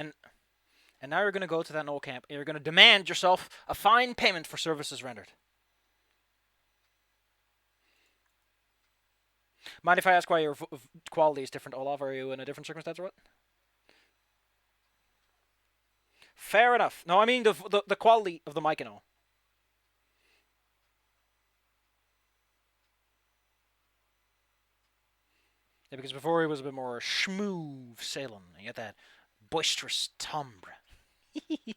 And now you're going to go to that Knoll camp, and you're going to demand yourself a fine payment for services rendered. Mind if I ask why your quality is different, Olaf? Are you in a different circumstance or what? Fair enough. No, I mean the quality of the mic and all. Yeah, because before he was a bit more smooth sailing. You get that boisterous timbre. He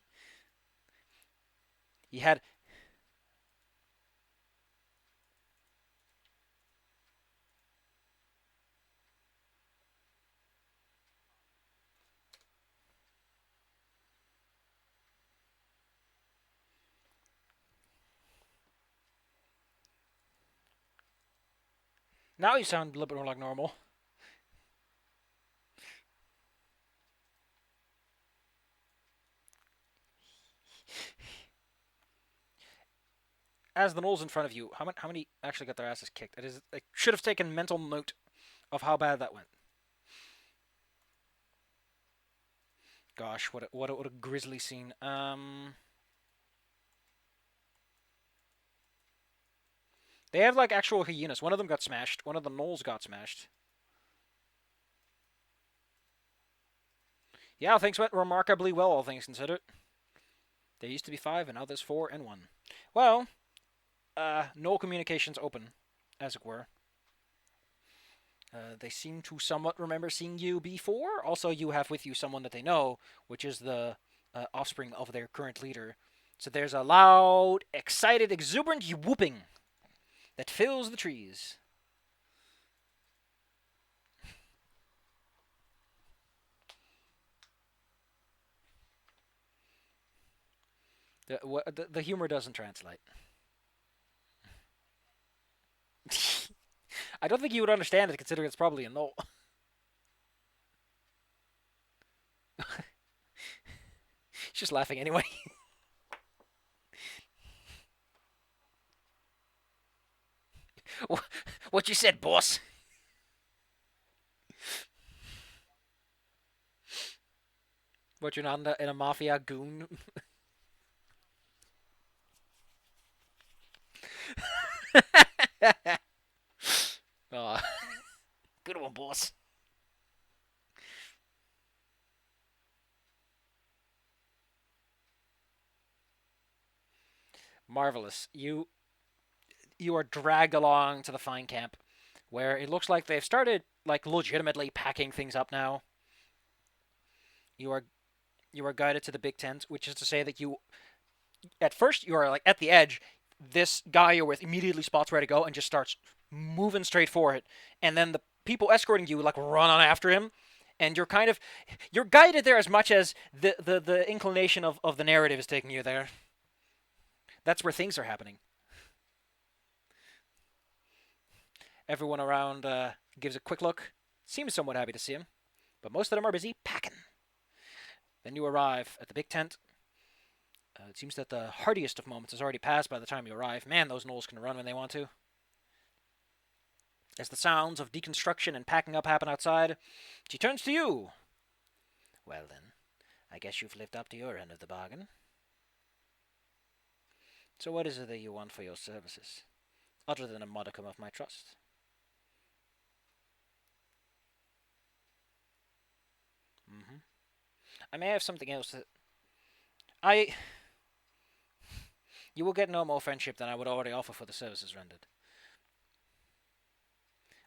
had. Now you sound a little bit more like normal. As the Knolls in front of you, how many actually got their asses kicked? It is. I should have taken mental note of how bad that went. Gosh, what a grisly scene. They have like actual hyenas. One of them got smashed. One of the Knolls got smashed. Yeah, things went remarkably well, all things considered. There used to be 5, and now there's 4 and 1. Well, no communications open, as it were. They seem to somewhat remember seeing you before. Also, you have with you someone that they know, which is the offspring of their current leader. So there's a loud, excited, exuberant whooping that fills the trees. The humor doesn't translate. I don't think you would understand it, considering it's probably a null. She's just laughing anyway. What you said, boss? What, you're not in a mafia goon? Oh, good one, boss. Marvelous. You are dragged along to the fine camp, where it looks like they've started like legitimately packing things up now. You are guided to the big tent, which is to say that you at first you are like at the edge. This guy you're with immediately spots where to go and just starts moving straight for it, and then the people escorting you like run on after him, and you're guided there as much as the inclination of the narrative is taking you there. That's where things are happening. Everyone around gives a quick look, seems somewhat happy to see him, but most of them are busy packing. Then you arrive at the big tent. It seems that the hardiest of moments has already passed by the time you arrive. Man, those Knolls can run when they want to. As the sounds of deconstruction and packing up happen outside, she turns to you. Well then, I guess you've lived up to your end of the bargain. So what is it that you want for your services, other than a modicum of my trust? Mm-hmm. I may have something else that... I... You will get no more friendship than I would already offer for the services rendered.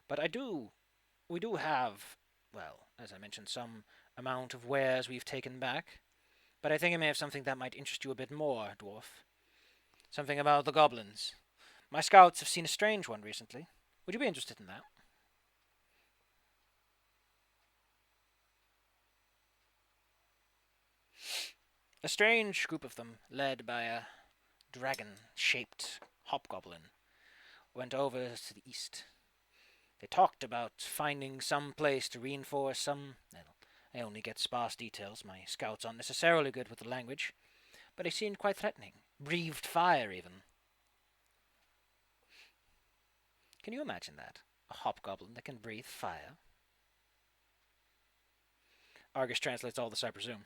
But we do have, well, as I mentioned, some amount of wares we've taken back. But I think I may have something that might interest you a bit more, dwarf. Something about the goblins. My scouts have seen a strange one recently. Would you be interested in that? A strange group of them, led by a dragon-shaped hobgoblin, went over to the east. They talked about finding some place to reinforce some... Well, I only get sparse details. My scouts aren't necessarily good with the language, but they seemed quite threatening. Breathed fire, even. Can you imagine that? A hobgoblin that can breathe fire? Argus translates all this, I presume.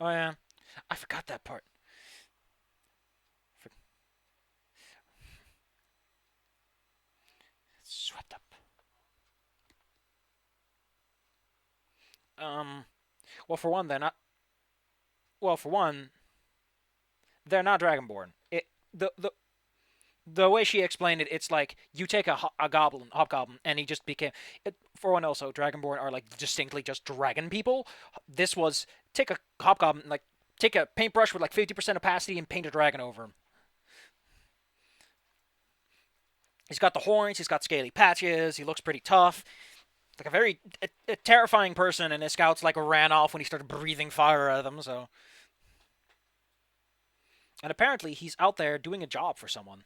Oh yeah, I forgot that part. For- Swept up. Um. Well, for one, they're not. Well, for one, they're not Dragonborn. The way she explained it, it's like you take a goblin, hobgoblin, and he just became. For one, also, Dragonborn are like distinctly just dragon people. This was take a hobgoblin, like take a paintbrush with like 50% opacity and paint a dragon over him. He's got the horns, he's got scaly patches, he looks pretty tough. Like a terrifying person, and his scouts like ran off when he started breathing fire at them. So, and apparently he's out there doing a job for someone.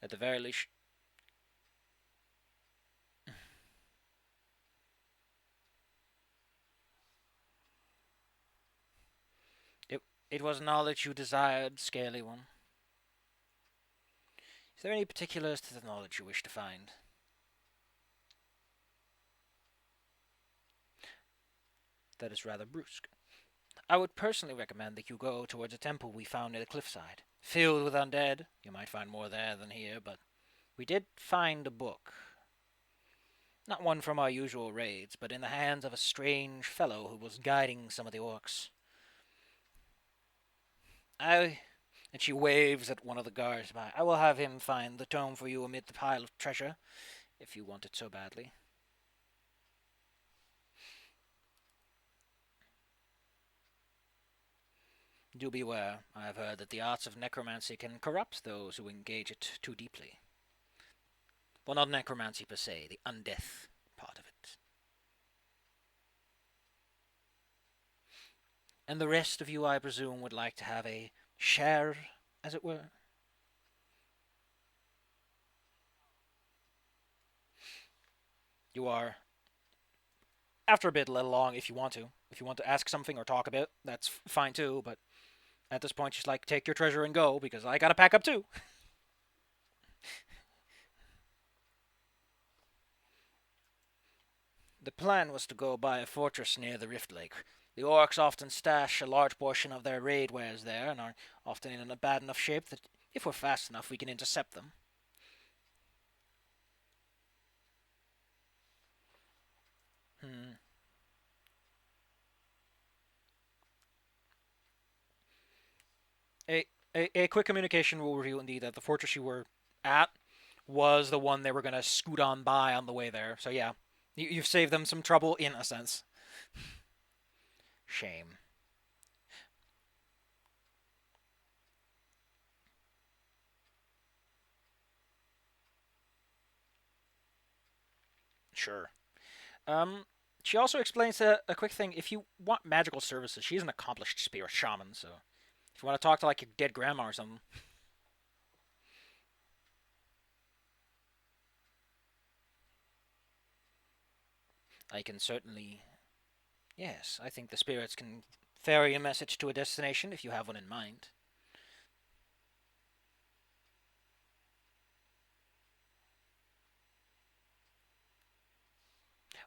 At the very least, it it was knowledge you desired, scaly one. Is there any particulars to the knowledge you wish to find? That is rather brusque. I would personally recommend that you go towards a temple we found near the cliffside. Filled with undead. You might find more there than here, but we did find a book. Not one from our usual raids, but in the hands of a strange fellow who was guiding some of the orcs. I. And she waves at one of the guards by. I will have him find the tome for you amid the pile of treasure, if you want it so badly. Do beware. I have heard that the arts of necromancy can corrupt those who engage it too deeply. Well, not necromancy per se, the undeath part of it. And the rest of you, I presume, would like to have a share, as it were? You are, after a bit, let along if you want to. If you want to ask something or talk a bit, that's fine too, but at this point, just like, take your treasure and go, because I gotta pack up too. The plan was to go by a fortress near the Rift Lake. The orcs often stash a large portion of their raid wares there and are often in a bad enough shape that if we're fast enough, we can intercept them. Hmm. A quick communication will reveal indeed that the fortress you were at was the one they were going to scoot on the way there. So yeah, you've saved them some trouble in a sense. Shame. Sure. Um, she also explains a quick thing. If you want magical services, she's an accomplished spirit shaman. So if you want to talk to like your dead grandma or something, I can certainly. Yes, I think the spirits can ferry a message to a destination if you have one in mind.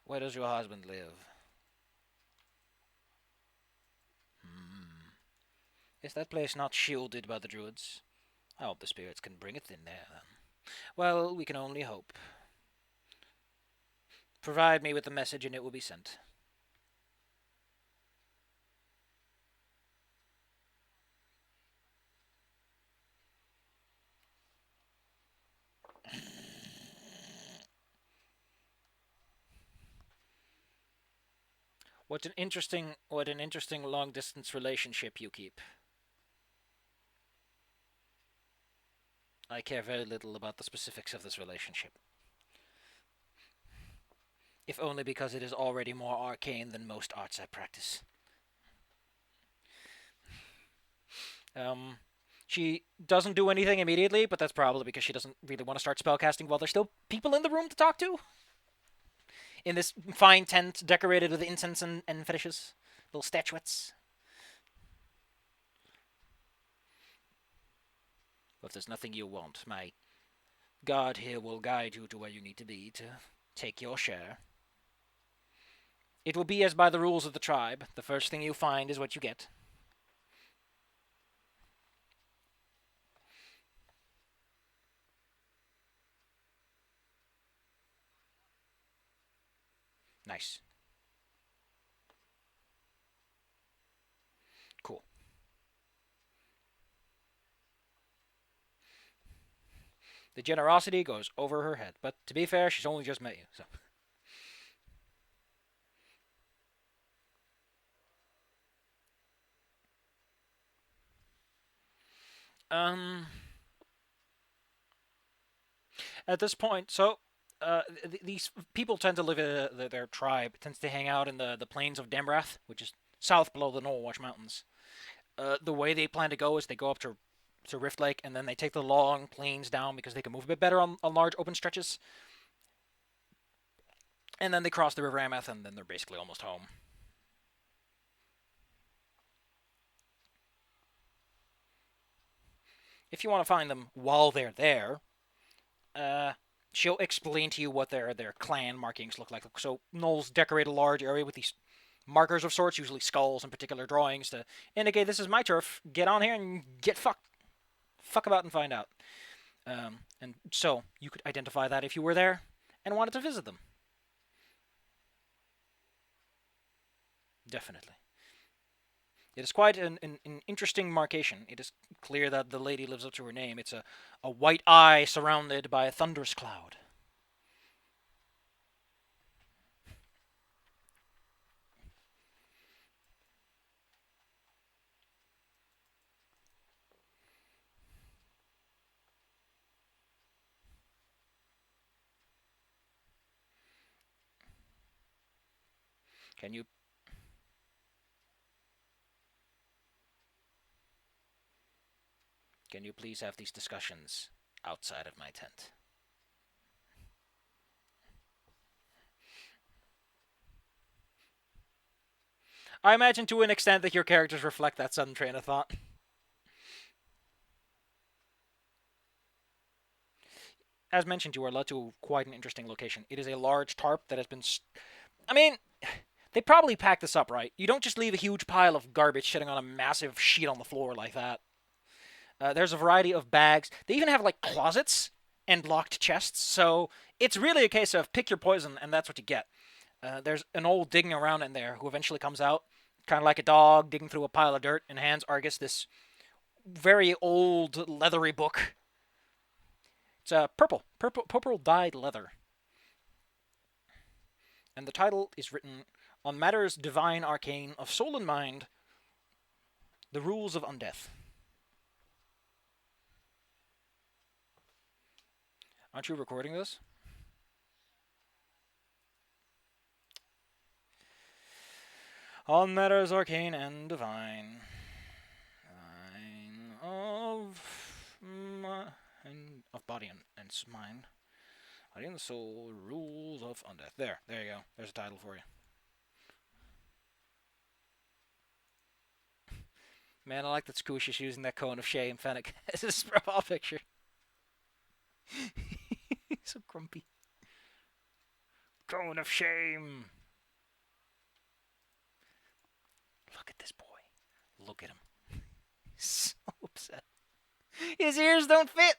Where does your husband live? Hmm. Is that place not shielded by the druids? I hope the spirits can bring it in there, then. Well, we can only hope. Provide me with the message and it will be sent. What an interesting long distance relationship you keep. I care very little about the specifics of this relationship. If only because it is already more arcane than most arts I practice. Um, she doesn't do anything immediately, but that's probably because she doesn't really want to start spellcasting while there's still people in the room to talk to. In this fine tent decorated with incense and fetishes, little statuettes. But if there's nothing you want, my God here will guide you to where you need to be to take your share. It will be as by the rules of the tribe. The first thing you find is what you get. Nice. Cool. The generosity goes over her head, but to be fair, she's only just met you, so. Um, at this point, so these people tend to live in their tribe tends to hang out in the plains of Demrath, which is south below the Knollwatch Mountains. The way they plan to go is they go up to Rift Lake, and then they take the long plains down because they can move a bit better on large open stretches. And then they cross the River Amath, and then they're basically almost home. If you want to find them while they're there, she'll explain to you what their clan markings look like. So gnolls decorate a large area with these markers of sorts, usually skulls and particular drawings, to indicate this is my turf. Get on here and get fucked. Fuck about and find out. And so you could identify that if you were there and wanted to visit them. Definitely. It is quite an interesting markation. It is clear that the lady lives up to her name. It's a white eye surrounded by a thunderous cloud. Can you please have these discussions outside of my tent? I imagine to an extent that your characters reflect that sudden train of thought. As mentioned, you are led to quite an interesting location. It is a large tarp that has been... I mean, they probably packed this up, right? You don't just leave a huge pile of garbage sitting on a massive sheet on the floor like that. There's a variety of bags. They even have, like, closets and locked chests, so it's really a case of pick your poison, and that's what you get. There's an old digging around in there who eventually comes out, kind of like a dog digging through a pile of dirt, and hands Argus this very old, leathery book. It's purple dyed leather. And the title is written on matters divine arcane of soul and mind, the rules of undeath. Aren't you recording this? On matters arcane and divine. Of body and mind. Body and soul, rules of undeath. There you go. There's a title for you. Man, I like that Squish is using that cone of shame, Fennec, as his profile picture. He's so grumpy. Cone of shame. Look at this boy. Look at him. He's so upset. His ears don't fit.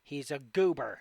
He's a goober.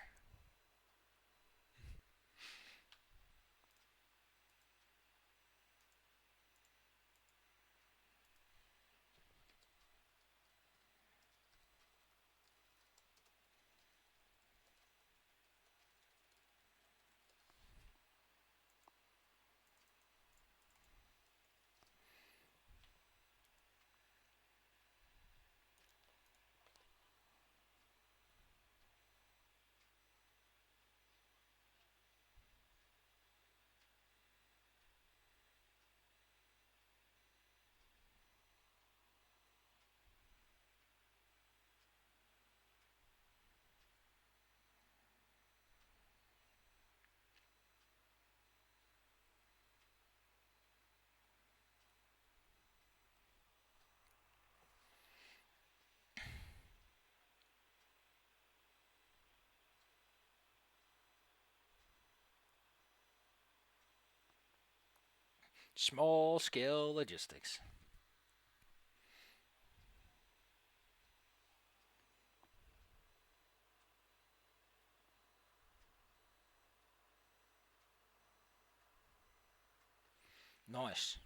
Small scale logistics. Nice.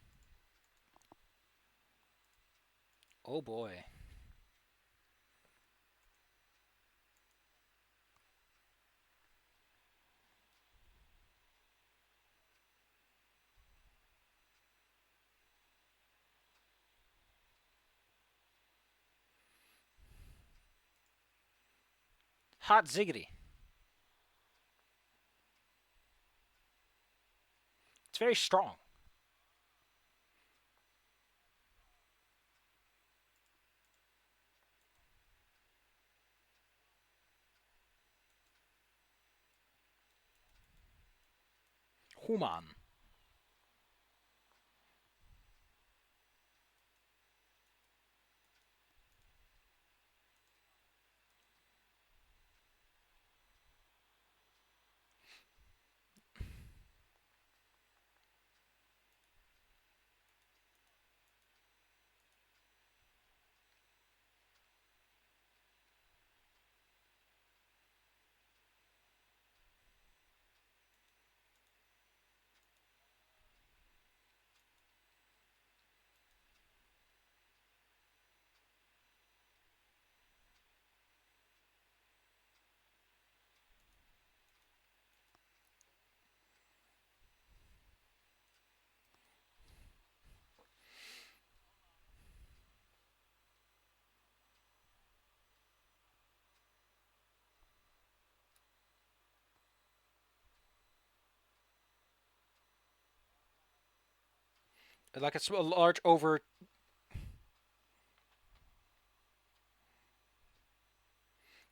Oh boy. Hot ziggity. It's very strong. Human. Like a large over.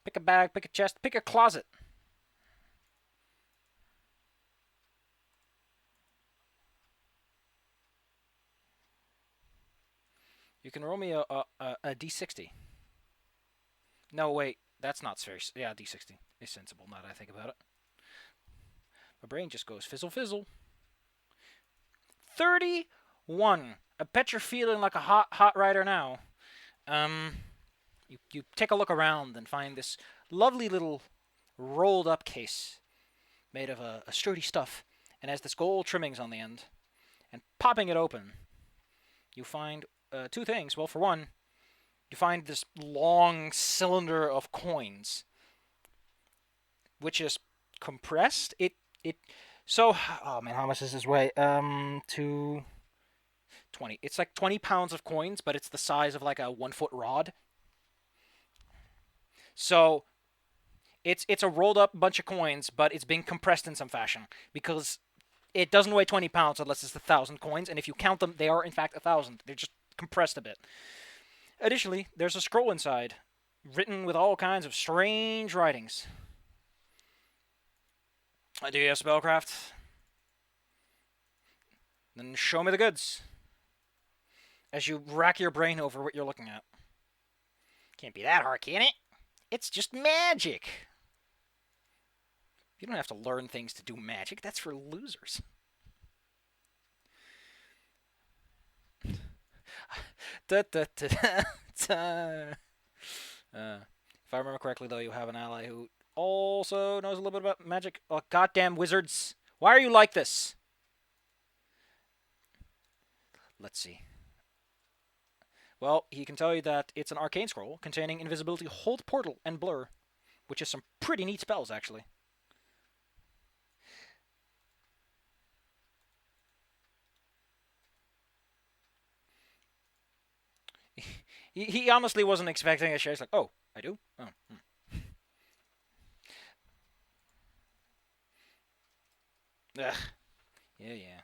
Pick a bag, pick a chest, pick a closet. You can roll me a d60. No, wait. That's not very. Yeah, d60 is sensible now that I think about it. My brain just goes fizzle fizzle. 31. I bet you're feeling like a hot rider now. You take a look around and find this lovely little rolled up case made of a sturdy stuff and has this gold trimmings on the end. And popping it open, you find two things. Well, for one, you find this long cylinder of coins, which is compressed. So, oh man, how much does this weigh? 20. It's like 20 pounds of coins, but it's the size of like a 1 foot rod. So it's a rolled up bunch of coins, but it's being compressed in some fashion because it doesn't weigh 20 pounds unless it's 1,000 coins, and if you count them, they are in fact 1,000. They're just compressed a bit. Additionally, there's a scroll inside, written with all kinds of strange writings. Do you have spellcraft? Then show me the goods. As you rack your brain over what you're looking at. Can't be that hard, can it? It's just magic. You don't have to learn things to do magic. That's for losers. If I remember correctly, though, you have an ally who also knows a little bit about magic. Oh, goddamn wizards. Why are you like this? Let's see. Well, he can tell you that it's an arcane scroll containing invisibility, hold portal, and blur, which is some pretty neat spells, actually. He honestly wasn't expecting a share. He's like, oh, I do? Oh. Ugh. Yeah.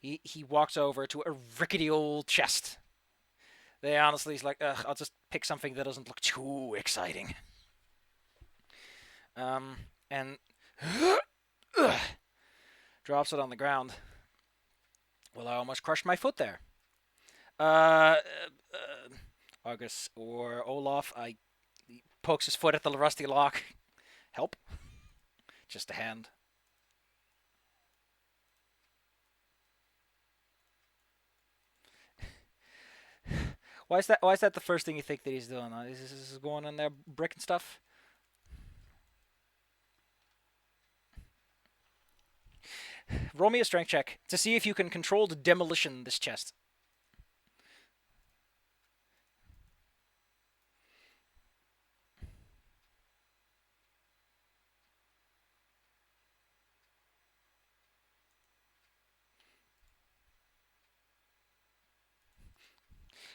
He walks over to a rickety old chest. They honestly, he's like, ugh, I'll just pick something that doesn't look too exciting. And drops it on the ground. Well, I almost crushed my foot there. August or Olaf, he pokes his foot at the rusty lock. Help? Just a hand. Why is that? Why is that the first thing you think that he's doing? Is this going in there bricking stuff? Roll me a strength check to see if you can control the demolition this chest.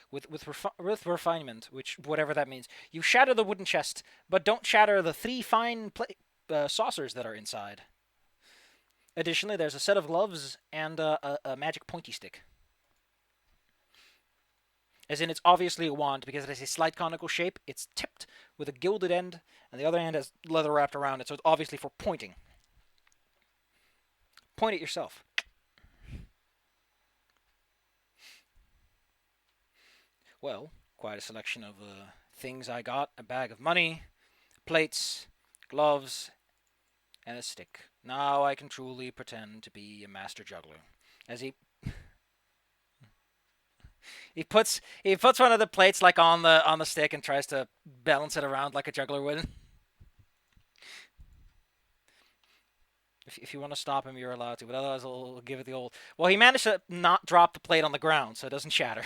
With refinement, which whatever that means, you shatter the wooden chest, but don't shatter the 3 fine saucers that are inside. Additionally, there's a set of gloves and a magic pointy stick. As in, it's obviously a wand because it has a slight conical shape. It's tipped with a gilded end, and the other end has leather wrapped around it, so it's obviously for pointing. Point it yourself. Well, quite a selection of things I got. A bag of money, plates, gloves, and a stick. Now I can truly pretend to be a master juggler. As he puts one of the plates like on the stick and tries to balance it around like a juggler would. If you want to stop him, you're allowed to, but otherwise I'll give it the old. Well, he managed to not drop the plate on the ground, so it doesn't shatter.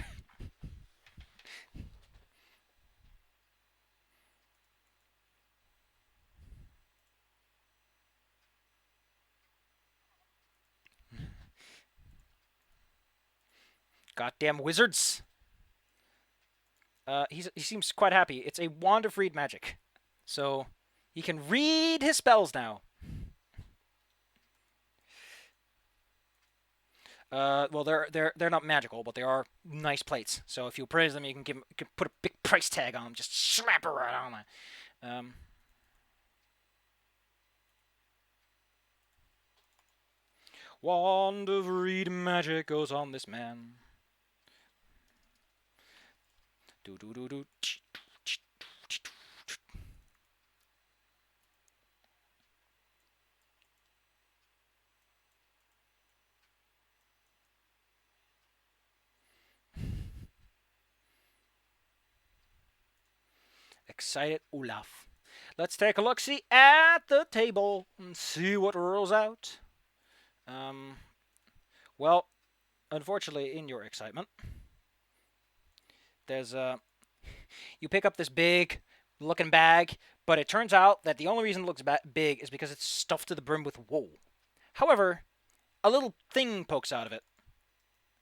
Goddamn wizards. He seems quite happy. It's a wand of read magic, so he can read his spells now. Well, they're not magical, but they are nice plates. So if you praise them, you can put a big price tag on them. Just slap it right on there. Wand of read magic goes on this man. Do do do do. Excited Olaf. Let's take a look-see at the table and see what rolls out. Well, unfortunately, in your excitement, there's you pick up this big-looking bag, but it turns out that the only reason it looks big is because it's stuffed to the brim with wool. However, a little thing pokes out of it.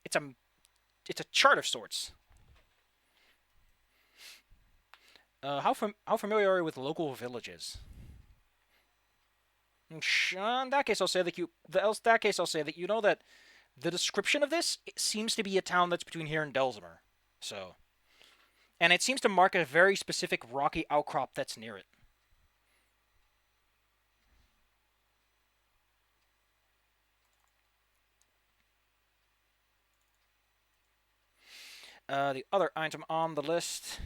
It's a chart of sorts. How familiar are you with local villages? In that case, I'll say that you know that the description of this seems to be a town that's between here and Delsmer. So, and it seems to mark a very specific rocky outcrop that's near it. The other item on the list.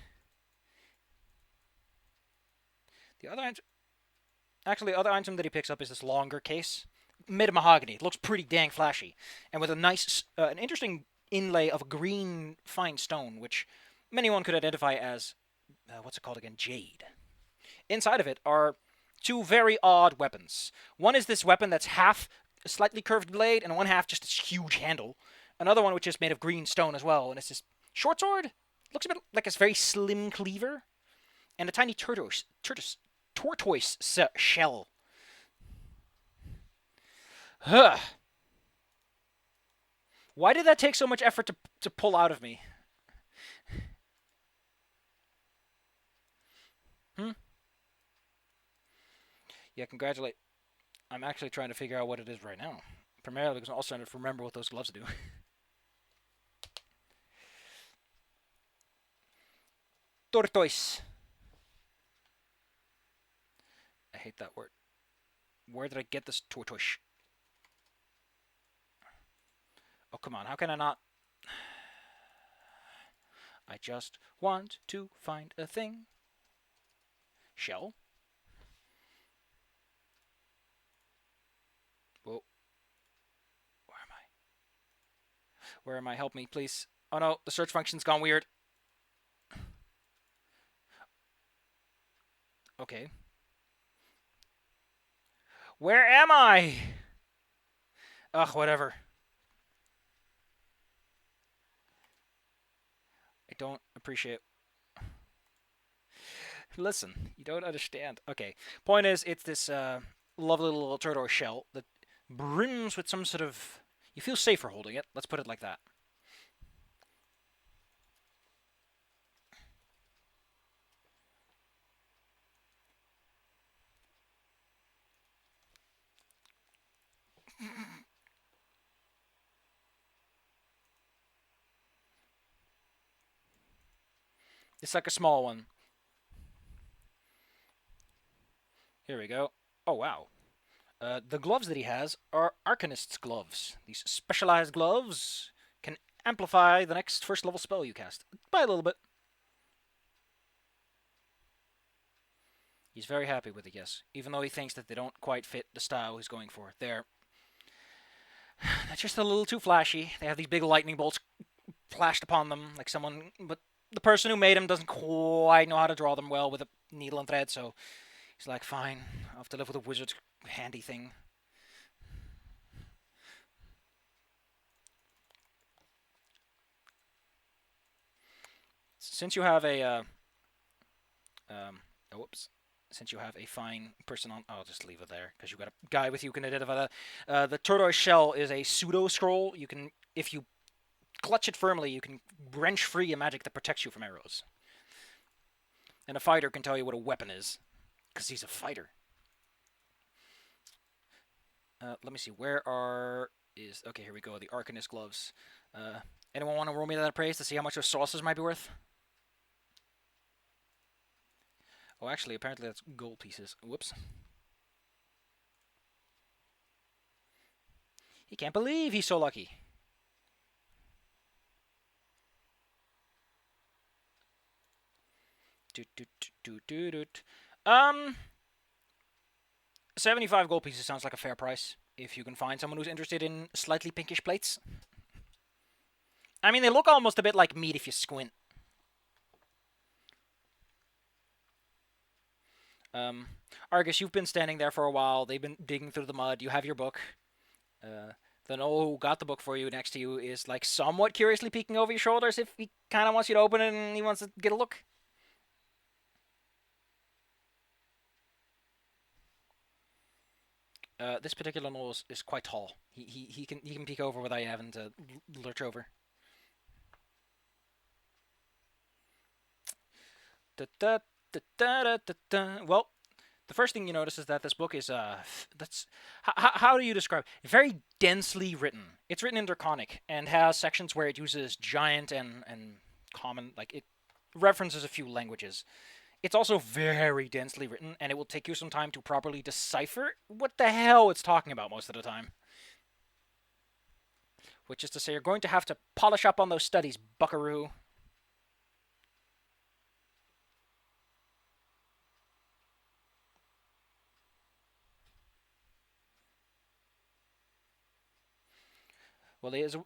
The other item that he picks up is this longer case, made of mahogany. It looks pretty dang flashy, and with a nice, an interesting inlay of green fine stone, which anyone could identify as, what's it called again? Jade. Inside of it are 2 very odd weapons. One is this weapon that's half a slightly curved blade, and one half just this huge handle. Another one which is made of green stone as well, and it's this short sword. Looks a bit like a very slim cleaver, and a tiny tortoise shell. Huh. Why did that take so much effort to pull out of me? Yeah, congratulate. I'm actually trying to figure out what it is right now. Primarily because I'm also trying to remember what those gloves do. Tortoise. I hate that word. Where did I get this tortoise? Oh, come on. How can I not? I just want to find a thing. Shell. Whoa. Where am I? Where am I? Help me, please. Oh no, the search function's gone weird. Okay. Where am I? Ugh, whatever. I don't appreciate. Listen, you don't understand. Okay. Point is, it's this lovely little turtle shell that brims with some sort of. You feel safer holding it. Let's put it like that. It's like a small one. Here we go. Oh, wow. The gloves that he has are Arcanists Gloves. These specialized gloves can amplify the next first level spell you cast by a little bit. He's very happy with it, yes. Even though he thinks that they don't quite fit the style he's going for. They're just a little too flashy. They have these big lightning bolts flashed upon them like someone, but the person who made them doesn't quite know how to draw them well with a needle and thread, so he's like, fine, I'll have to live with a wizard's handy thing. Since you have a, whoops. Since you have a fine person on, I'll just leave it there because you've got a guy with you who can identify that. The tortoise shell is a pseudo scroll. You can, if you clutch it firmly, you can wrench free a magic that protects you from arrows. And a fighter can tell you what a weapon is because he's a fighter. Let me see. Okay, here we go. The Arcanist Gloves. Anyone want to roll me that appraise to see how much those sauces might be worth? Oh, actually, apparently that's gold pieces. Whoops. He can't believe he's so lucky. Um, 75 gold pieces sounds like a fair price. If you can find someone who's interested in slightly pinkish plates. I mean, they look almost a bit like meat if you squint. Argus, you've been standing there for a while. They've been digging through the mud. You have your book. The Noel who got the book for you next to you is like somewhat curiously peeking over your shoulders if he kind of wants you to open it and he wants to get a look. This particular Noel is quite tall. He can peek over without you having to lurch over. Well, the first thing you notice is that this book is how do you describe it? Very densely written. It's written in Draconic and has sections where it uses giant and common, like it references a few languages. It's also very densely written, and it will take you some time to properly decipher what the hell it's talking about most of the time. Which is to say, you're going to have to polish up on those studies, buckaroo. Well, there is.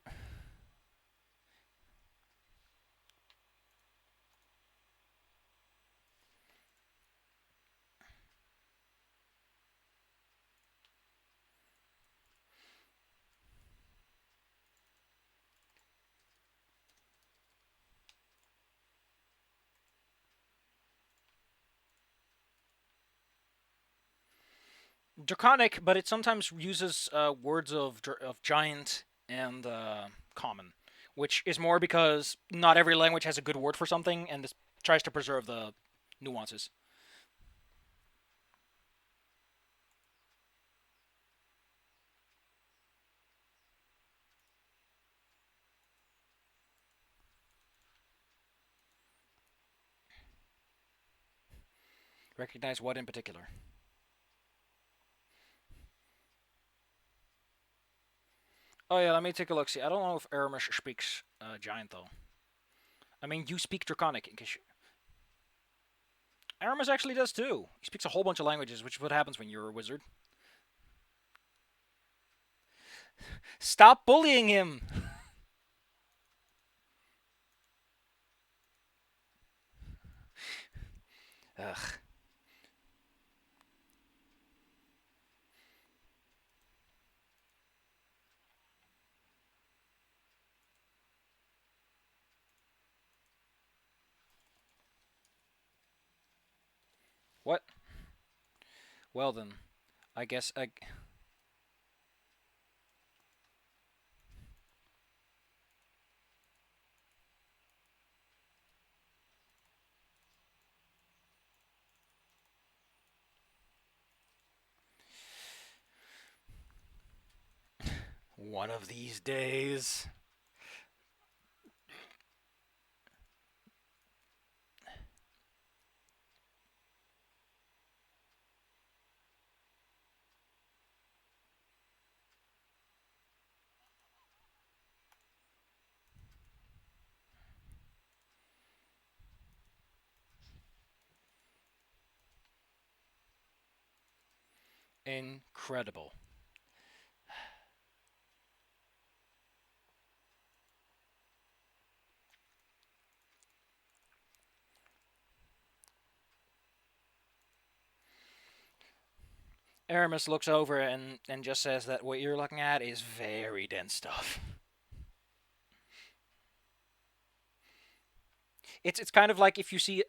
Draconic, but it sometimes uses words of giant and common, which is more because not every language has a good word for something, and this tries to preserve the nuances. Recognize what in particular? Oh yeah, let me take a look. See, I don't know if Aramis speaks giant though. I mean, you speak Draconic. Aramis actually does too. He speaks a whole bunch of languages, which is what happens when you're a wizard. Stop bullying him! Ugh. What? Well then, I guess I... One of these days. Incredible. Aramis looks over and just says that what you're looking at is very dense stuff. It's kind of like if you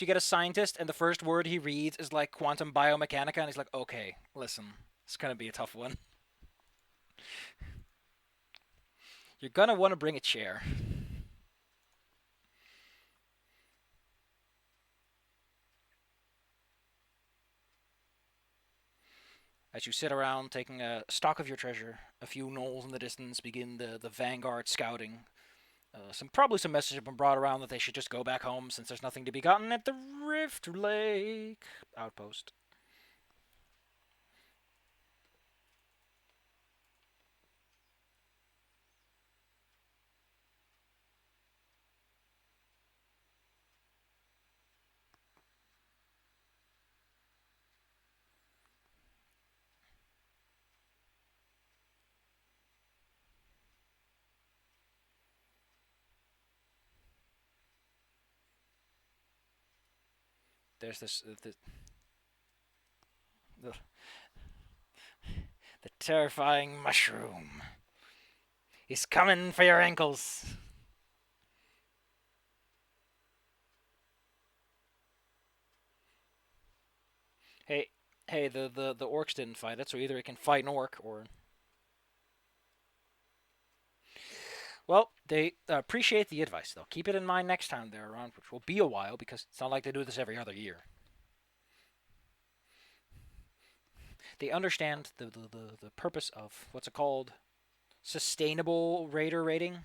get a scientist and the first word he reads is like quantum biomechanica and he's like, okay, listen, it's gonna be a tough one. You're gonna want to bring a chair. As you sit around taking a stock of your treasure, a few gnolls in the distance begin the vanguard scouting. Probably some messages have been brought around that they should just go back home since there's nothing to be gotten at the Rift Lake outpost. There's the, the terrifying mushroom. He's coming for your ankles. Hey, the orcs didn't fight it, so either it can fight an orc or... Well, they appreciate the advice, though. Keep it in mind next time they're around, which will be a while, because it's not like they do this every other year. They understand the purpose of, what's it called? Sustainable raider raiding?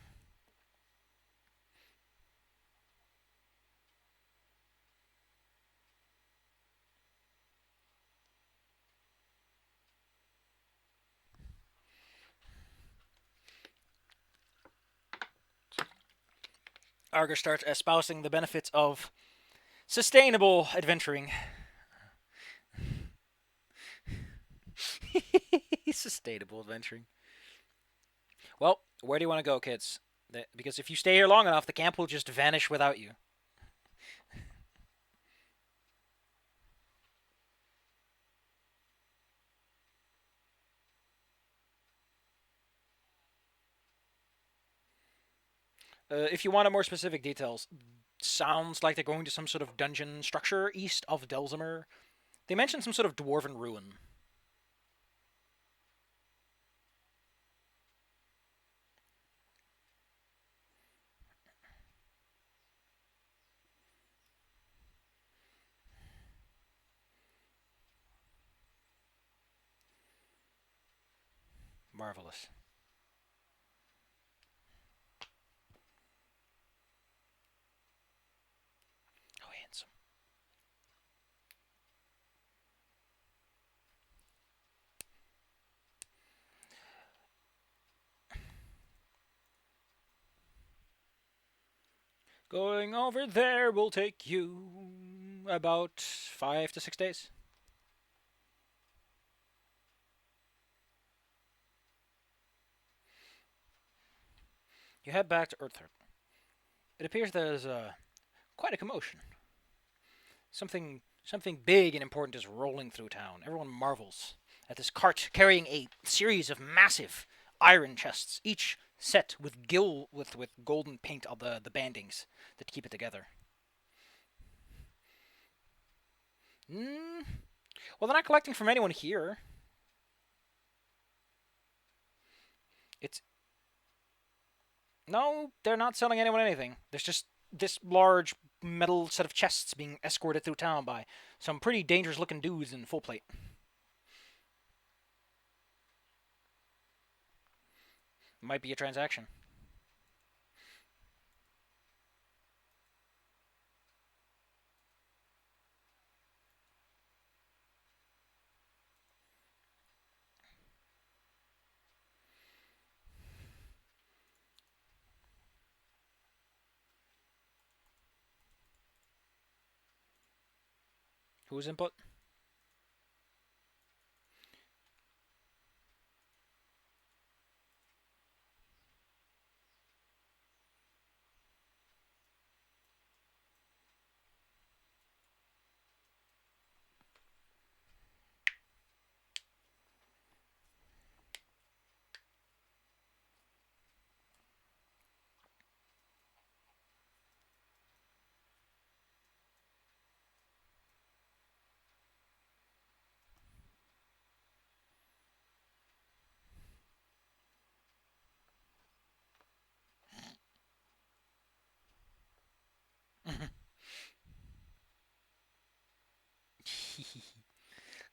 Arger starts espousing the benefits of sustainable adventuring. Sustainable adventuring. Well, where do you want to go, kids? Because if you stay here long enough, the camp will just vanish without you. If you want more specific details, sounds like they're going to some sort of dungeon structure east of Delzimer. They mentioned some sort of dwarven ruin. Marvelous. Oh, handsome. Going over there will take you about 5 to 6 days. You head back to Earthheart. It appears there's quite a commotion. Something big and important is rolling through town. Everyone marvels at this cart carrying a series of massive iron chests, each set with with golden paint on the bandings that keep it together. Mm, well, they're not collecting from anyone here. It's No, they're not selling anyone anything. There's just this large metal set of chests being escorted through town by some pretty dangerous looking dudes in full plate. Might be a transaction. Whose input?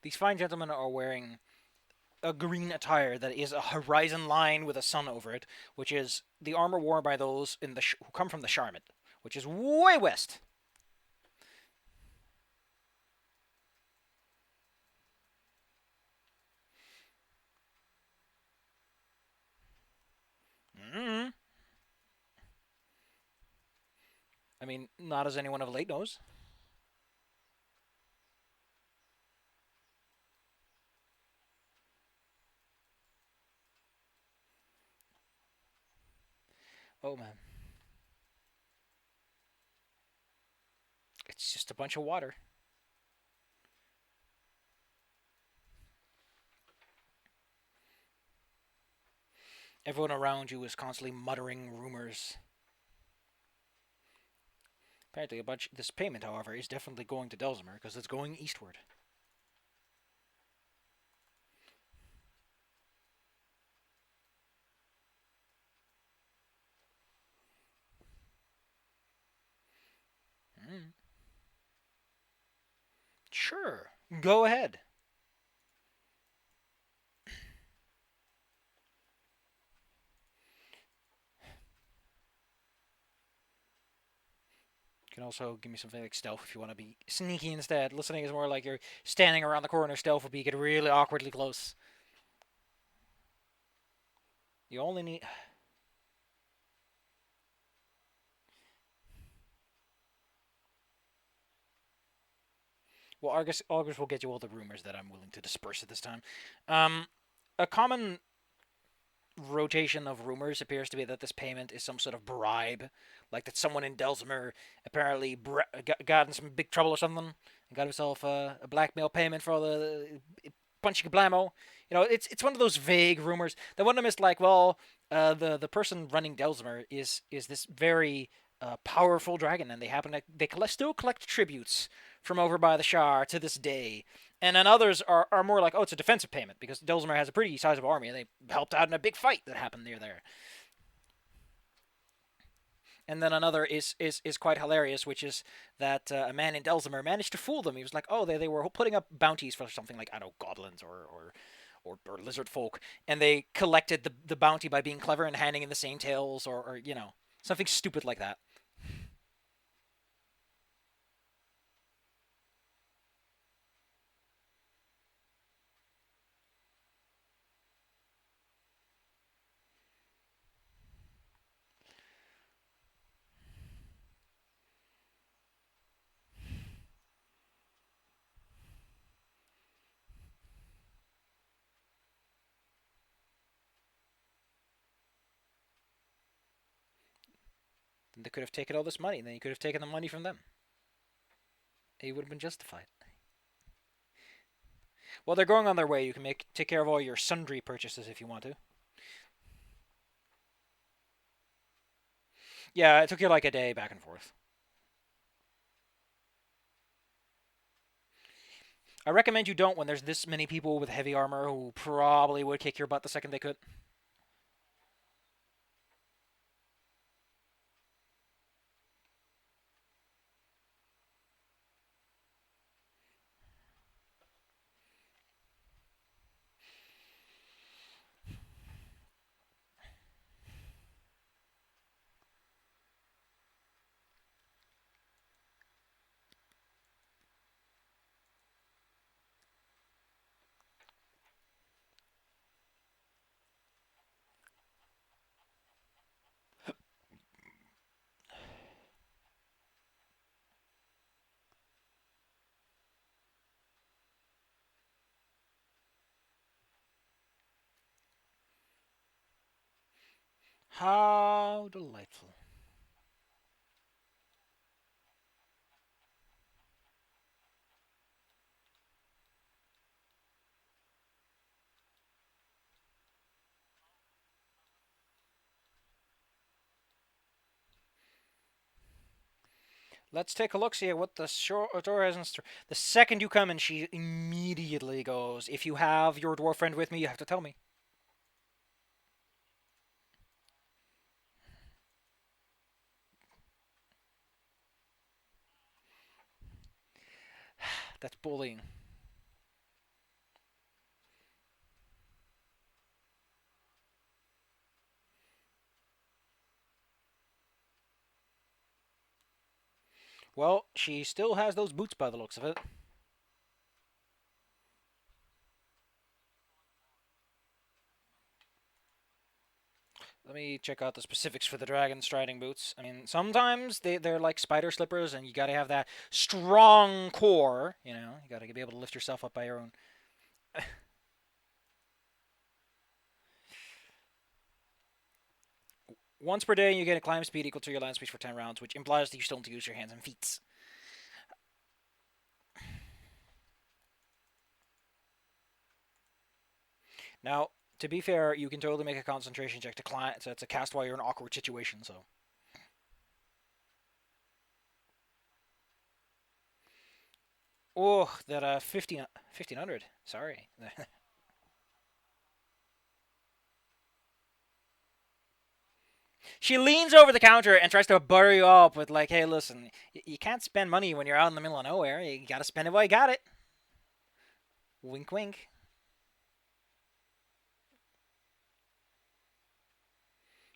These fine gentlemen are wearing a green attire that is a horizon line with a sun over it, which is the armor worn by those who come from the Charmant, which is way west. Mm. I mean, not as anyone of late knows. Oh man, it's just a bunch of water. Everyone around you is constantly muttering rumors. Apparently, this payment, however, is definitely going to Dulcimer because it's going eastward. Mm. Sure, go ahead. You can also give me something like stealth if you want to be sneaky instead. Listening is more like you're standing around the corner. Stealth would be get really awkwardly close. You only need. Well, Argus will get you all the rumors that I'm willing to disperse at this time. Um, a common rotation of rumors appears to be that this payment is some sort of bribe, like that someone in Dulcimer apparently got in some big trouble or something and got himself a blackmail payment for the punchy kablamo. It's one of those vague rumors. The one of them is like, well, the person running Dulcimer is this very powerful dragon, and still collect tributes from over by the Shar to this day. And then others are more like, oh, it's a defensive payment because Dulcimer has a pretty sizable army, and they helped out in a big fight that happened near there. And then another is quite hilarious, which is that a man in Dulcimer managed to fool them. He was like, oh, they were putting up bounties for something like, I don't know, goblins or lizard folk, and they collected the bounty by being clever and handing in the same tales or something stupid like that. Then they could have taken all this money, and then you could have taken the money from them. It would have been justified. Well, they're going on their way. You can take care of all your sundry purchases if you want to. Yeah, it took you like a day back and forth. I recommend you don't when there's this many people with heavy armor who probably would kick your butt the second they could. How delightful. Let's take a look, see what the door has in store. The second you come in, she immediately goes, if you have your dwarf friend with me, you have to tell me. That's bullying. Well, she still has those boots by the looks of it. Let me check out the specifics for the dragon striding boots. I mean, sometimes they're like spider slippers, and you gotta have that strong core. You know, you gotta be able to lift yourself up by your own. Once per day, you get a climb speed equal to your land speed for 10 rounds, which implies that you still need to use your hands and feet. Now, to be fair, you can totally make a concentration check to cast while you're in an awkward situation, so. Oh, that 1500. Sorry. She leans over the counter and tries to butter you up with, like, hey, listen, you can't spend money when you're out in the middle of nowhere. You gotta spend it while you got it. Wink, wink.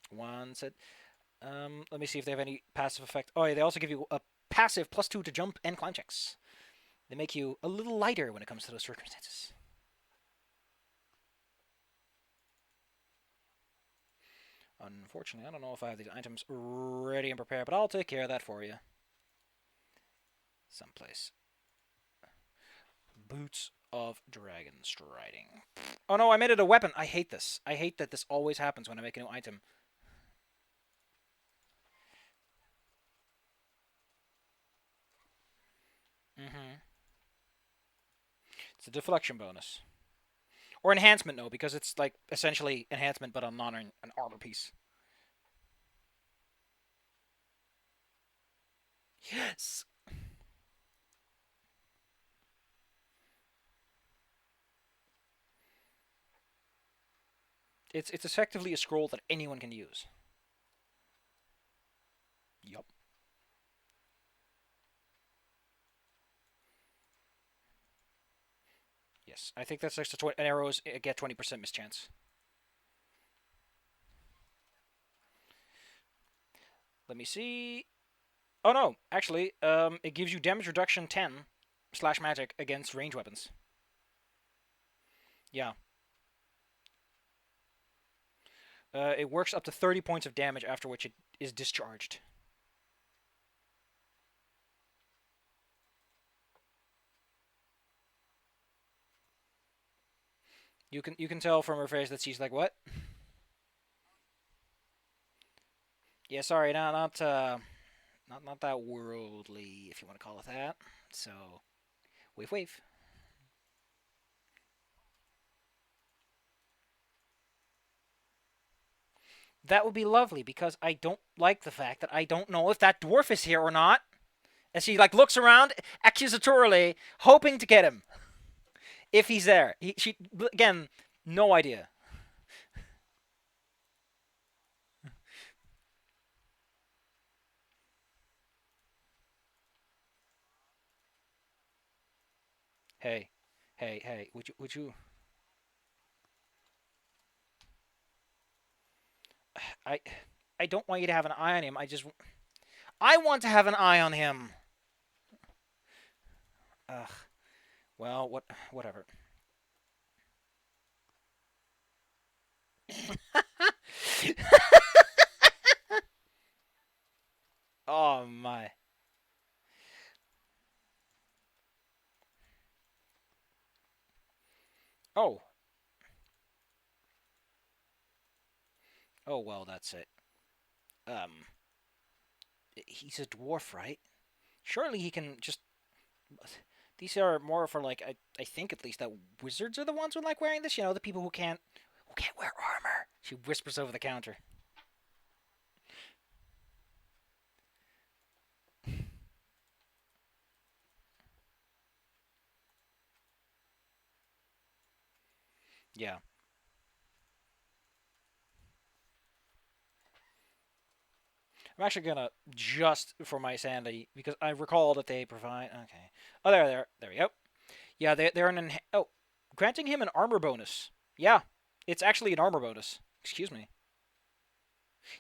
One said, let me see if they have any passive effect. Oh, yeah, they also give you a passive +2 to jump and climb checks. They make you a little lighter when it comes to those circumstances. Unfortunately, I don't know if I have these items ready and prepared, but I'll take care of that for you. Someplace. Boots of Dragon Striding. Oh no, I made it a weapon. I hate this. I hate that this always happens when I make a new item. Mm-hmm. It's a deflection bonus. Or enhancement, no, because it's like essentially enhancement, but on non an armor piece. Yes. It's effectively a scroll that anyone can use. Yup. Yes, I think that's next to arrows get 20% mischance. Let me see. Oh no, actually, it gives you damage reduction 10 slash magic against range weapons. Yeah. It works up to 30 points of damage, after which it is discharged. You can tell from her face that she's like, what? Yeah, sorry, not that worldly, if you want to call it that. So, wave wave. That would be lovely, because I don't like the fact that I don't know if that dwarf is here or not. As she like looks around accusatorily, hoping to get him. If he's there, she again, no idea. Hey, hey, would you? I, I don't want you to have an eye on him. I want to have an eye on him. Ugh. Well, whatever. Oh my. Oh. Oh well, that's it. Um, he's a dwarf, right? Surely he can just. These are more for like I think at least that wizards are the ones who like wearing this. You know, the people who can't wear armor. She whispers over the counter. Yeah, I'm actually gonna just for my sanity because I recall that they provide. Okay. Oh, there we go. Yeah, they're oh, granting him an armor bonus. Yeah, it's actually an armor bonus. Excuse me.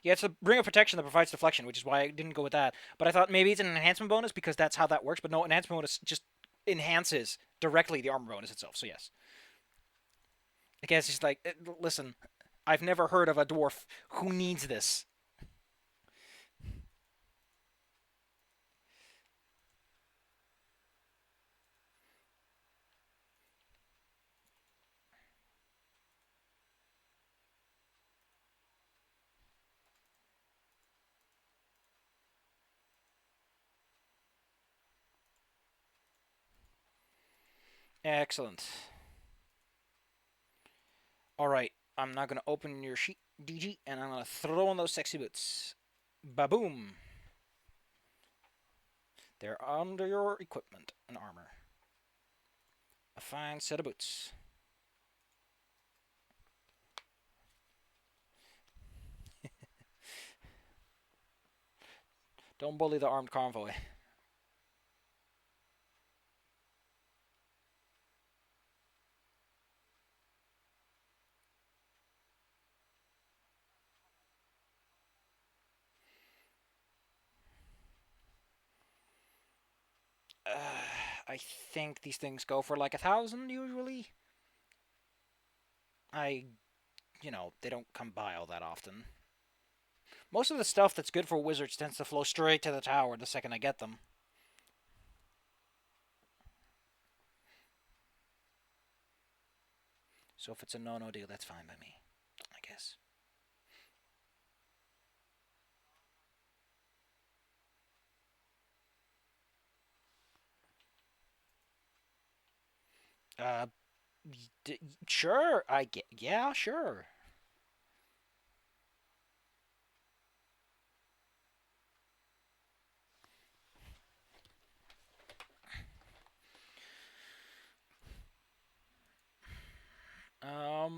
Yeah, it's a ring of protection that provides deflection, which is why I didn't go with that. But I thought maybe it's an enhancement bonus because that's how that works. But no, enhancement bonus just enhances directly the armor bonus itself. So yes, I guess it's like, listen, I've never heard of a dwarf who needs this. Excellent. All right, I'm now gonna open your sheet, DG, and I'm gonna throw in those sexy boots. Ba-boom. They're under your equipment and armor. A fine set of boots. Don't bully the armed convoy. I think these things go for like 1,000 usually. I, they don't come by all that often. Most of the stuff that's good for wizards tends to flow straight to the tower the second I get them. So if it's a no-no deal, that's fine by me, I guess. Uh, sure. I get. Yeah, sure.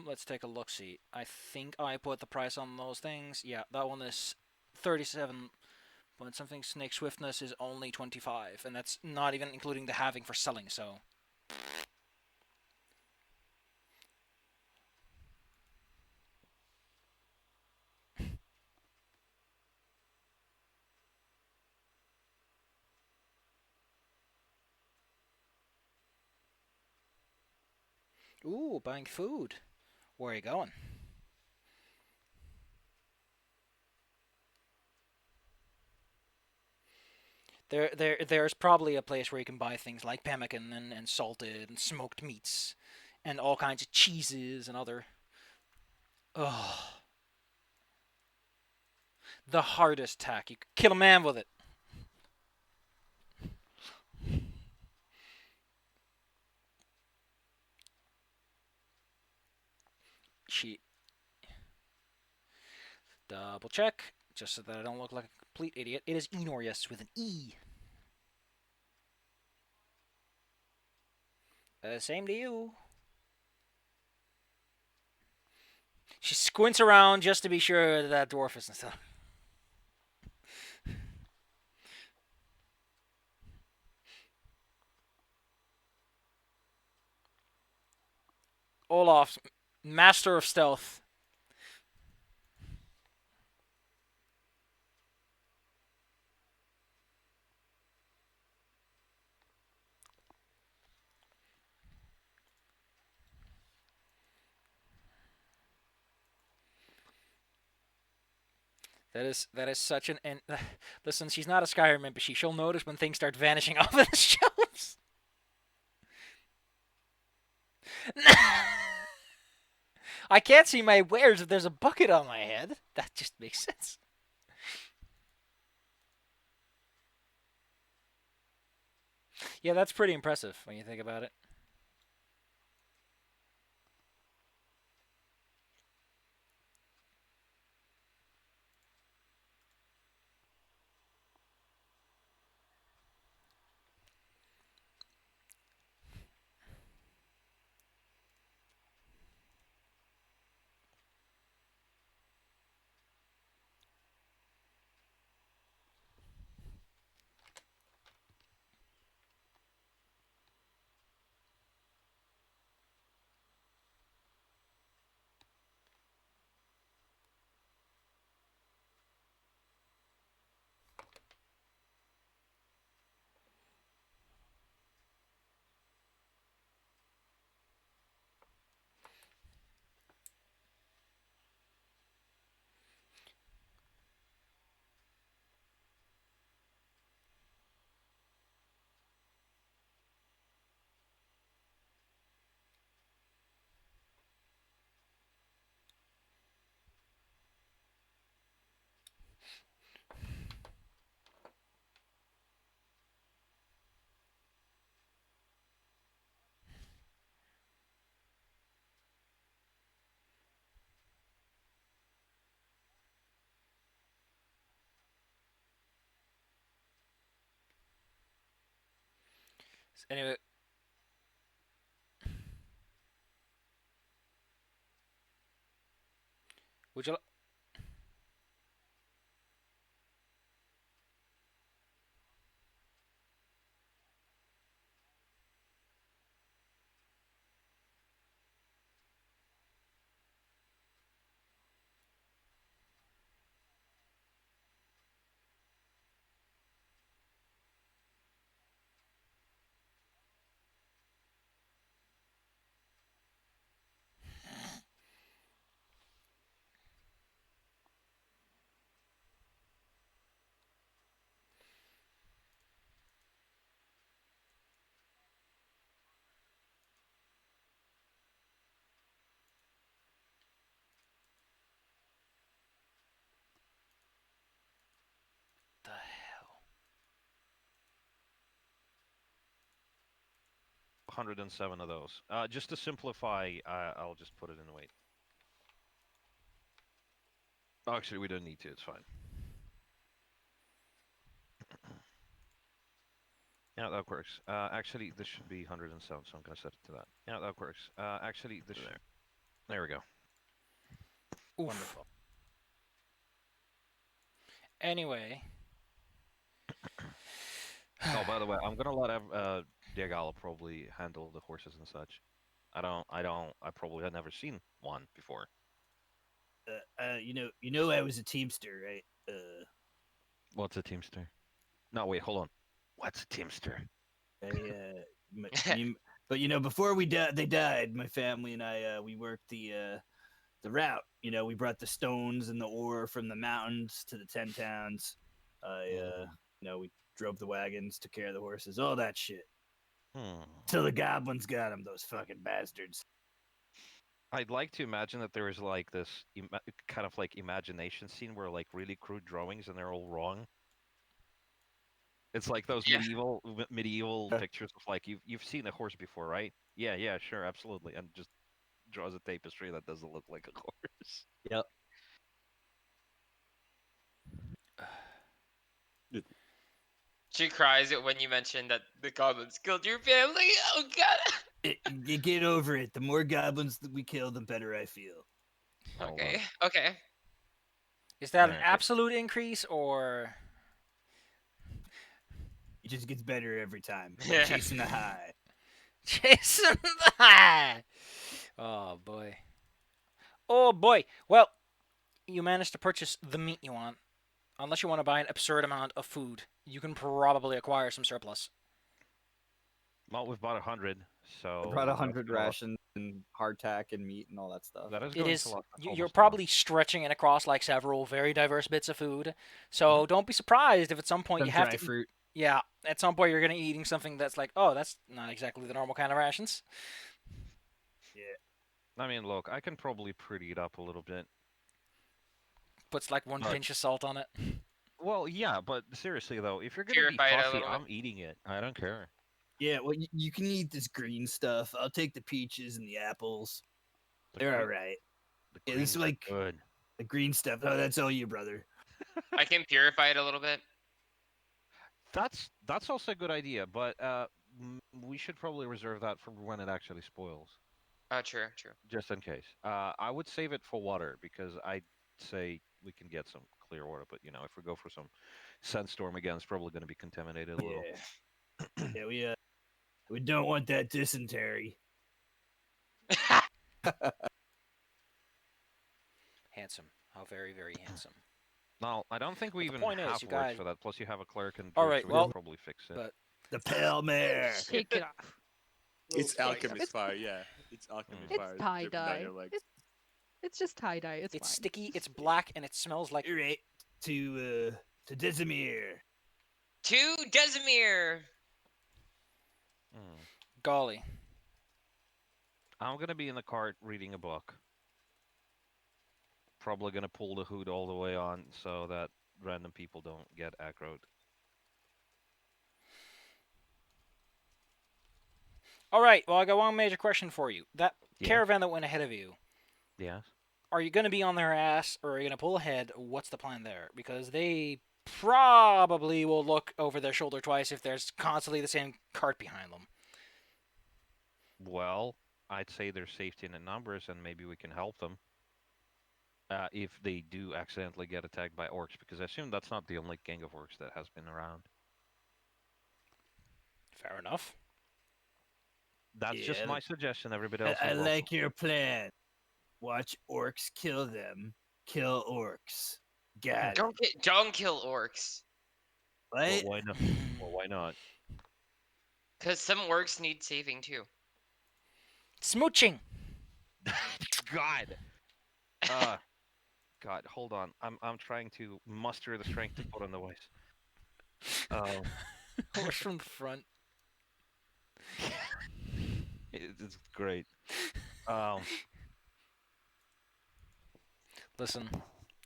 Let's take a look. See, I think I put the price on those things. Yeah, that one is 37. But something snake swiftness is only 25, and that's not even including the halving for selling. So, ooh, buying food. Where are you going? There's probably a place where you can buy things like pemmican and salted and smoked meats, and all kinds of cheeses and other. Ugh, the hardest tack. You could kill a man with it. She double check just so that I don't look like a complete idiot. It is Enorius with an E. Same to you. She squints around just to be sure that dwarf isn't still. Olaf, master of stealth. That is such an. And listen, she's not a Skyrim imp, but she'll notice when things start vanishing off of the shelves. I can't see my wares if there's a bucket on my head. That just makes sense. Yeah, that's pretty impressive when you think about it. Anyway, would you? The hell? 107 of those. Just to simplify, I'll just put it in the weight. Actually, we don't need to. It's fine. Yeah, that works. Actually, this should be 107, so I'm going to set it to that. Yeah, that works. Actually, this should... There we go. Oof. Wonderful. Anyway. Oh, by the way, I'm going to let Diagala probably handle the horses and such. I probably had never seen one before. I was a teamster, right? What's a teamster? No, wait, hold on. What's a teamster? Before they died. My family and I, we worked the route. We brought the stones and the ore from the mountains to the 10 towns. We drove the wagons, took care of the horses, all that shit. Till the goblins got them, those fucking bastards. I'd like to imagine that there is like this kind of like imagination scene where like really crude drawings and they're all wrong. It's like those medieval pictures of like you've seen a horse before, right? Yeah, sure, absolutely, and just draws a tapestry that doesn't look like a horse. Yep. She cries when you mention that the goblins killed your family. Oh god. You get over it. The more goblins that we kill, the better I feel. Hold Okay. on. Okay. Is that an Okay. absolute increase or? It just gets better every time. Yeah. Chasing the high. Jason the High. Oh boy. Oh boy. Well, you managed to purchase the meat you want. Unless you want to buy an absurd amount of food, you can probably acquire some surplus. Well, we've bought 100, so I brought that's 100 gonna- rations and hardtack and meat and all that stuff. That is It going is. to last us You're almost a month. probably stretching it across like several very diverse bits of food. So don't be surprised if at some point Some you have dry to. fruit. Yeah, at some point you're gonna be eating something that's like, oh, that's not exactly the normal kind of rations. I mean, look, I can probably pretty it up a little bit. Puts like one But- pinch of salt on it. Well, yeah, but seriously though, if you're gonna be Purify it a fussy, little bit. I'm eating it. I don't care. Yeah, well, you can eat this green stuff. I'll take the peaches and the apples. The They're green- all right. The Yeah, this is greens are like- good. The green stuff. Oh, that's all you, brother. I can purify it a little bit. That's also a good idea, but we should probably reserve that for when it actually spoils, Oh, true. True. just in case. I would save it for water because I'd say we can get some clear water, but you know, if we go for some sandstorm again, it's probably going to be contaminated a little. Yeah. Yeah, we don't want that dysentery. Handsome. How very, very handsome. Now, I don't think we But the even point is, have you words guys- for that. Plus, you have a cleric and All druid, right, so we well, can probably fix it. but- The pale mare. Shake it off. It's Well, alchemist it's- fire, yeah. It's alchemist It's fire. tie dripping down dye. your legs. It's just tie dye. It's It's fine. sticky. It's black, and it smells like. All right, to Desimir. To Desimir. Hmm. Golly. I'm gonna be in the cart reading a book. Probably gonna pull the hood all the way on so that random people don't get aggroed. All right. Well, I got one major question for you. That Yeah. caravan that went ahead of you. Yes. Are you going to be on their ass, or are you going to pull ahead? What's the plan there? Because they probably will look over their shoulder twice if there's constantly the same cart behind them. Well, I'd say there's safety in the numbers, and maybe we can help them. If they do accidentally get attacked by orcs, because I assume that's not the only gang of orcs that has been around. Fair enough. That's just Yeah, my suggestion. Everybody else. I is welcome. like your plan. Watch orcs kill them. Kill orcs. Got it. Don't kill orcs. Well, What? why not? Well, why not? Cause some orcs need saving too. Smooching. God. God, hold on. I'm trying to muster the strength to put on the voice. Horse from the front. It's great. Listen.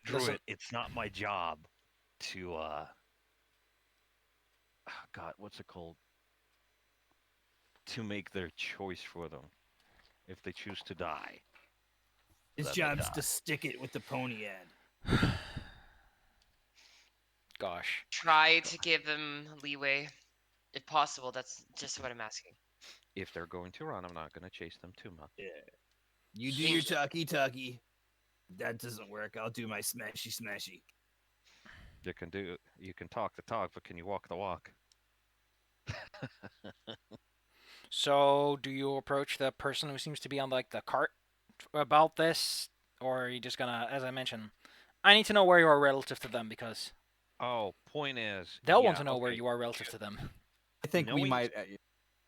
Druid, Listen. it's not my job to God, what's it called? To make their choice for them. If they choose to die. His Let me job's die. to stick it with the pony end. Gosh. Try to give them leeway, if possible. That's just what I'm asking. If they're going to run, I'm not going to chase them too much. Yeah. You do your talkie. That doesn't work. I'll do my smashy. You can talk the talk, but can you walk the walk? So, do you approach the person who seems to be on like the cart about this, or are you just gonna, as I mentioned, I need to know where you are relative to them because Oh, point is, they'll yeah, want to know where okay. you are relative to them. I think we Knowing- might.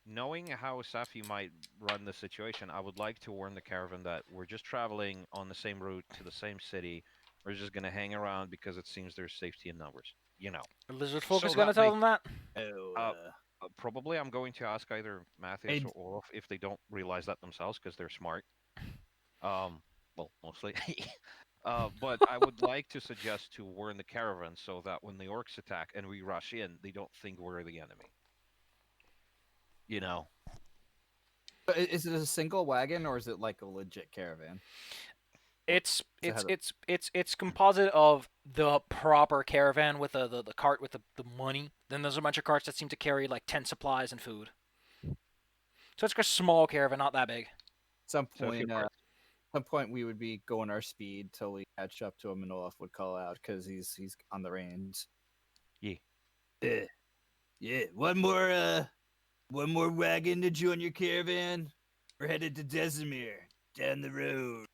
Knowing how Safi might run the situation, I would like to warn the caravan that we're just traveling on the same route to the same city. We're just going to hang around because it seems there's safety in numbers. You know. Lizard folk So is gonna that tell may- them that. Oh, Probably I'm going to ask either Matthias Hey, or Olaf if they don't realize that themselves because they're smart. Well, mostly. But I would like to suggest to warn the caravan so that when the orcs attack and we rush in, they don't think we're the enemy. You know. Is it a single wagon or is it like a legit caravan? It's It's it's composite of the proper caravan with the cart with the money. Then there's a bunch of carts that seem to carry like 10 supplies and food. So it's a small caravan, not that big. At some So a few point, carts. some point we would be going our speed till we catch up to him, and Olaf would call out because he's on the reins. Yeah. Yeah. One more wagon to join your caravan. We're headed to Desimir, down the road.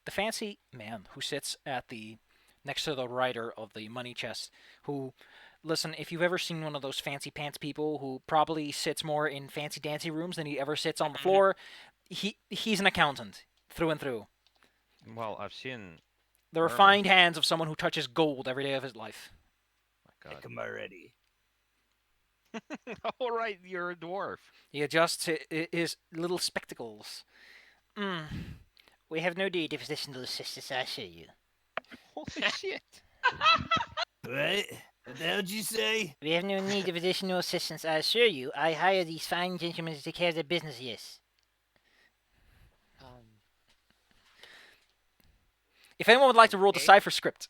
The fancy man who sits at the next to the rider of the money chest, who, listen, if you've ever seen one of those fancy pants people who probably sits more in fancy dancy rooms than he ever sits on the floor, he's an accountant through and through. Well, I've seen. The refined hands of someone who touches gold every day of his life. My God. Come already. All right, you're a dwarf. He adjusts his little spectacles. We have no need of additional assistance, I assure you. Holy shit. What? What the hell did you say? We have no need of additional assistance, I assure you. I hire these fine gentlemen to take care of their business, yes. If anyone would like to roll the cipher script.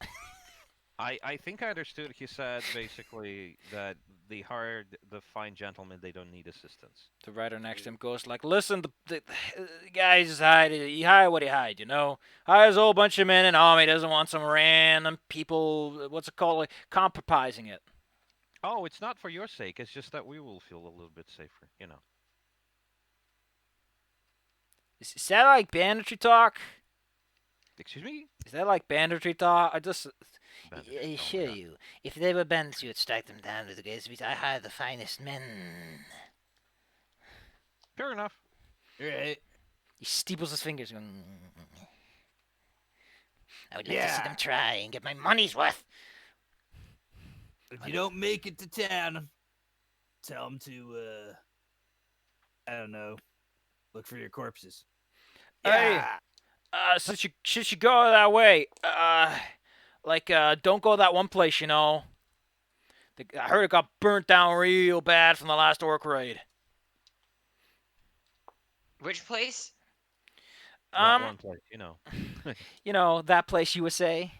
I think I understood. He said basically that they hired the fine gentlemen. They don't need assistance. The writer next to him goes like, listen, the guy just hired, he hired what he hired, you know? Hires a whole bunch of men in army, doesn't want some random people, what's it called, like, compromising it. Oh, it's not for your sake. It's just that we will feel a little bit safer, you know. Is that like banditry talk? Excuse me? Is that like banditry talk? I just... Banditry. I Oh my assure God. you, if they were bandits, you would strike them down with the greatest ease. I hire the finest men. Fair enough. Right. He steeples his fingers. Going, I would like to see them try and get my money's worth. If you don't make it to town, tell them to, I don't know, look for your corpses. Hey, since you go that way, don't go that one place, you know. I heard it got burnt down real bad from the last orc raid. Which place? That one place, you know. You know, that place you would say.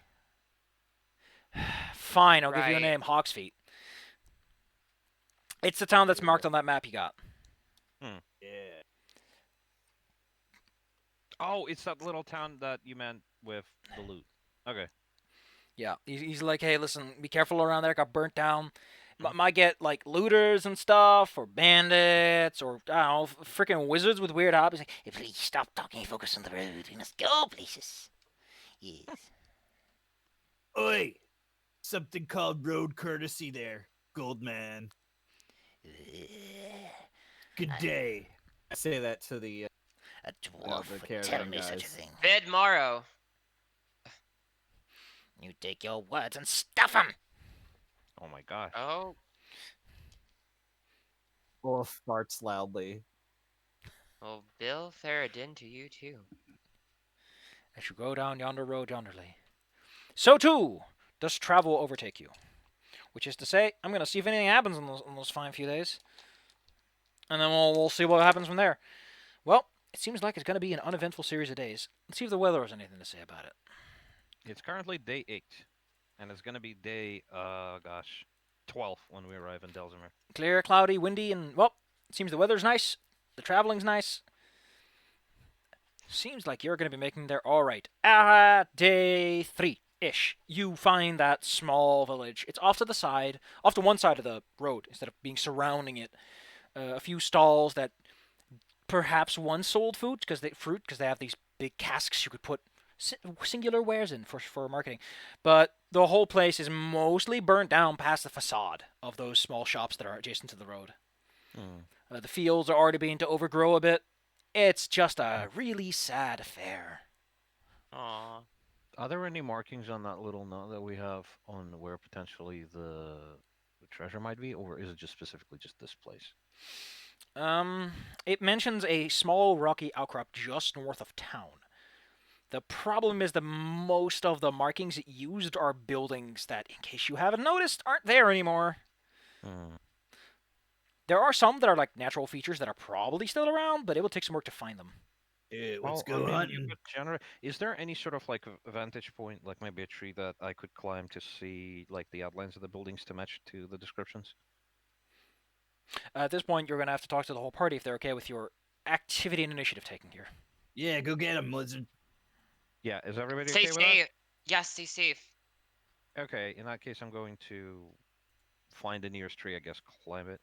Fine, I'll give you a Right. name, Hawksfeet. It's the town that's marked on that map you got. Yeah. Oh, it's that little town that you meant with the loot. Okay. Yeah, he's like, hey, listen, be careful around there. It got burnt down. Might get like looters and stuff, or bandits, or I don't know, freaking wizards with weird hobbies. Like, Hey, please stop talking and focus on the road. We must go places. Yes. Oi! Something called road courtesy there, Goldman. Good day. I say that to the A dwarf the would caravan tell me such a guys. thing. Bed Morrow. You take your words and stuff 'em. Oh my God. Oh, Wolf farts loudly. well, Bill Ferrodin to you too. as you go down yonder road yonderly, so too does travel overtake you. Which is to say, I'm gonna see if anything happens in those fine few days, and then we'll see what happens from there. Well, it seems like it's gonna be an uneventful series of days. Let's see if the weather has anything to say about it. It's currently day 8, and it's gonna be day 12 when we arrive in Delzimer. Clear, cloudy, windy, and, well, it seems the weather's nice. The traveling's nice. Seems like you're going to be making there all right. Day 3-ish. You find that small village. It's off to the side, off to one side of the road, instead of being surrounding it. A few stalls that perhaps once sold fruit, because they have these big casks you could put singular wares in for marketing. But the whole place is mostly burnt down past the facade of those small shops that are adjacent to the road. The fields are already beginning to overgrow a bit. It's just a really sad affair. Aw. Are there any markings on that little note that we have on where potentially the treasure might be, or is it just specifically just this place? It mentions a small rocky outcrop just north of town. The problem is that most of the markings it used are buildings that, in case you haven't noticed, aren't there anymore. There are some that are like natural features that are probably still around, but it will take some work to find them. Yeah, Well, let's I go mean, you hunting. could is there any sort of like a vantage point, like maybe a tree that I could climb to see like the outlines of the buildings to match to the descriptions? At this point, you're going to have to talk to the whole party if they're okay with your activity and initiative taking here. Yeah, go get him, lizard. Yeah, is everybody Stay okay with that? safe. Yeah, stay safe. Okay, in that case, I'm going to find the nearest tree, I guess, climb it.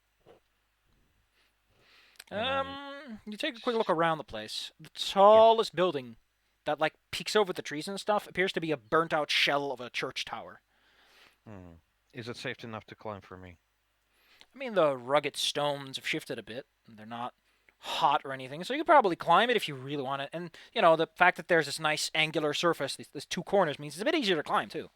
And You take a quick look around the place. The tallest building that like peeks over the trees and stuff appears to be a burnt-out shell of a church tower. Is it safe enough to climb for me? I mean, the rugged stones have shifted a bit. They're not hot or anything, so you could probably climb it if you really want it. And, you know, the fact that there's this nice angular surface, these two corners, means it's a bit easier to climb, too.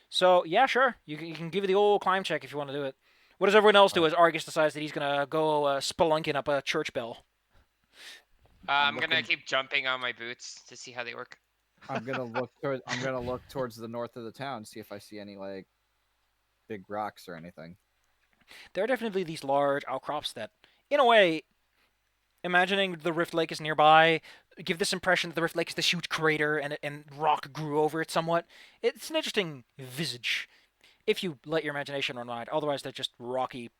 So, yeah, sure. You can give it the old climb check if you want to do it. What does everyone else do as Argus decides that he's going to go spelunking up a church bell? I'm gonna keep jumping on my boots to see how they work. I'm gonna look towards the north of the town, see if I see any like big rocks or anything. There are definitely these large outcrops that, in a way, imagining the Rift Lake is nearby, give this impression that the Rift Lake is this huge crater and rock grew over it somewhat. It's an interesting visage, if you let your imagination run wide. Otherwise, they're just rocky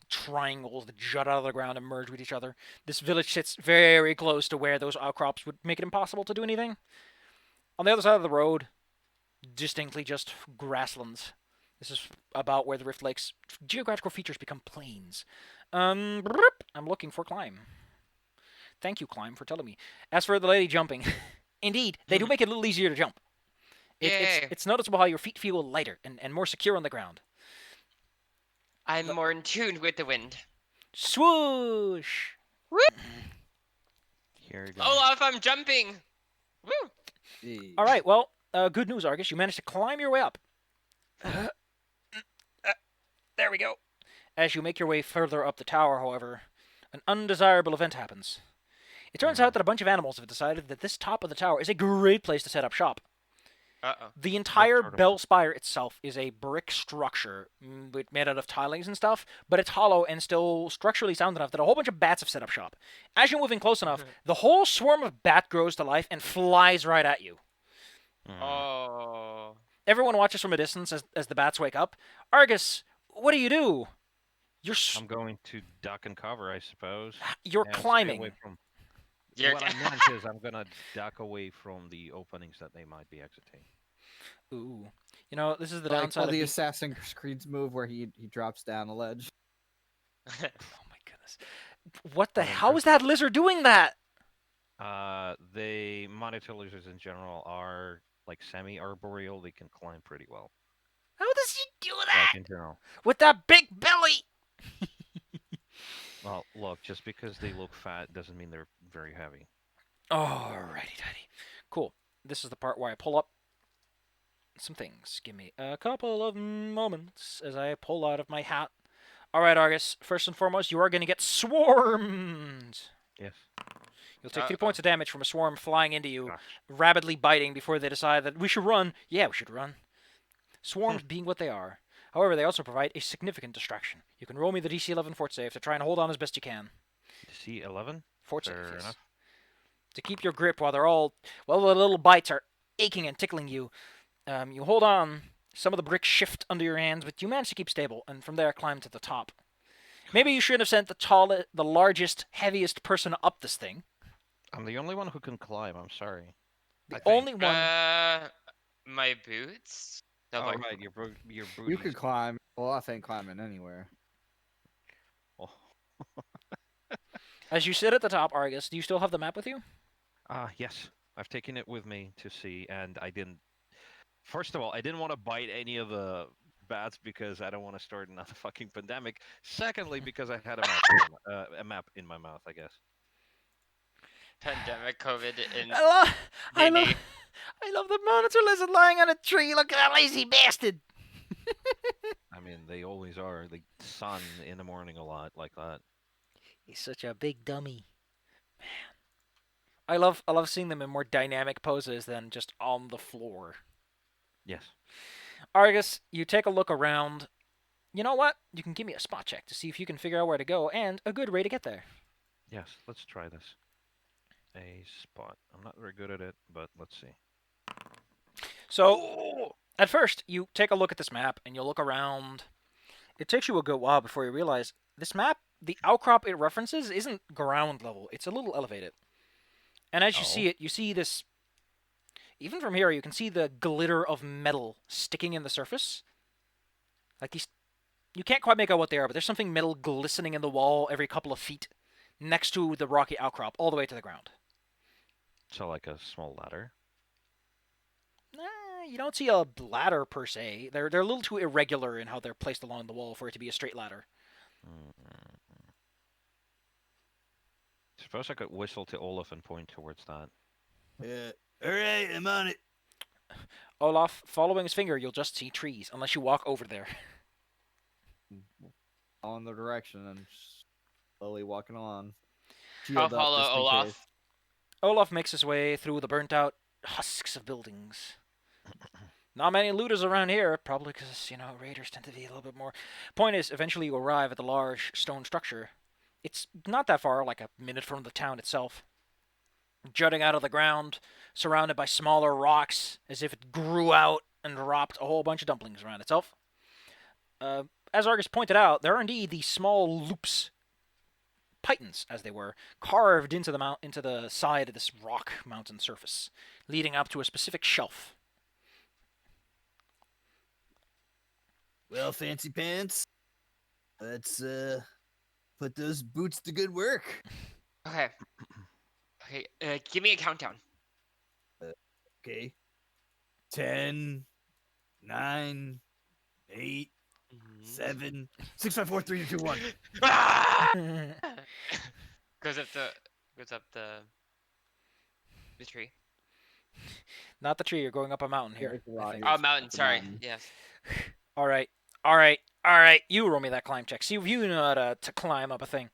triangles that jut out of the ground and merge with each other. This village sits very close to where those outcrops would make it impossible to do anything. On the other side of the road, distinctly just grasslands. This is about where the Rift Lake's geographical features become plains. I'm looking for Climb. Thank you, Climb, for telling me. As for the lady jumping, indeed, they do make it a little easier to jump. It's noticeable how your feet feel lighter and more secure on the ground. I'm more in tune with the wind. Swoosh! Here you go. Olaf, I'm jumping! Woo! All right, well, good news, Argus. You managed to climb your way up. There we go. As you make your way further up the tower, however, an undesirable event happens. It turns out that a bunch of animals have decided that this top of the tower is a great place to set up shop. Uh-oh. The entire sort of- bell spire itself is a brick structure made out of tilings and stuff, but it's hollow and still structurally sound enough that a whole bunch of bats have set up shop. As you're moving close enough, the whole swarm of bat grows to life and flies right at you. Oh. Everyone watches from a distance as the bats wake up. Argus, what do? I'm going to duck and cover, I suppose. You're and stay climbing. away from- You're What I meant is I'm going to duck away from the openings that they might be exiting. Ooh. You know, this is the Like downside of the Assassin's Creed's move where he drops down a ledge. Oh my goodness. What the how is that lizard doing that? The monitor lizards in general are like semi-arboreal. They can climb pretty well. How does he do that? Like in general. With that big belly. Well, look, just because they look fat doesn't mean they're very heavy. Alrighty, tidy. Cool. This is the part where I pull up some things. Give me a couple of moments as I pull out of my hat. Alright, Argus. First and foremost, you are going to get swarmed. Yes. You'll take 3 points of damage from a swarm flying into you, Gosh. rabidly biting before they decide that we should run. Yeah, we should run. Swarms being what they are. However, they also provide a significant distraction. You can roll me the DC 11 fort save to try and hold on as best you can. DC 11? Fort save, Fair yes. enough. To keep your grip while the little bites are aching and tickling you. You hold on. Some of the bricks shift under your hands, but you manage to keep stable, and from there climb to the top. Maybe you shouldn't have sent the largest, heaviest person up this thing. I'm the only one who can climb. I'm sorry. The only one. My boots? No, Oh, my right. Your boot. You could climb. Olaf ain't climbing anywhere. Oh. As you sit at the top, Argus, do you still have the map with you? Yes. I've taken it with me to see, and I didn't. First of all, I didn't want to bite any of the bats because I don't want to start another fucking pandemic. Secondly, because I had a map in my mouth, I guess. pandemic COVID in I Maybe. love the monitor lizard lying on a tree. Look at that lazy bastard. I mean, they always are. They sun in the morning a lot like that. He's such a big dummy. Man. I love seeing them in more dynamic poses than just on the floor. Yes. Argus, you take a look around. You know what? You can give me a spot check to see if you can figure out where to go and a good way to get there. Yes, let's try this. A spot. I'm not very good at it, but let's see. So, at first, you take a look at this map and you look around. It takes you a good while before you realize this map the outcrop it references isn't ground level. It's a little elevated. And as you see it, you see this. Even from here, you can see the glitter of metal sticking in the surface. Like these, you can't quite make out what they are, but there's something metal glistening in the wall every couple of feet, next to the rocky outcrop, all the way to the ground. So like a small ladder. You don't see a ladder per se. They're a little too irregular in how they're placed along the wall for it to be a straight ladder. Suppose I could whistle to Olaf and point towards that. Yeah. All right, I'm on it. Olaf, following his finger, you'll just see trees, unless you walk over there. All in the direction and slowly walking along. I'll Shield up follow just in Olaf. case. Olaf makes his way through the burnt-out husks of buildings. Not many looters around here, probably because, raiders tend to be a little bit more. Point is, eventually you arrive at the large stone structure. It's not that far, like a minute from the town itself. Jutting out of the ground, surrounded by smaller rocks, as if it grew out and dropped a whole bunch of dumplings around itself. As Argus pointed out, there are indeed these small loops, pythons as they were, carved into the side of this rock mountain surface, leading up to a specific shelf. Well, fancy pants. Let's put those boots to good work. Okay. Okay. Give me a countdown. Okay. 10, 9, 8, 7, 6, 5, 4, 3, 2, 1. Ah! Goes up the tree. Not the tree, you're going up a mountain here. It's a I rock. think. Oh, mountain. Up the Sorry. mountain. Yes. All right. You roll me that climb check. See if you know how to climb up a thing.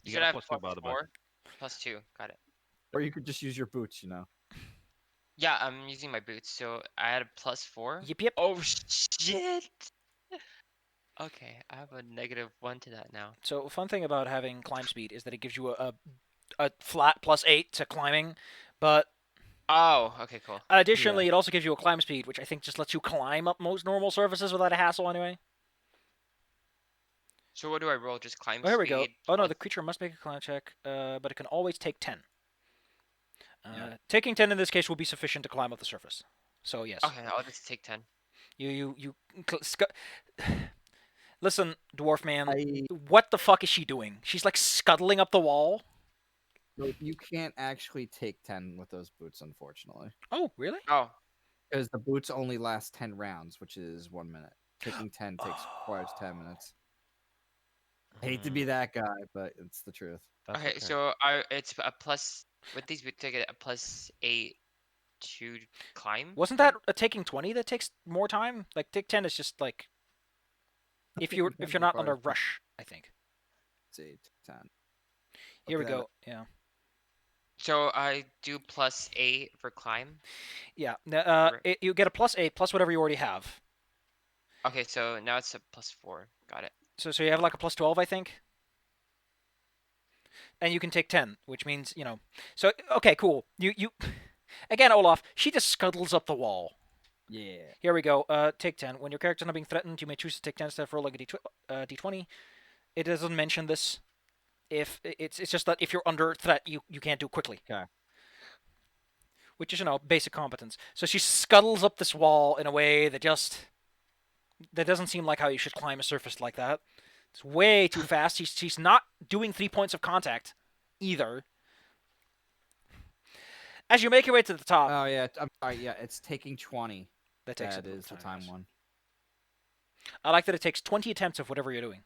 You should got a have plus 2 by the +4. +2. Got it. Or you could just use your boots, Yeah, I'm using my boots, so I had a +4. Yep. Oh shit. Okay, I have a -1 to that now. So, fun thing about having climb speed is that it gives you a flat +8 to climbing, but Oh, okay, cool. additionally, it also gives you a climb speed, which I think just lets you climb up most normal surfaces without a hassle anyway. So what do I roll? Just climb Oh, here we go. speed Oh no, plus- the creature must make a climb check, but it can always take 10. Yeah. Taking 10 in this case will be sufficient to climb up the surface. So yes. Okay, I'll just take 10. Listen, dwarf man. I What the fuck is she doing? She's like scuttling up the wall. no, you can't actually take 10 with those boots, unfortunately, Oh, really? Oh, because the boots only last 10 rounds, which is 1 minute. Taking 10 requires 10 minutes. I hate to be that guy, but it's the truth. That's okay. So it's a plus with these boots. I get a +8 to climb. Wasn't that a taking 20 that takes more time? Like take 10 is just like if you're not under rush, I think. It's 8, 10. Here we Okay. go. Yeah. So I do +8 for climb. Yeah. Right. You get a +8 plus whatever you already have. Okay, so now it's a +4. Got it. So you have like a +12, I think. And you can take 10, which means, So okay, cool. You again, Olaf, she just scuttles up the wall. Yeah. Here we go. Take 10. When your character is not being threatened, you may choose to take 10 instead of rolling a d20. It doesn't mention this. If it's just that if you're under threat, you can't do it quickly. Okay. Which is basic competence. So she scuttles up this wall in a way that doesn't seem like how you should climb a surface like that. It's way too fast. She's not doing 3 points of contact either. As you make your way to the top, Oh yeah, I'm sorry. Yeah, it's taking 20. that takes That a is the time one. I like that it takes 20 attempts of whatever you're doing.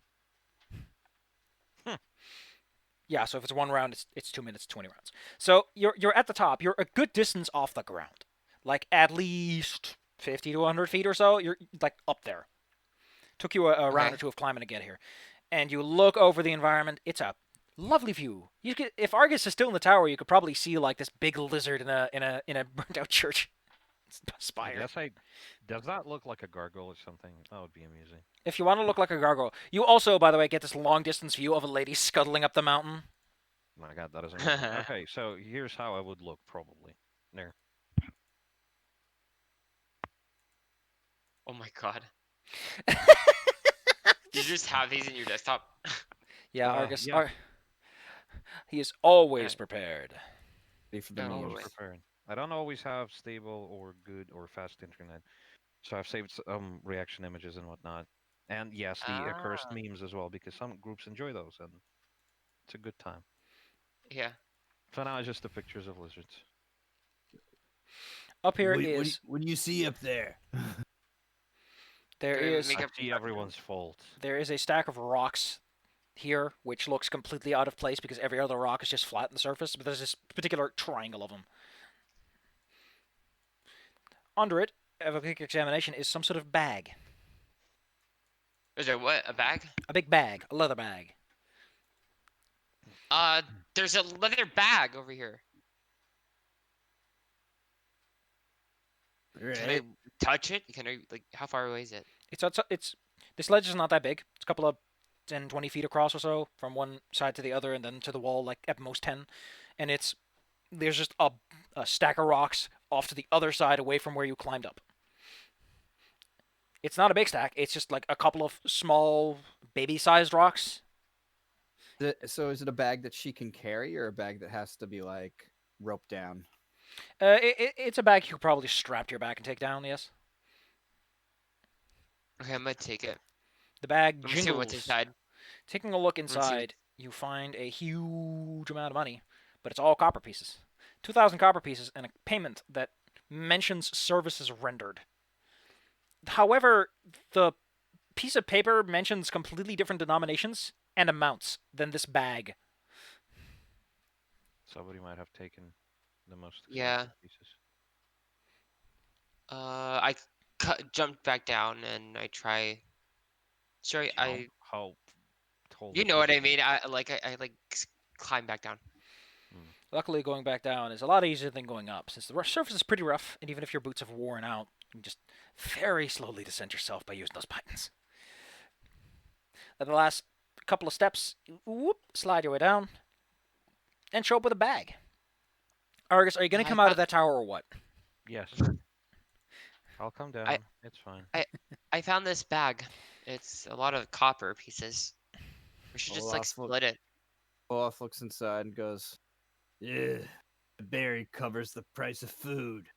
Yeah, so if it's 1 round, it's 2 minutes, 20 rounds. So you're at the top. You're a good distance off the ground, like at least 50 to 100 feet or so. You're like up there. Took you a round or two of climbing to get here, and you look over the environment. It's a lovely view. If Argus is still in the tower, you could probably see like this big lizard in a burnt out church spire. Does that look like a gargoyle or something? That would be amusing. If you want to look like a gargoyle, you also, by the way, get this long distance view of a lady scuttling up the mountain. My God, that is amazing. Okay, so here's how I would look probably. There. Oh my god. You just have these in your desktop. Yeah, Argus. Yeah. He is always Alright. prepared. Be for the No, Always memes. wait. prepared. I don't always have stable or good or fast internet, so I've saved reaction images and whatnot. And yes, the accursed Ah, memes as well, because some groups enjoy those, and it's a good time. yeah. For now, it's just the pictures of lizards. Up here What is do you see up there? there Do we is make I a see everyone's fault. there is a stack of rocks here, which looks completely out of place because every other rock is just flat in the surface. But there's this particular triangle of them. Under it, of a quick examination, is some sort of bag. Is there what? A bag? A big bag, a leather bag. There's a leather bag over here. Can I Right. touch it? Can I like? How far away is it? It's this ledge is not that big. It's a couple of 10, 20 feet across or so from one side to the other, and then to the wall, like at most 10. And there's just a stack of rocks off to the other side, away from where you climbed up. It's not a big stack. It's just like a couple of small, baby-sized rocks. So is it a bag that she can carry, or a bag that has to be like roped down? It's a bag you could probably strap to your back and take down. Yes. Okay, I'm gonna take it. The bag Let me see what's jingles. inside. Taking a look me see what- inside, you find a huge amount of money, but it's all copper pieces. 2,000 copper pieces and a payment that mentions services rendered. However, the piece of paper mentions completely different denominations and amounts than this bag. Somebody might have taken the most Yeah. expensive pieces. I jumped back down and I try. Sorry, How tall? you the know what I pieces mean. I climb back down. Luckily, going back down is a lot easier than going up, since the surface is pretty rough, and even if your boots have worn out, you can just very slowly descend yourself by using those buttons. Then the last couple of steps, slide your way down, and show up with a bag. Argus, are you going to I come out of found- that tower or what? Yes. I'll come down. It's fine. I found this bag. It's a lot of copper pieces. We should just like Olaf look- split it. Olaf looks inside and goes, Yeah. The berry covers the price of food.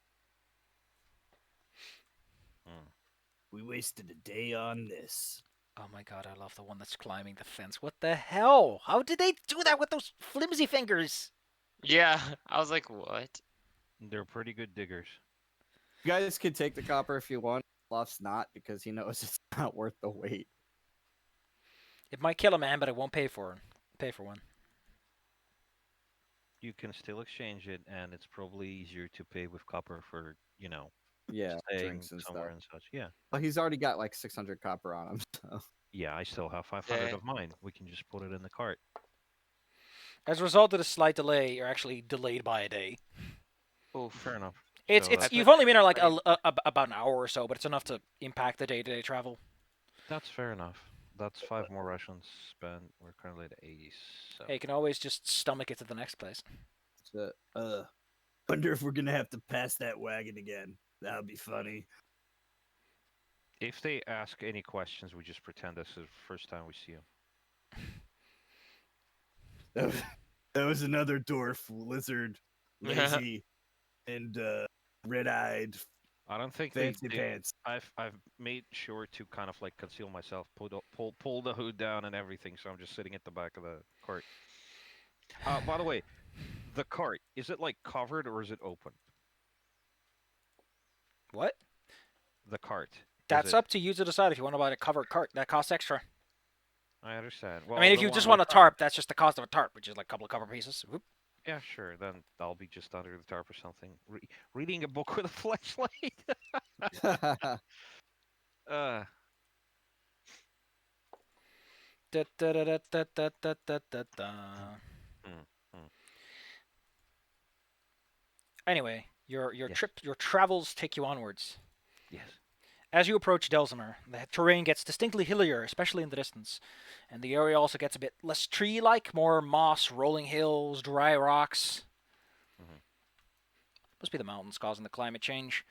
Hmm. We wasted a day on this. Oh my god, I love the one that's climbing the fence. What the hell? How did they do that with those flimsy fingers? Yeah, I was like, what? They're pretty good diggers. "You guys can take the copper if you want." Olaf's not, because he knows it's not worth the wait. It might kill a man, but it won't pay for one. You can still exchange it, and it's probably easier to pay with copper for, Yeah, staying drinks and somewhere stuff. and such. Yeah. Well, he's already got like 600 copper on him. So. Yeah, I still have 500 Yeah. of mine. We can just put it in the cart. As a result of this slight delay, you're actually delayed by a day. Oof. Fair enough. It's So that's- you've only been there like Right. about an hour or so, but it's enough to impact the day-to-day travel. That's fair enough. That's 5 more Russians spent. We're currently at 80. So. Hey, you can always just stomach it to the next place. So, Wonder if we're gonna have to pass that wagon again. That would be funny. If they ask any questions, we just pretend this is the first time we see them. That was another dwarf lizard, lazy, and red-eyed, I don't think they fancy do. pants. I've made sure to kind of like conceal myself, pull the hood down and everything, so I'm just sitting at the back of the cart. By the way, the cart, is it like covered or is it open? What? The cart. is That's it- up to you to decide if you want to buy a covered cart. That costs extra. I understand. I mean, if the you one just we want a found- tarp, that's just the cost of a tarp, which is like a couple of cover pieces. Whoop. Yeah, sure. Then I'll be just under the tarp or something, reading a book with a flashlight. uh, Da, da, da, da, da, da, da, da, da, da. mm. Anyway, your Yes. your travels take you onwards. yes. As you approach Delzimer, the terrain gets distinctly hillier, especially in the distance, and the area also gets a bit less tree-like, more moss, rolling hills, dry rocks. Mhm. Must be the mountains causing the climate change.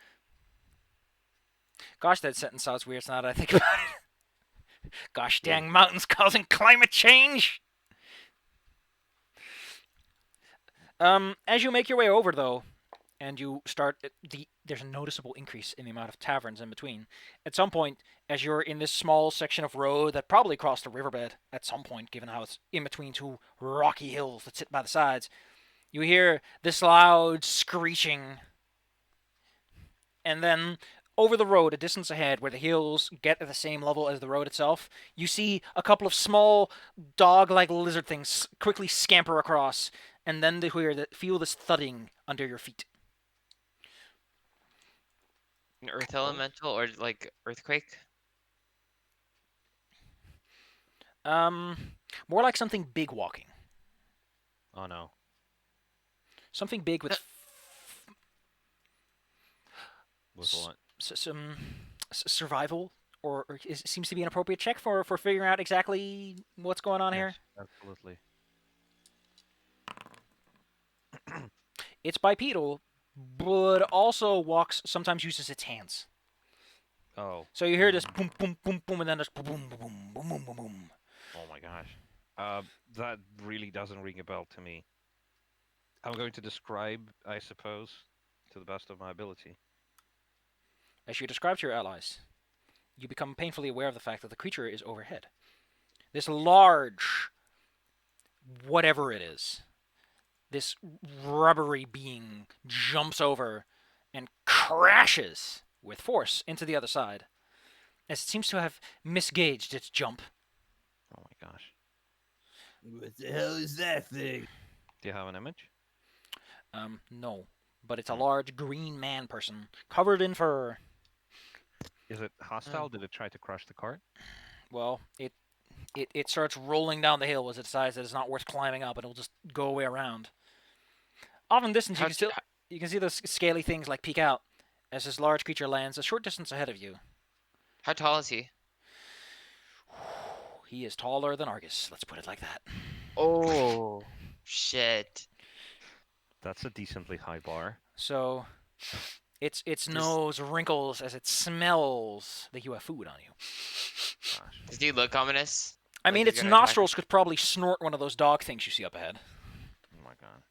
Gosh, that sentence sounds weird now that I think about it. Gosh dang mountains causing climate change! As you make your way over, though, and you start there's a noticeable increase in the amount of taverns in between. At some point, as you're in this small section of road that probably crossed a riverbed at some point, given how it's in between two rocky hills that sit by the sides, you hear this loud screeching, and then over the road, a distance ahead, where the hills get at the same level as the road itself, you see a couple of small dog-like lizard things quickly scamper across, and then they feel this thudding under your feet. An earth elemental or like earthquake? More like something big walking. Oh no. Something big with With what? some survival, or it seems to be an appropriate check for figuring out exactly what's going on here. Yes, absolutely. It's bipedal, but also walks. Sometimes uses its hands. Oh. So you hear this boom, boom, boom, boom, and then this boom, boom, boom, boom, boom, boom, boom. Oh my gosh. That really doesn't ring a bell to me. I'm going to describe, I suppose, to the best of my ability. As you describe to your allies, you become painfully aware of the fact that the creature is overhead. This large, whatever it is, this rubbery being jumps over and crashes with force into the other side, as it seems to have misgauged its jump. Oh my gosh. What the hell is that thing? Do you have an image? No, but it's a large green man person covered in fur. Is it hostile? Did it try to crush the cart? Well, it starts rolling down the hill as it decides that it's not worth climbing up, and it'll just go away around. Off in the distance, you can see those scaly things like peek out as this large creature lands a short distance ahead of you. How tall is he? He is taller than Argus. Let's put it like that. Oh shit! That's a decently high bar. So, its nose wrinkles as it smells that you have food on you. Gosh. Does he look ominous? I Like mean, he's its gonna attack nostrils could probably snort one of those dog things you see up ahead. Oh my god.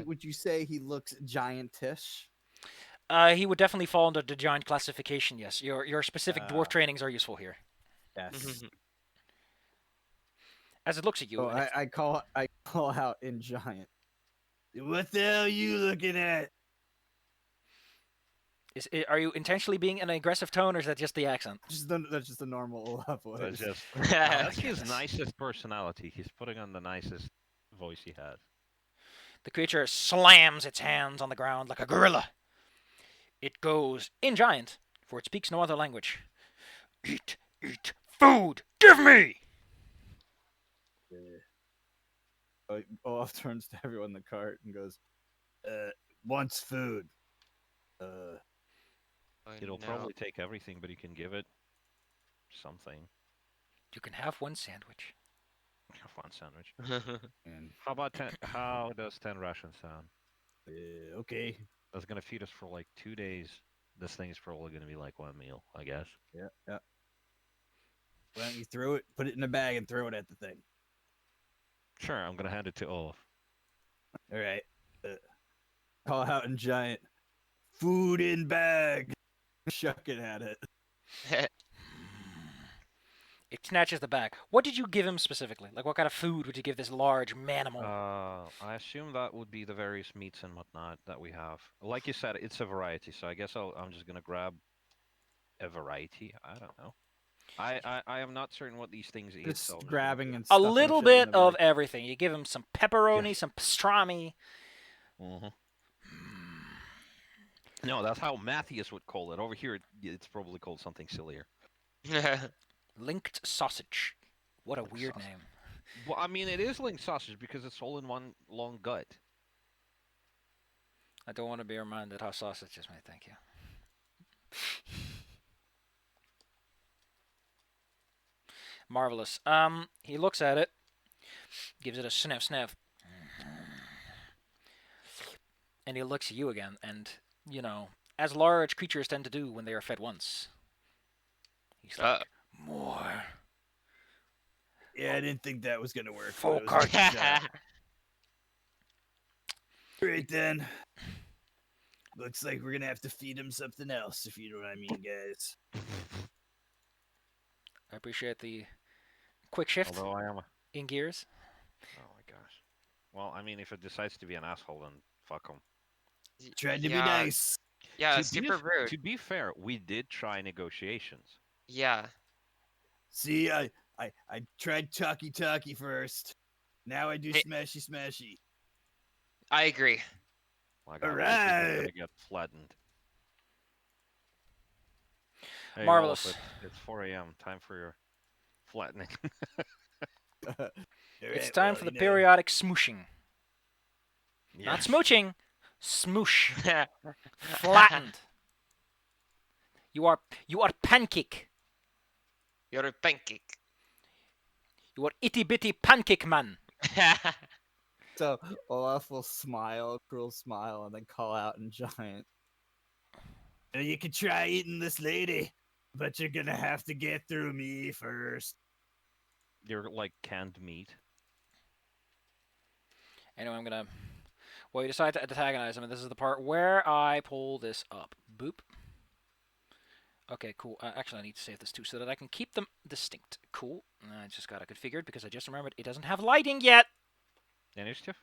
Would you say he looks giantish? He would definitely fall under the giant classification. Yes, your specific dwarf trainings are useful here. Yes. As it looks at you, So I call out in giant. What the hell are you looking at? are you intentionally being in an aggressive tone, or is that just the accent? That's just a normal voice. That's just Oh, that's my his goodness. nicest personality. He's putting on the nicest voice he has. The creature slams its hands on the ground like a gorilla. It goes in giant, for it speaks no other language. Eat, food, give me! Olaf turns to everyone in the cart and goes, wants food. Oh, It'll no. probably take everything, but you can give it something. You can have one sandwich. One sandwich. And How about 10? How does 10 rations sound? okay. That's gonna feed us for like 2 days. This thing is probably gonna be like one meal, I guess. Yeah. Why don't you throw it, put it in a bag, and throw it at the thing? Sure, I'm gonna hand it to Olaf. All right. Call out in giant. Food in bag. Shuck it at it. It snatches the bag. What did you give him specifically? Like, what kind of food would you give this large manimal? I assume that would be the various meats and whatnot that we have. Like you said, it's a variety, so I guess I'm just gonna grab a variety. I don't know. I am not certain what these things eat. Just So I'm just grabbing gonna and A stuffing little shit in bit the of bag. everything. You give him some pepperoni, some pastrami. do. No, that's how Matthias would call it. Over here, it's probably called something sillier. Linked sausage. What a weird sausage. name. Well, I mean, it is linked sausage because it's all in one long gut. I don't want to be reminded how sausage is made, thank you. Marvelous. He looks at it, gives it a sniff, and he looks at you again, and, you know, as large creatures tend to do when they are fed once. He's like, more. Yeah, I didn't think that was gonna work. Full but it was a good cart. shot. Right then. Looks like we're gonna have to feed him something else, if you know what I mean, guys. I appreciate the quick shift Although I am. in gears. Oh my gosh. Well, I mean, if it decides to be an asshole, then fuck him. Tried to be Yeah, nice. yeah, To super be, rude. to be fair, we did try negotiations. Yeah. See, I tried talkie first. Now I do Hey. smashy. I agree. My God, Alright. this is gonna get flattened. Hey, Marvelous. Olaf, it's 4 a.m. Time for your flattening. It's time for the periodic smooshing. Not Yes. smooching, smoosh. Flattened. You are pancake. You're a pancake. You are itty bitty pancake man. So Olaf will smile, a cruel smile, and then call out in giant. You can try eating this lady, but you're gonna have to get through me first. You're like canned meat. Anyway, I'm gonna. Well, you decide to antagonize him, and this is the part where I pull this up. Boop. Okay, cool. Actually, I need to save this too so that I can keep them distinct. Cool. I just got it configured because I just remembered it doesn't have lighting yet. Initiative?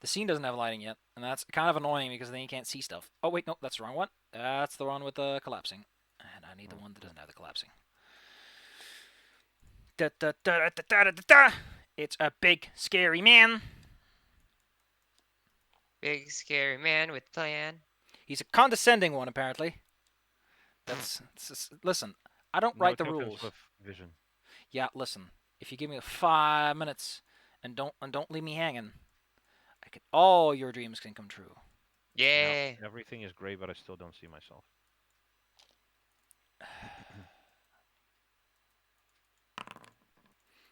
The scene doesn't have lighting yet, and that's kind of annoying because then you can't see stuff. Oh, wait, no, that's the wrong one. That's the one with the collapsing. And I need the one that doesn't have the collapsing. Da, da, da, da, da, da, da, da. It's a big, scary man. Big scary man with plan. He's a condescending one, apparently. Listen, I don't write the No tokens rules. with vision. Yeah, listen. If you give me 5 minutes and don't leave me hanging, all your dreams can come true. Yay. Now, everything is gray, but I still don't see myself.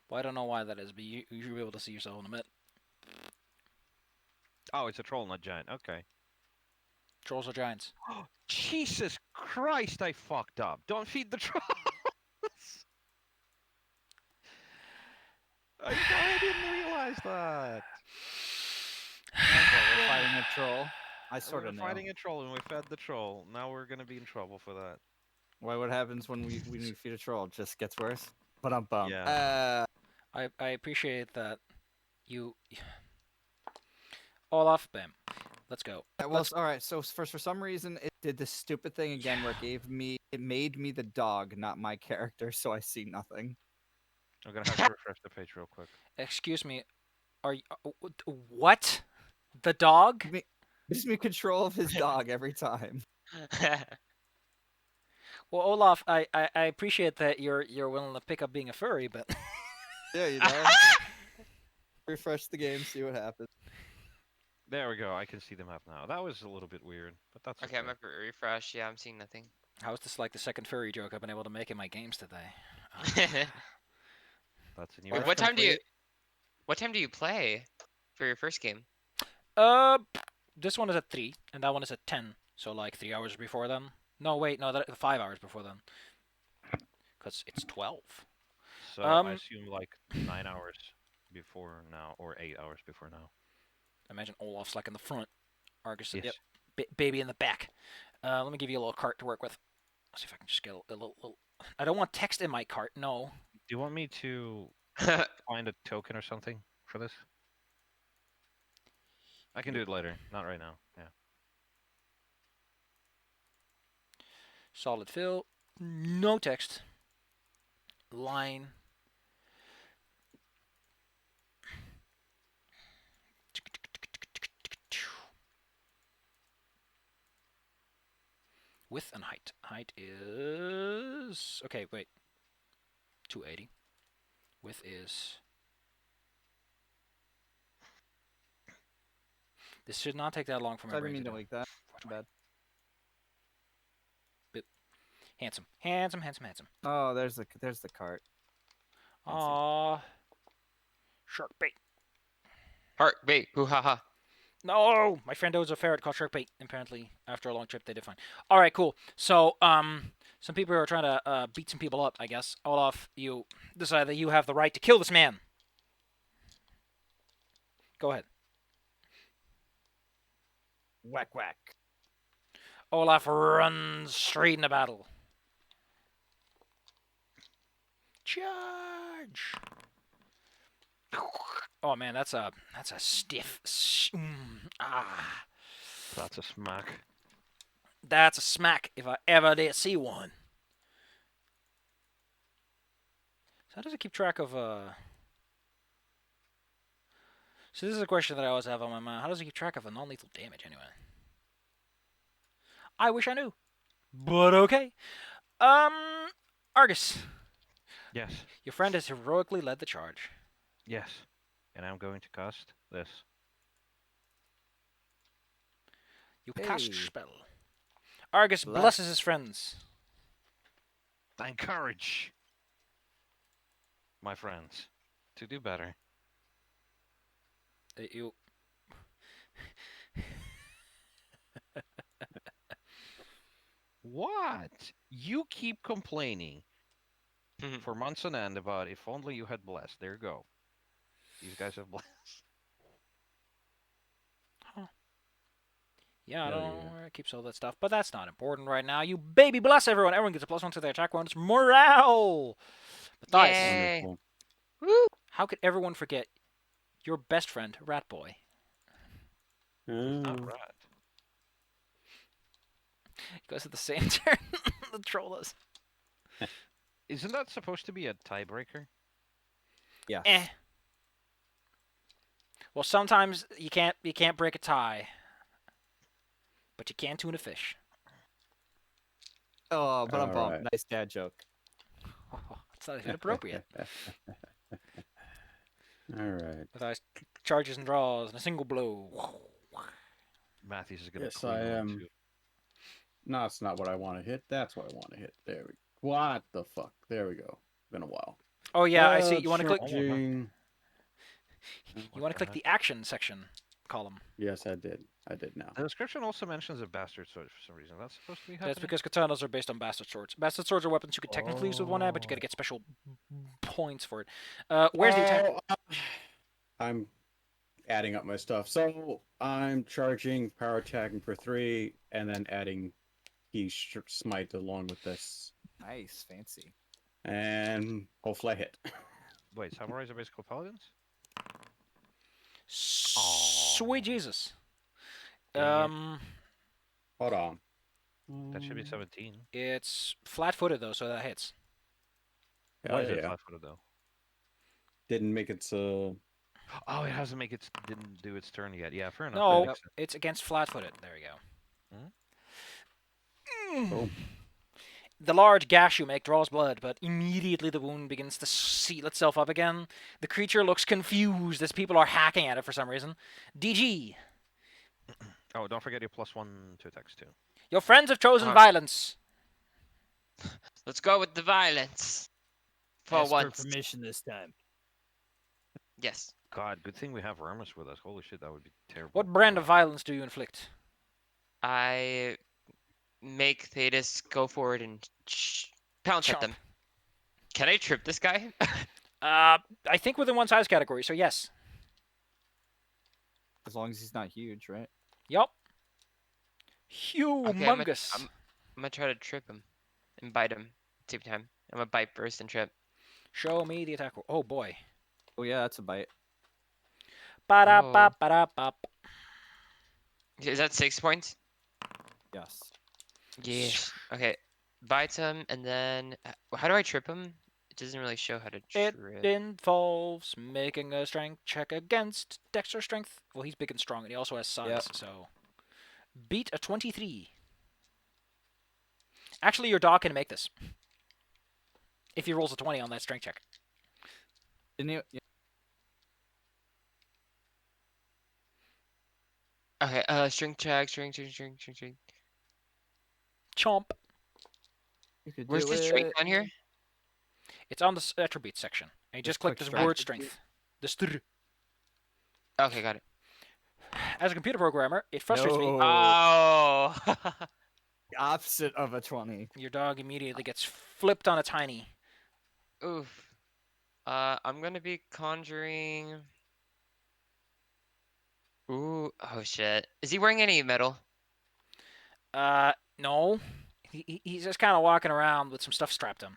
Well, I don't know why that is, but you should be able to see yourself in a minute. Oh, it's a troll, not giant. Okay. Trolls are giants. Jesus Christ, I fucked up. Don't feed the trolls. I didn't realize that. We're fighting a troll. I sort We're of know. fighting a troll and we fed the troll. Now we're gonna be in trouble for that. Why? What happens when we feed a troll? It just gets worse. But I'm bummed. Yeah. I appreciate that you. Olaf, bam. Let's go. Well, all right. So for some reason, it did this stupid thing again where it made me the dog, not my character, so I see nothing. I'm gonna have to refresh the page real quick. Excuse me. Are you what? The dog? Gives me control of his dog every time. Well, Olaf, I appreciate that you're willing to pick up being a furry, but Yeah, you know. Refresh the game, see what happens. There we go. I can see the map now. That was a little bit weird, but that's Okay, I'm gonna refresh. Yeah, I'm seeing nothing. how is this like the second furry joke I've been able to make in my games today? That's a new. Wait, what time do you play for your first game? This one is at 3, and that one is at 10. So like 3 hours before them. No, wait, no, 5 hours before them. Because it's 12. So I assume like 9 hours before now, or 8 hours before now. Imagine Olaf's like in the front, Argus, Yes. yep, baby in the back. Let me give you a little cart to work with. Let's see if I can just get a little. I don't want text in my cart. No. Do you want me to find a token or something for this? I can do it later, not right now. Yeah. Solid fill. No text. Line. Width and height. Height is... Okay, wait. 280. Width is... This should not take that long for my I brain didn't mean to to do. like that. 420. Bad. Handsome. Handsome, handsome, handsome. Oh, there's the cart. Aww. Shark bait. Heart, bait, hoo ha ha. No! My friend owns a ferret called Shark Bait. Apparently, after a long trip, they did fine. Alright, cool. So, some people are trying to beat some people up, I guess. Olaf, you decide that you have the right to kill this man. Go ahead. Whack whack. Olaf runs straight into battle. Charge! Oh man, that's a stiff. That's a smack. That's a smack if I ever did see one. So how does it keep track of So this is a question that I always have on my mind. How does it keep track of a non-lethal damage anyway? I wish I knew. But okay. Argus, Yes. your friend has heroically led the charge. Yes. And I'm going to cast this. You cast Hey. spell. Argus Bless. blesses his friends. I encourage my friends to do better. You. What? You keep complaining for months on end about if only you had blessed. There you go. These guys have blessed. Yeah, I Hell don't know yeah. where it keeps all that stuff, but that's not important right now. You baby bless everyone. Everyone gets a +1 to their attack bonus. Morale! Matthias, Yay. Wonderful. Woo! how could everyone forget your best friend, Rat Boy? Not Oh. right. He goes at the same turn the troll does. Isn't that supposed to be a tiebreaker? Yes. Eh. Well, sometimes you can't break a tie, but you can tune a fish. Oh, but I'm All bummed. right. Nice dad joke. It's not even appropriate. All right. Matthias charges and draws in a single blow. Matthews is going to Yes, clean I one am. too. No, it's not what I want to hit. That's what I want to hit. There we go. What the fuck? There we go. Been a while. Oh yeah, I see. You want to click? Charging. You want to click the action section column. Yes, I did. I did now. The description also mentions a bastard sword for some reason. That's supposed to be happening? That's because katanas are based on bastard swords. Bastard swords are weapons you could technically use with one hand, but you gotta get special points for it. Where's the attack? I'm adding up my stuff. So I'm charging, power attacking for 3, and then adding key smite along with this. Nice, fancy. And hopefully I hit. Wait, samurais are basically paladins? Sweet Jesus. Dang Hold on. That should be 17. It's flat-footed though, so that hits. Hell Why is it yeah. flat-footed though? Didn't make its Oh, it hasn't make its didn't do its turn yet. Yeah, fair enough. No, That makes sense. it's against flat-footed. There we go. Boom. The large gash you make draws blood, but immediately the wound begins to seal itself up again. The creature looks confused as people are hacking at it for some reason. DG, Oh, don't forget your +1 to attacks too. your friends have chosen Uh-huh. violence. Let's go with the violence. For Ask for once. permission this time. Yes. God, good thing we have Ramus with us. Holy shit, that would be terrible. What brand of violence do you inflict? I make Thetis go forward and pounce Chomp. at them. Can I trip this guy? I think within one size category, so yes. As long as he's not huge, right? Yup. Okay, I'm Humongous. gonna try to trip him and bite him at the same time. I'm gonna bite first and trip. Show me the attack. Oh boy. Oh yeah, that's a bite. Ba-da-ba-ba-da-ba. Is that 6 points? Yes. Yes. Okay. Bites him and then how do I trip him? It doesn't really show how to It trip. involves making a strength check against Dex or Strength. Well, he's big and strong, and he also has size, Yep. so... Beat a 23. Actually, your dog can make this. If he rolls a 20 on that strength check. Didn't you? Yeah. Okay, strength check, strength. Chomp. You could Where's do the strength it. on here? It's on the attributes section. And you just Just click click the strength. word strength. The str. Okay, got it. As a computer programmer, it frustrates me. No. Oh. The opposite of a 20. Your dog immediately gets flipped on its hiney. Oof. I'm gonna be conjuring. Ooh, oh shit. Is he wearing any metal? No. He's just kind of walking around with some stuff strapped to him.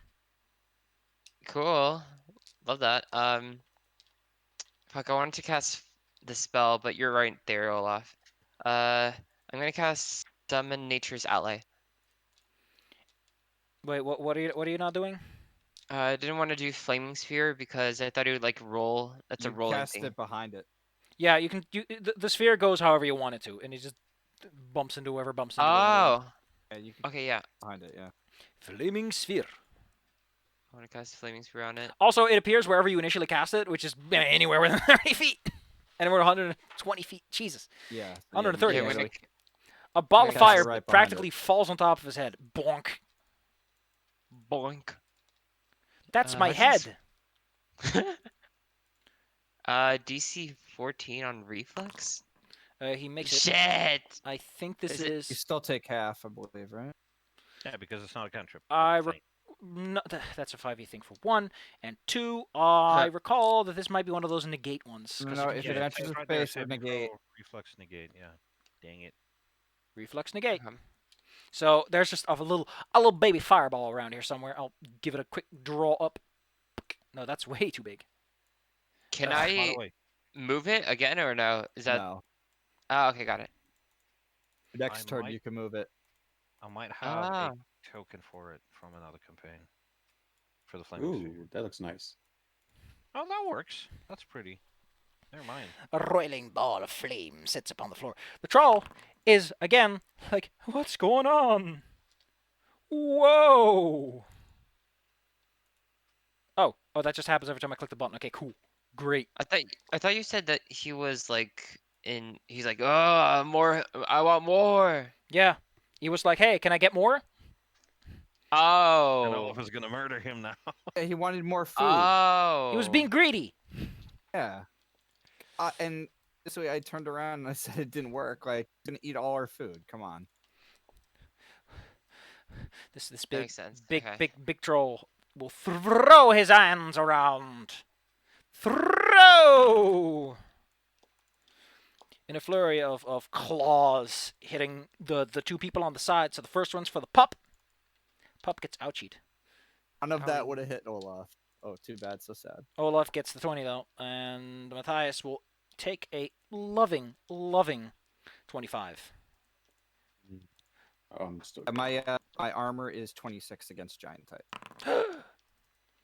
Cool. Love that. Fuck, I wanted to cast the spell, but you're right there, Olaf. I'm gonna cast Summon Nature's Ally. Wait, what are you not doing? I didn't want to do Flaming Sphere because I thought it would like roll. That's a You rolling cast thing. it behind it. Yeah, you can. The sphere goes however you want it to, and he just bumps into whoever bumps into whoever. Oh, Yeah, you can okay, yeah. behind it. Yeah. Flaming sphere. I want to cast Flaming Sphere on it. Also, it appears wherever you initially cast it, which is anywhere within 30 feet. Anywhere 120 feet. Jesus. Yeah. 130, Yeah, Yeah, when actually. it, A ball of cast it fire right behind practically it. falls on top of his head. Bonk. boink. That's my how'd you head. DC 14 on reflex. He makes it. Shit. I think this Is it- is. You still take half, I believe, right? Yeah, because it's not a cantrip. I It's a re- thing. no, that's a 5e thing for 1. And 2, I recall that this might be one of those negate ones. 'cause No, you if can it get enters it's a right there, space, it saving negate. throw, reflex negate. Yeah. Dang it. reflex negate. Okay. So there's just a little baby fireball around here somewhere. I'll give it a quick draw up. No, that's way too big. Can By I the way, move it again or no? Is that? No. Oh, okay, got it. Next turn, might- you can move it. I might have Ah. a token for it from another campaign. For the flaming sphere. Ooh, that looks nice. Oh, that works. That's pretty. Never mind. A roiling ball of flame sits upon the floor. The troll is again like, what's going on? Whoa! Oh, that just happens every time I click the button. Okay, cool, great. I thought you said that he was like in. He's like, oh, more. I want more. Yeah, he was like, hey, can I get more? And Oh. Olaf is gonna murder him now. Yeah, he wanted more food. Oh. He was being greedy. Yeah. And this way, I turned around and I said it didn't work. Like, gonna eat all our food. Come on. This That big, makes sense. big, Okay. big troll will throw his hands around. Throw! In a flurry of claws hitting the 2 people on the side. So the first one's for the pup. Pup gets ouchied. None of How that many- would have hit Olaf. Oh, too bad. So sad. Olaf gets the 20 though, and Matthias will take a loving 25. Oh, I'm still. My armor is 26 against giant type.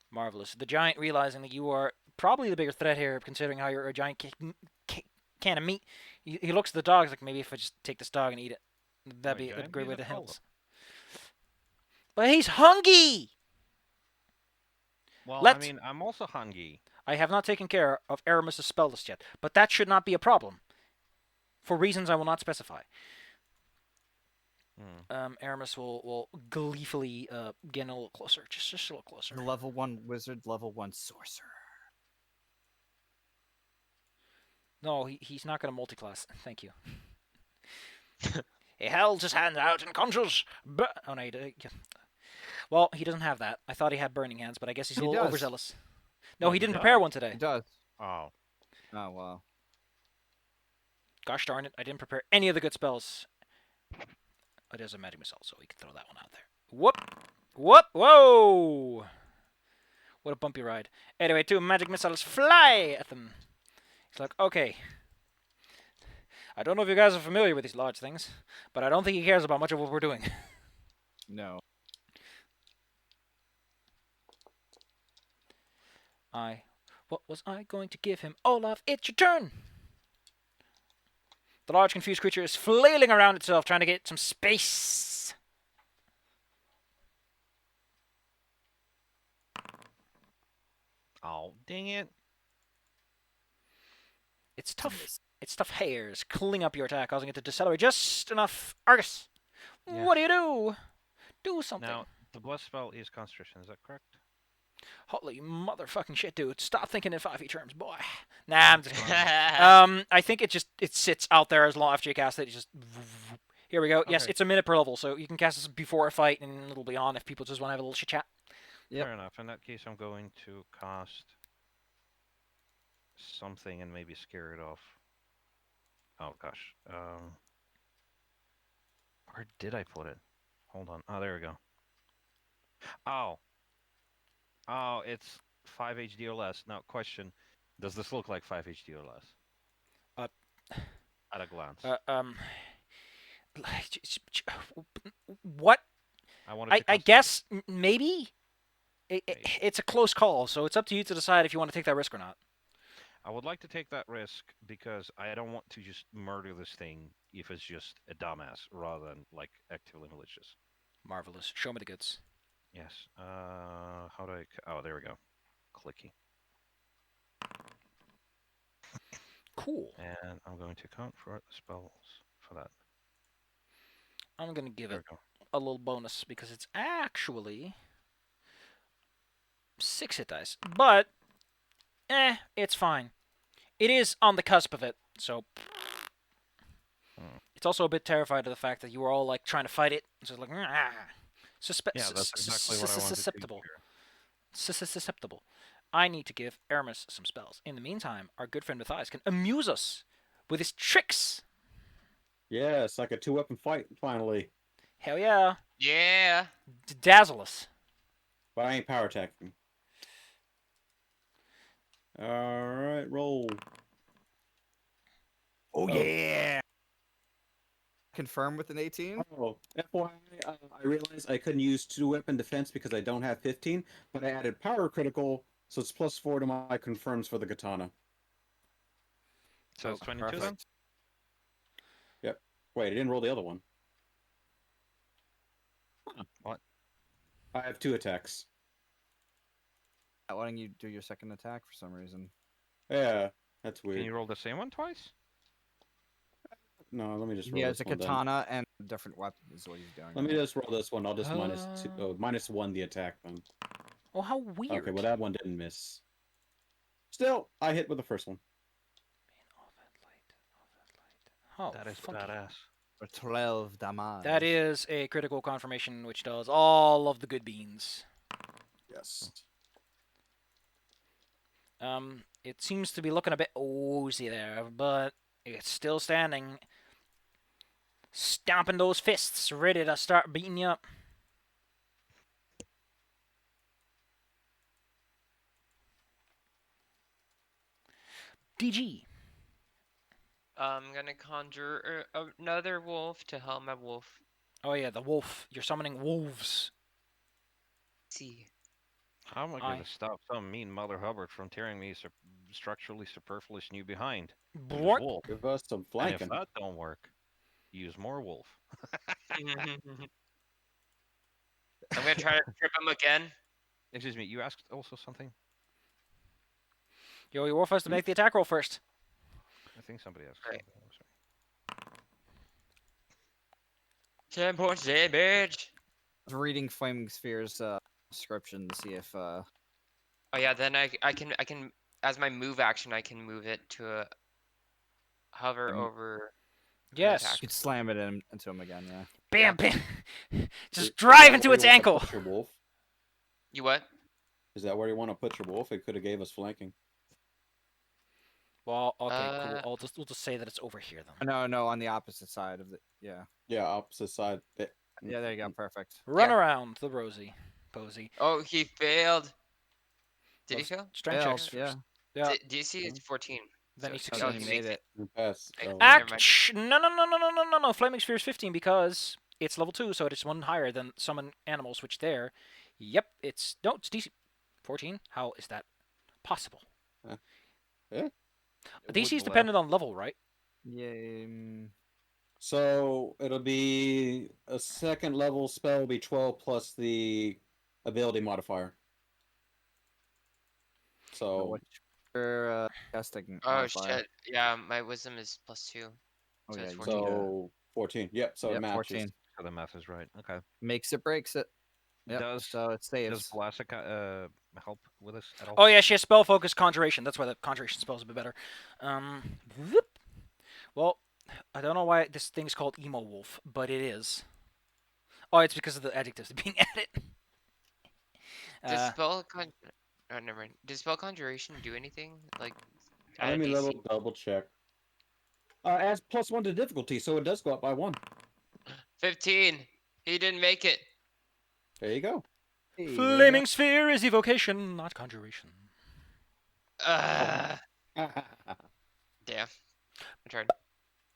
Marvelous. The giant, realizing that you are probably the bigger threat here, considering how you're a giant can of meat. He looks at the dog like, maybe if I just take this dog and eat it, that'd be a giant great being way a to handle fellow. this. But he's hungry. Well, Let's- I mean, I'm also hungry. I have not taken care of Aramis' spell list yet, but that should not be a problem. For reasons I will not specify. Aramis will gleefully get in a little closer. Just a little closer. Level 1 wizard, level 1 sorcerer. No, he's not going to multiclass. Thank you. He held his hand out and conjures. Oh, no, well, he doesn't have that. I thought he had burning hands, but I guess he's a He little does. overzealous. No, No, he he didn't does. prepare one today. It does. Oh. Oh, wow. Gosh darn it, I didn't prepare any of the good spells. It is a magic missile, so we can throw that one out there. Whoop! Whoop! Whoa! What a bumpy ride. Anyway, 2 magic missiles fly at them. He's like, okay. I don't know if you guys are familiar with these large things, but I don't think he cares about much of what we're doing. No. What was I going to give him? Olaf, it's your turn! The large confused creature is flailing around itself, trying to get some space. Oh, dang it. It's tough. Its tough hairs cling up your attack, causing it to decelerate just enough. Argus, Yeah. what do? Do something. Now, the bless spell is concentration, is that correct? Holy motherfucking shit, dude! Stop thinking in 5e terms, boy. Nah, I'm just kidding. I think it sits out there as long after you cast it. It just here we go. Yes, Okay. it's a minute per level, so you can cast this before a fight, and it'll be on if people just want to have a little chit chat. Yep. Fair enough. In that case, I'm going to cast something and maybe scare it off. Oh gosh. Where did I put it? Hold on. Oh, there we go. Oh. Oh, it's 5 HD or less. Now, question: does this look like 5 HD or less? Uh, At a glance. What? I wanted to I customize guess maybe. Maybe. It's a close call, so it's up to you to decide if you want to take that risk or not. I would like to take that risk because I don't want to just murder this thing if it's just a dumbass rather than like actively malicious. Marvelous. Show me the goods. Yes. How do I? Oh, there we go. Clicky. Cool. And I'm going to count for the spells for that. I'm gonna give There it we go. a little bonus because it's actually 6 hit dice, but it's fine. It is on the cusp of it, so it's also a bit terrified of the fact that you were all like trying to fight it. So it's like, Yeah, that's exactly what I wanted to do susceptible. here. Susceptible. I need to give Aramis some spells. In the meantime, our good friend Matthias can amuse us with his tricks. Yeah, it's like a 2-weapon fight finally. Hell yeah. Yeah. Dazzle us. But I ain't power attacking. Alright, roll. Oh, Oh. yeah. Confirm with an 18. Oh, FYI, I realized I couldn't use 2-weapon defense because I don't have 15, but I added power critical, so it's +4 to my confirms for the katana. So it's 22 then? Perfect. Wait, I didn't roll the other one. What? I have 2 attacks. Not letting you do your second attack for some reason. Yeah, that's Can weird. you roll the same one twice? No, let me just He roll has this a one then. katana and a different weapon is what he's doing. Let me right? just roll this one. I'll just -1 the attack then. Oh, how weird. Okay, well that one didn't miss. Still, I hit with the first one. Oh, That is funky. badass. For 12 damage. That is a critical confirmation, which does all of the good beans. Yes. It seems to be looking a bit oozy there, but it's still standing. Stomping those fists, ready to start beating you up. DG. I'm gonna conjure another wolf to help my wolf. Oh yeah, the wolf. You're summoning wolves. See. How am I going to stop some mean Mother Hubbard from tearing me structurally superfluous new behind? Use Blort. wolf. Give us some And if flanking. that don't work, use more wolf. I'm gonna try to trip him again. Excuse me, you asked also something? Yo, your wolf has to make the attack roll first. I think somebody asked Right. something. I'm sorry. 10 points damage. I was reading Flaming Sphere's description to see if Oh yeah, then I can as my move action I can move it to a hover over. Yes. attack. you could slam it into him again. Yeah. Bam, bam. Just Is drive that into where its you want to ankle. put your wolf? You what? Is that where you want to put your wolf? It could have gave us flanking. Well, okay, cool. We'll just say that it's over here then. No, on the opposite side of the. Yeah. Yeah, opposite side. Yeah, there you go. Perfect. Run Yeah. around the Rosie. Posy. Oh, he failed. Did he fail? Strength Failed, checks yeah. first. Yeah. DC is 14. Then so he it's- Oh, succeeds. so oh, he he made makes it. Pass. Okay. Oh. Never mind. No. Flaming Sphere is 15 because it's level 2, so it's one higher than summon animals, which there. Yep, it's DC 14. How is that possible? Yeah. DC is Wouldn't dependent on level, right? Yeah. So it'll be a second level spell will be 12 plus the ability modifier. So What's your casting Oh modifier? shit. Yeah, my wisdom is +2. Oh So yeah, it's you 14. need so 14. Yep. So it Yep, matches. 14. So the math is right. Okay. Makes it, breaks it. Yep. Does So it saves. does Blasica help with us at all? Oh yeah, she has spell focus conjuration. That's why the conjuration spell is a bit better. Whoop. Well, I don't know why this thing's called emo wolf, but it is. Oh, it's because of the adjectives being added. Does spell oh, never mind. Does spell conjuration do anything? Like add Let a me DC? double check. Adds +1 to difficulty, so it does go up by 1. 15. He didn't make it. There you go. Hey, there you Flaming sphere is evocation, not conjuration. Damn. I tried.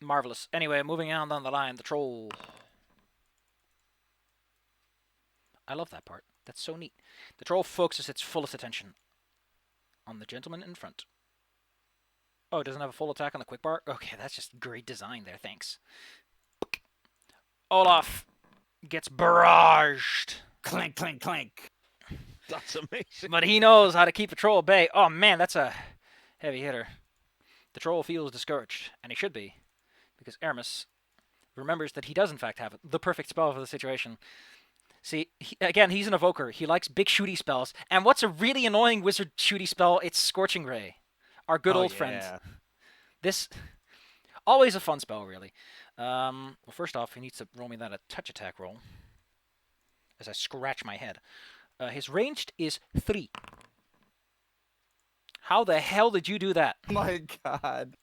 Marvelous. Anyway, moving on down the line, the troll. I love that part. That's so neat. The troll focuses its fullest attention on the gentleman in front. Oh, it doesn't have a full attack on the quick bar? Okay, that's just great design there, thanks. Olaf gets barraged. Clank, clank, clank. That's amazing. But he knows how to keep a troll at bay. Oh man, that's a heavy hitter. The troll feels discouraged, and he should be, because Aramis remembers that he does in fact have the perfect spell for the situation. See, again, he's an evoker. He likes big shooty spells. And what's a really annoying wizard shooty spell? It's Scorching Ray, our good old friend. This, always a fun spell, really. Well, first off, he needs to roll me that a touch attack roll, as I scratch my head. His ranged is 3. How the hell did you do that? go. My God.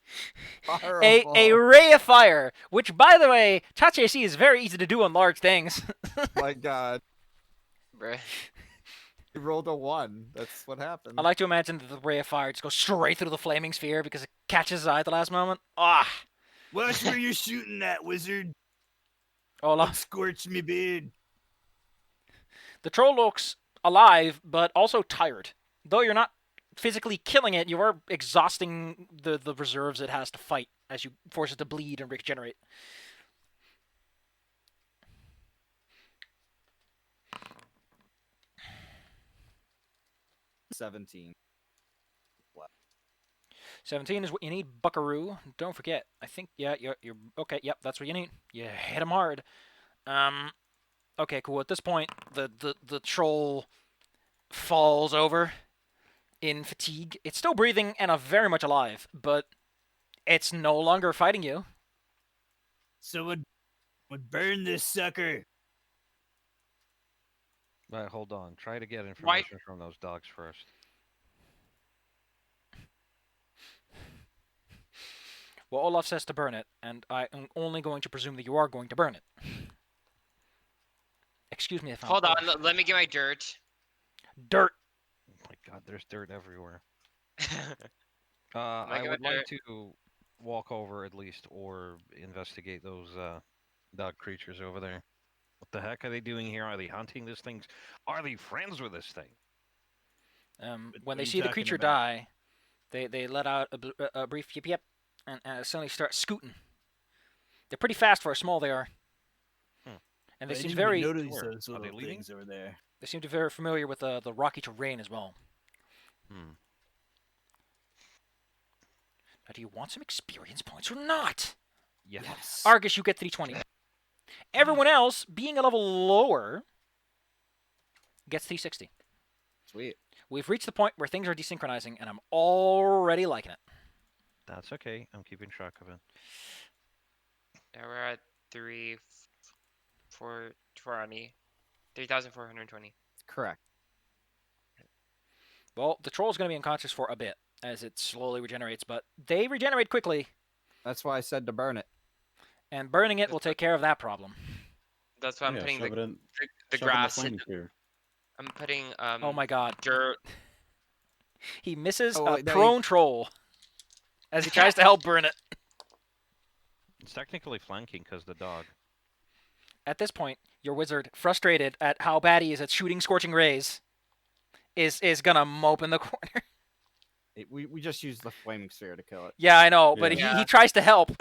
A Horrible. ray of fire, which, by the way, touch AC is very easy to do on large things. My God. Bruh. He rolled a 1. That's what happened. I like to imagine that the ray of fire just goes straight through the flaming sphere because it catches his eye at the last moment. Ah! Watch where you're shooting at, wizard. Olaf. Scorch me beard. The troll looks alive, but also tired. Though you're not physically killing it, you are exhausting the reserves it has to fight as you force it to bleed and regenerate. $17. 17 is what you need, buckaroo. Don't forget. I think, yeah, you're okay. Yep, that's what you need. You hit him hard. Okay, cool. At this point, the troll falls over in fatigue. It's still breathing and very much alive, but it's no longer fighting you. Someone would burn this sucker. But hold on. Try to get information from those dogs first. Well, Olaf says to burn it, and I am only going to presume that you are going to burn it. Excuse me if I'm... Hold on, let me get my dirt. Dirt! Oh my God, there's dirt everywhere. Let me I get would my like dirt. to walk over at least, or investigate those dog creatures over there. What the heck are they doing here? Are they hunting these things? Are they friends with this thing? When What they are you see the talking creature about? die, they let out a brief yip yip, and suddenly start scooting. They're pretty fast for how small they are. Hmm. And they I seem didn't very... even notice Where? those Are they little leaving? things over there. They seem to be very familiar with the rocky terrain as well. Hmm. Now, do you want some experience points or not? Yes. Argus, you get 320. Everyone else, being a level lower, gets 360. Sweet. We've reached the point where things are desynchronizing, and I'm already liking it. That's okay. I'm keeping track of it. Now we're at 3,420. Correct. Well, the troll's going to be unconscious for a bit as it slowly regenerates, but they regenerate quickly, That's why I said to burn it. and burning it will take care of that problem. That's why I'm Yeah, putting shove it in, the shove it in grass in. flaming sphere. I'm putting Oh my god. dirt. He misses Oh, a wait, no, prone troll as he tries to help burn it. It's technically flanking because the dog. At this point, your wizard, frustrated at how bad he is at shooting Scorching Rays, is gonna mope in the corner. We just used the flaming sphere to kill it. Yeah, I know, but Yeah. he tries to help.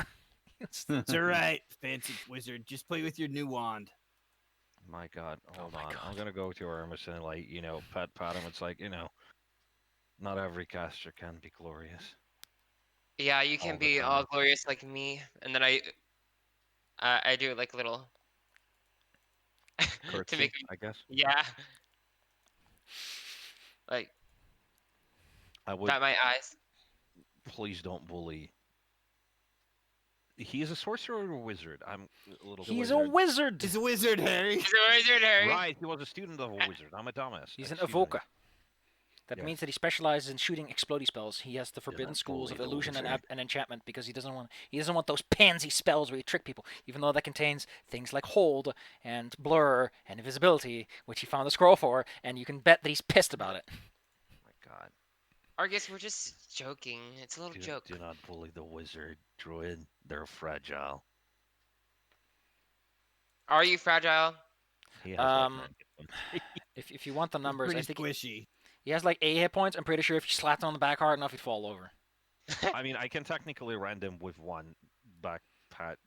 It's alright, fancy wizard. Just play with your new wand. My God, hold my on. God. I'm gonna go to Hermes and pat him. It's like, not every caster can be glorious. Yeah, you All can the be time. all glorious like me, and then I do like little to Curtsy, make I guess. yeah, like I would bat my eyes. please don't bully. He is a sorcerer or a wizard? I'm a little. He's wizard. a wizard. He's a wizard, Harry. He's a wizard, Harry. Right, he was a student of a wizard. I'm a dumbass. He's an Excuse me. evoker. That Yeah. means that he specializes in shooting explodey spells. He has the forbidden not schools bully of the illusion and, wizard. and enchantment because he doesn't want those pansy spells where you trick people. Even though that contains things like hold and blur and invisibility, which he found the scroll for, and you can bet that he's pissed about it. Oh my god. Argus, we're just joking. It's a little joke. Do not bully the wizard, druid. They're fragile. Are you fragile? He has like Um, 9 hit points. if you want the He's numbers, pretty I think squishy. he has like 8 hit points. I'm pretty sure if you slapped him on the back hard enough, he'd fall over. I mean, I can technically random with one back pat.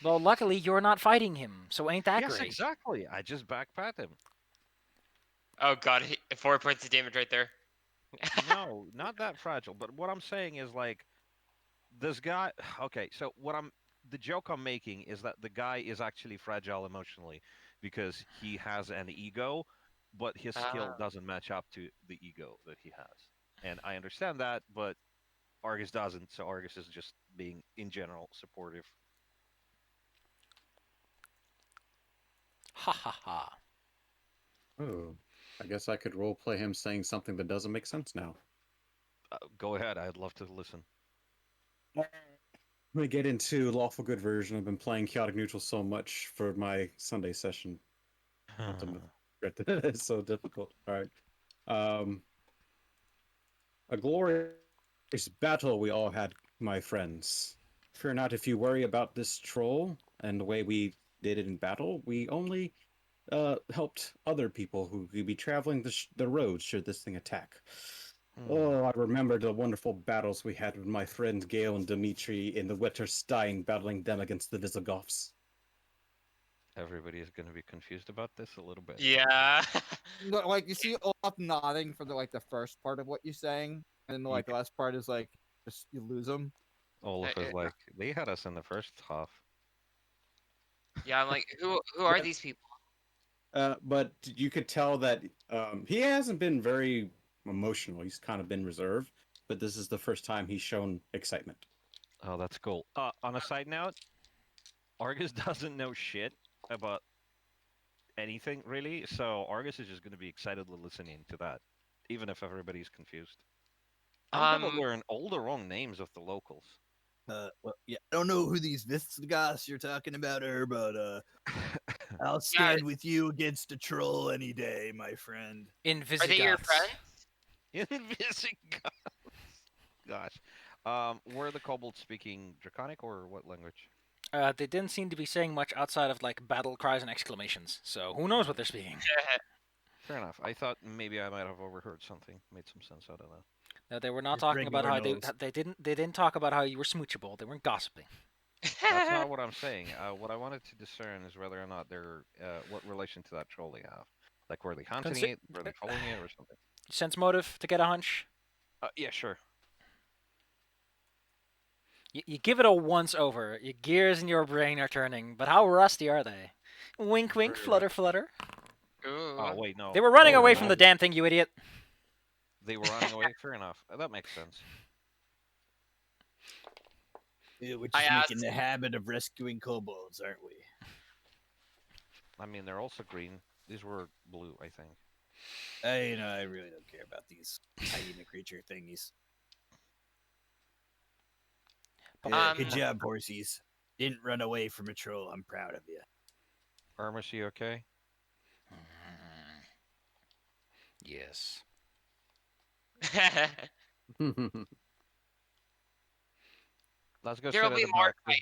Well, luckily you're not fighting him, so ain't that Yes, great? exactly. I just back pat him. Oh god, 4 points of damage right there. No, not that fragile. But what I'm saying is like this guy. Okay, so the joke I'm making is that the guy is actually fragile emotionally because he has an ego, but his skill Ah. doesn't match up to the ego that he has. And I understand that, but Argus doesn't. So Argus is just being in general supportive. Ha ha ha. Oh, I guess I could roleplay him saying something that doesn't make sense now. Go ahead. I'd love to listen. Let me get into lawful good version. I've been playing chaotic neutral so much for my Sunday session. Not to regret that it's so difficult. All right. A glorious battle we all had, my friends. Fear not if you worry about this troll and the way we did it in battle. We only helped other people who could be traveling the road should this thing attack. Oh, I remember the wonderful battles we had with my friends Gale and Dimitri in the Wetterstein, battling them against the Visigoths. Everybody is going to be confused about this a little bit. Yeah. But, like, you see Olaf nodding for the first part of what you're saying, and then the last part is like just you lose him. Olaf is like, they had us in the first half. Yeah, I'm like, who are these people? But you could tell that he hasn't been very emotional. He's kind of been reserved, but this is the first time he's shown excitement. Oh, that's cool. On a side note, Argus doesn't know shit about anything really, so Argus is just going to be excitedly listening to that, even if everybody's confused. I'm going to learn all the wrong names of the locals. Well, yeah, I don't know who these Visigoths you're talking about are, but I'll stand with you against a troll any day, my friend. Invisigoths. Are they your friends? Invisigoths. Gosh. Were the kobolds speaking Draconic or what language? They didn't seem to be saying much outside of like battle cries and exclamations. So who knows what they're speaking? Fair enough. I thought maybe I might have overheard something. Made some sense. I don't know. No, they were not Just talking about how regular they didn't talk about how you were smoochable. They weren't gossiping. That's not what I'm saying. What I wanted to discern is whether or not they're what relation to that troll they have. Like, were they hunting it? Were they following it or something? Sense motive to get a hunch. Yeah, sure. You give it a once over. Your gears in your brain are turning, but how rusty are they? Wink, wink, flutter, flutter. Ooh. Oh wait, no. They were running Oh, away no. from the damn thing, you idiot. They were running away. Fair enough. That makes sense. Yeah, we're just making the habit of rescuing kobolds, aren't we? I mean, they're also green. These were blue, I think. I really don't care about these hyena creature thingies. Good job, horsies. Didn't run away from a troll. I'm proud of you. Armus, you okay? Yes. Let's go There'll sit be at the more back.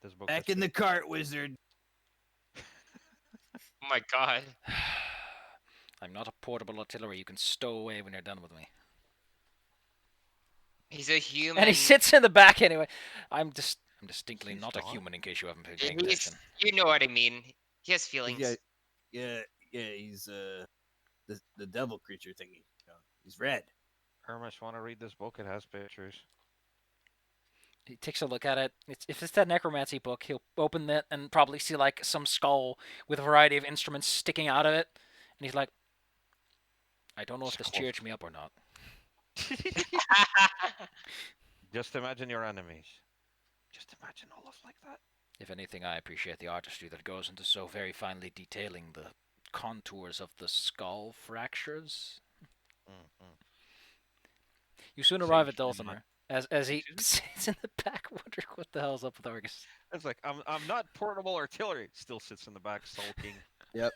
This book. Back in the cart, wizard. Oh my god. I'm not a portable artillery you can stow away when you're done with me. He's a human. And he sits in the back anyway. I'm distinctly not a human, in case you haven't been paying attention. You know what I mean. He has feelings. Yeah. He's the devil creature thingy. He's red. Armus, want to read this book? It has pictures. He takes a look at it. If it's that necromancy book, he'll open it and probably see like some skull with a variety of instruments sticking out of it. And he's like, I don't know if this cheered me up or not. Just imagine your enemies. Just imagine Olaf like that. If anything, I appreciate the artistry that goes into so very finely detailing the contours of the skull fractures. You soon arrive at Sage and Dulcimer as he Excuse sits in the back wondering what the hell's up with Argus. It's like I'm not portable artillery. Still sits in the back sulking. Yeah.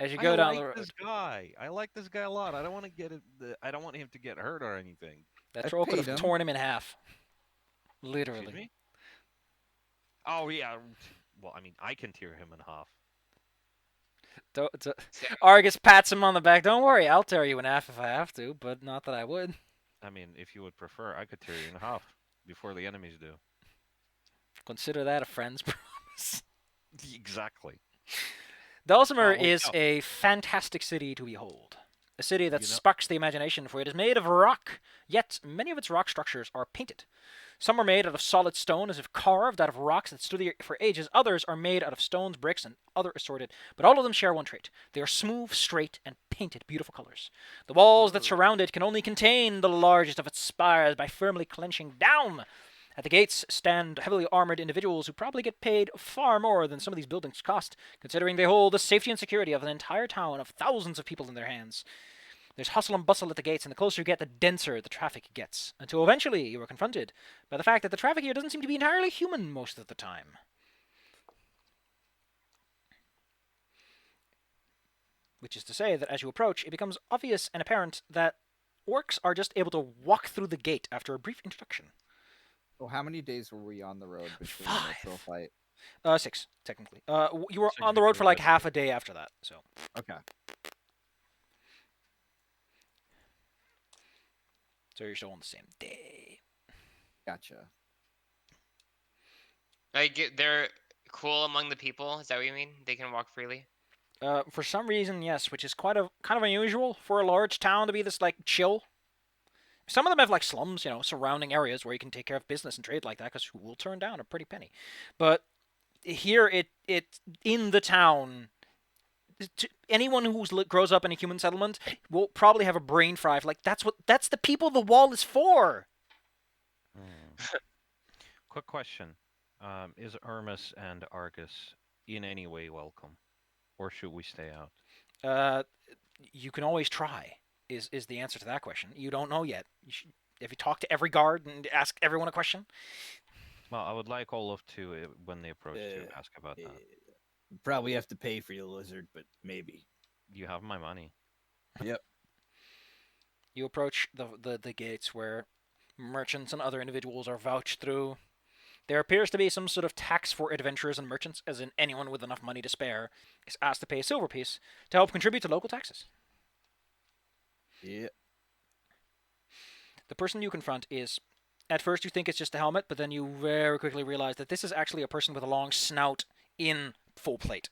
As you I go down like the road, this guy. I like this guy a lot. I don't want to get it. I don't want him to get hurt or anything. that I troll could paid have him. torn him in half. Excuse Literally. me. Oh yeah. Well, I mean, I can tear him in half. Argus pats him on the back. Don't worry, I'll tear you in half if I have to, but not that I would. I mean, if you would prefer, I could tear you in half before the enemies do. Consider that a friend's promise. Exactly. Dulcimer Oh, is yeah. a fantastic city to behold. A city that You know- sparks the imagination, for it is made of rock, yet many of its rock structures are painted. Some are made out of solid stone, as if carved out of rocks that stood there for ages. Others are made out of stones, bricks, and other assorted. But all of them share one trait. They are smooth, straight, and painted beautiful colors. The walls that surround it can only contain the largest of its spires by firmly clenching down. At the gates stand heavily armored individuals who probably get paid far more than some of these buildings cost, considering they hold the safety and security of an entire town of thousands of people in their hands. There's hustle and bustle at the gates, and the closer you get, the denser the traffic gets, until eventually you are confronted by the fact that the traffic here doesn't seem to be entirely human most of the time. Which is to say that as you approach, it becomes obvious and apparent that orcs are just able to walk through the gate after a brief introduction. Oh, how many days were we on the road between 5. the initial fight? 6, technically. You were 6 on the road for like because- half a day after that, so. Okay. So you're still on the same day. Gotcha. They're cool among the people. Is that what you mean? They can walk freely. For some reason, yes, which is kind of unusual for a large town to be this like chill. Some of them have like slums, surrounding areas where you can take care of business and trade like that, because who will turn down a pretty penny? But here, it in the town, anyone who grows up in a human settlement will probably have a brain fry. Like that's the people the wall is for. Quick question: is Hermes and Argus in any way welcome, or should we stay out? You can always try. Is the answer to that question? You don't know yet. If you talk to every guard and ask everyone a question. Well, I would like all of to when they approach to ask about that. Probably have to pay for your lizard, but maybe. You have my money. You approach the gates where merchants and other individuals are vouched through. There appears to be some sort of tax for adventurers and merchants, as in anyone with enough money to spare is asked to pay a silver piece to help contribute to local taxes. Yeah. The person you confront is, at first you think it's just a helmet, but then you very quickly realize that this is actually a person with a long snout in full plate.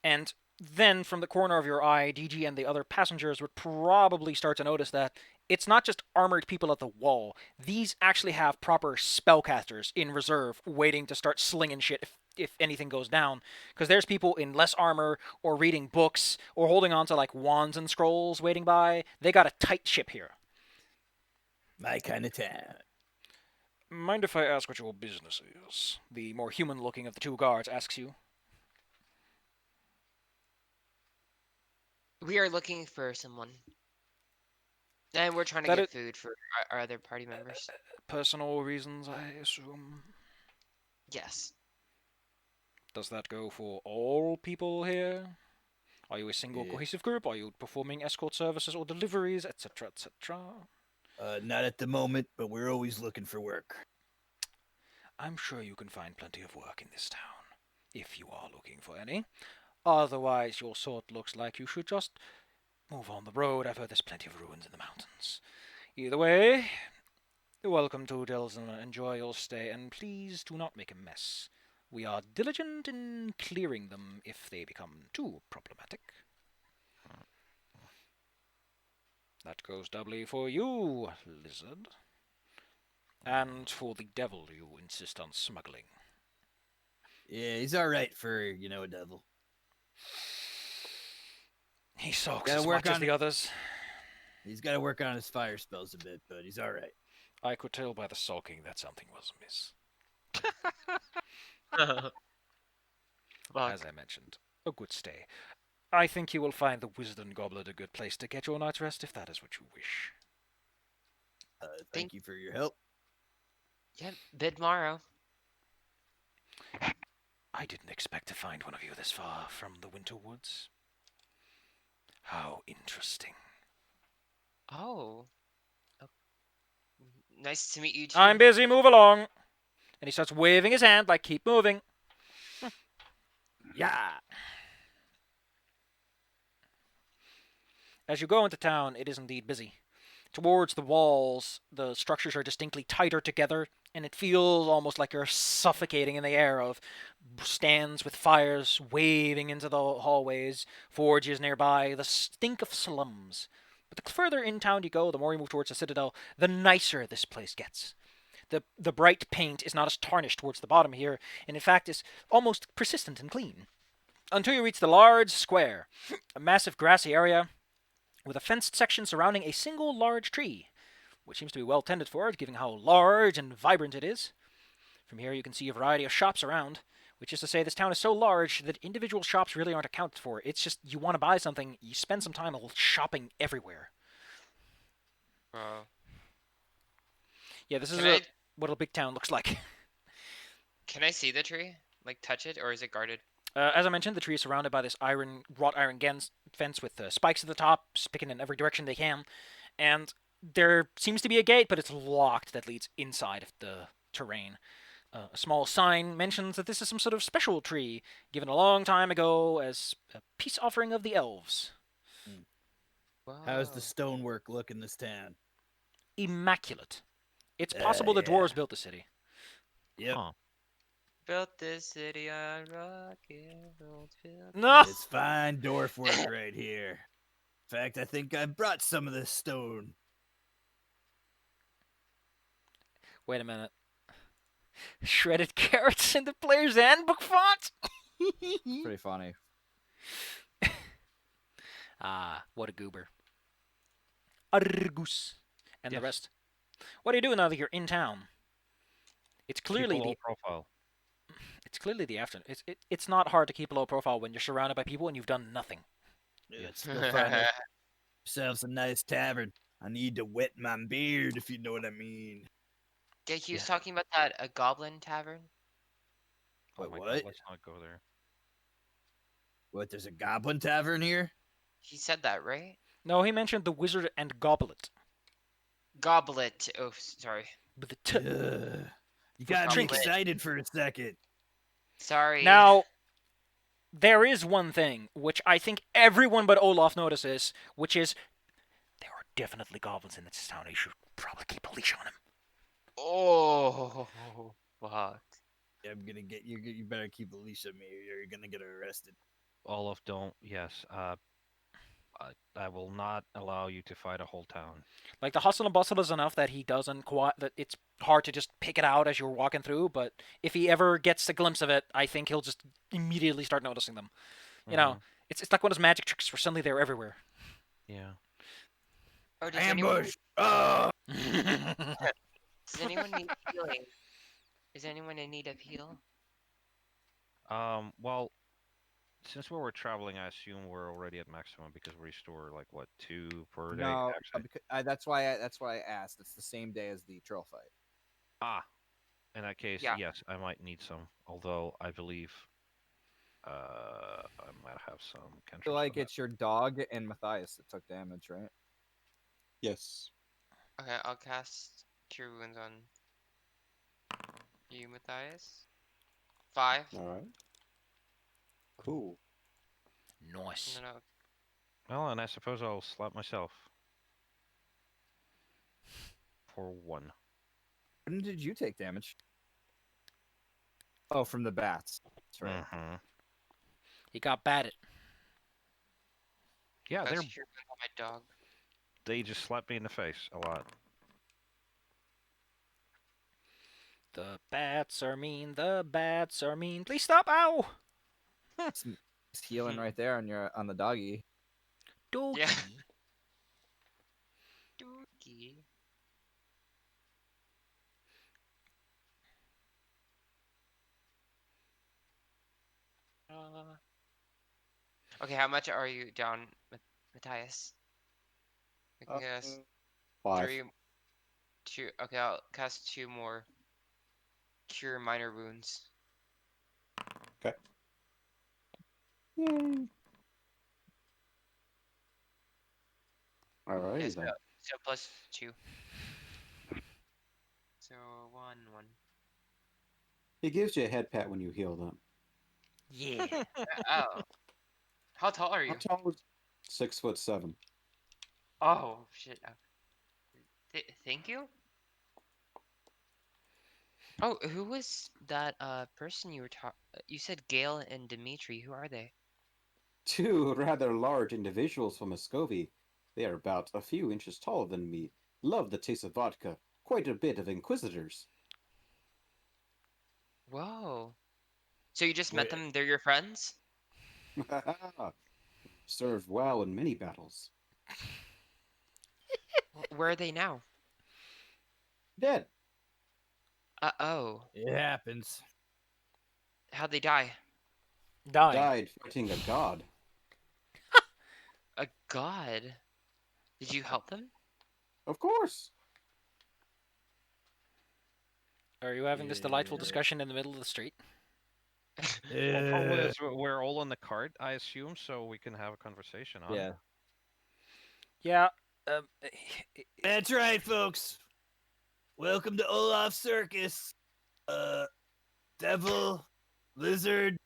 And then, from the corner of your eye, DG and the other passengers would probably start to notice that it's not just armored people at the wall. These actually have proper spellcasters in reserve, waiting to start slinging shit if anything goes down. Because there's people in less armor, or reading books, or holding on to like wands and scrolls waiting by. They got a tight ship here. My kind of town. Mind if I ask what your business is? The more human-looking of the two guards asks you. We are looking for someone. And we're trying to That get food for our other party members. Personal reasons, I assume. Yes. Does that go for all people here? Are you a single Yeah. cohesive group? Are you performing escort services or deliveries, etc., etc.? Not at the moment, but we're always looking for work. I'm sure you can find plenty of work in this town, if you are looking for any. Otherwise, your sort looks like you should just move on the road. I've heard there's plenty of ruins in the mountains. Either way, welcome to Dulcimer. Enjoy your stay, and please do not make a mess. We are diligent in clearing them if they become too problematic. That goes doubly for you, lizard. And for the devil you insist on smuggling. Yeah, he's all right for, a devil. He sulks Gotta as work much as on the others. He's got to work on his fire spells a bit, but he's all right. I could tell by the sulking that something was amiss. Fuck. As I mentioned, a good stay. I think you will find the Wisdom Goblet a good place to get your night's rest if that is what you wish. Thank you for your help. Yep, bid tomorrow. I didn't expect to find one of you this far from the Winter Woods. How interesting. Oh. Oh, nice to meet you too. I'm busy, move along. And he starts waving his hand like, keep moving. Yeah. As you go into town, it is indeed busy. Towards the walls, the structures are distinctly tighter together, and it feels almost like you're suffocating in the air of stands with fires waving into the hallways, forges nearby, the stink of slums. But the further in town you go, the more you move towards the citadel, the nicer this place gets. The bright paint is not as tarnished towards the bottom here, and in fact is almost persistent and clean. Until you reach the large square, a massive grassy area with a fenced section surrounding a single large tree, which seems to be well tended for, given how large and vibrant it is. From here you can see a variety of shops around, which is to say this town is so large that individual shops really aren't accounted for. It's just you want to buy something, you spend some time shopping everywhere. Bro. Yeah, this is Can I what a big town looks like. can I see the tree? Like touch it, or is it guarded? As I mentioned, the tree is surrounded by this wrought iron fence with spikes at the top, picking in every direction they can. And there seems to be a gate, but it's locked that leads inside of the terrain. A small sign mentions that this is some sort of special tree given a long time ago as a peace offering of the elves. How's the Whoa. stonework look in this town? Immaculate. It's possible the Yeah. dwarves built the city. Yep. Huh. Built this city on rock and roll. No! It's fine dwarf work right here. In fact, I think I brought some of this stone. Wait a minute. Shredded carrots in the player's handbook font? Pretty funny. Ah, what a goober. Argus. And the Yes. rest. What do you do now that you're in town? It's clearly Keep a low the profile. it's clearly the afternoon. It's not hard to keep a low profile when you're surrounded by people and you've done nothing. Yeah, let's go find ourselves a nice tavern. I need to wet my beard, if you know what I mean. Yeah, he was Yeah. talking about that a goblin tavern. Oh Wait, my what? God, let's not go there. What, there's a goblin tavern here? He said that, right? No, he mentioned the wizard and goblet. Goblet. Oh, sorry. With the T. Ugh. You got me trinket. excited for a second. Sorry. Now, there is one thing which I think everyone but Olaf notices, which is there are definitely goblins in this town. You should probably keep a leash on him. Oh, fuck. Yeah, I'm gonna get you. You better keep a leash on me, or you're gonna get arrested. Olaf, don't. Yes. I will not allow you to fight a whole town. Like the hustle and bustle is enough that he doesn't that it's hard to just pick it out as you're walking through. But if he ever gets a glimpse of it, I think he'll just immediately start noticing them. You know, it's like one of those magic tricks where suddenly they're everywhere. Yeah. Oh, does anyone, Ambush! Oh! does anyone need healing? Is anyone in need of heal? Well, since we were traveling, I assume we're already at maximum because we restore like what 2 per day. No, Actually. that's why I asked. It's the same day as the troll fight. Ah, in that case, Yeah. yes, I might need some. Although I believe, I might have some. I Cantrips feel like for that. it's your dog and Matthias that took damage, right? Yes. Okay, I'll cast Cure Wounds on you, Matthias. 5. All right. Cool. Nice. No. Well, and I suppose I'll slap myself for 1. When did you take damage? Oh, from the bats. That's right. Mm-hmm. He got batted. Yeah, Cast Cure Wounds on my dog. they just slap me in the face a lot. The bats are mean. The bats are mean. Please stop! Ow! It's healing right there on the doggy. Doggy. Yeah. Dookie. Okay, how much are you down, Matthias? I can cast 5. 3, 2. Okay, I'll cast 2 more. Cure minor wounds. Okay. Yay. Alrighty Yeah, then. so plus 2. So 1, 1. He gives you a head pat when you heal them. Yeah. Oh, how tall are How you? tall is 6'7"? Oh shit. Thank you. Oh, who was that person you were talking? You said Gail and Dimitri. Who are they? 2 rather large individuals from Muscovy. They are about a few inches taller than me. Love the taste of vodka. Quite a bit of inquisitors. Whoa. So you just met Wait, them? They're your friends? Served well in many battles. Where are they now? Dead. Oh. it happens. How'd they die? Dying. Died fighting a god. A god. Did you help them? Of course. Are you having this delightful Yeah. discussion in the middle of the street? Well, problem Uh, is we're all on the cart, I assume, so we can have a conversation on Yeah. it. Yeah. That's right, folks. Welcome to Olaf Circus. Devil, lizard,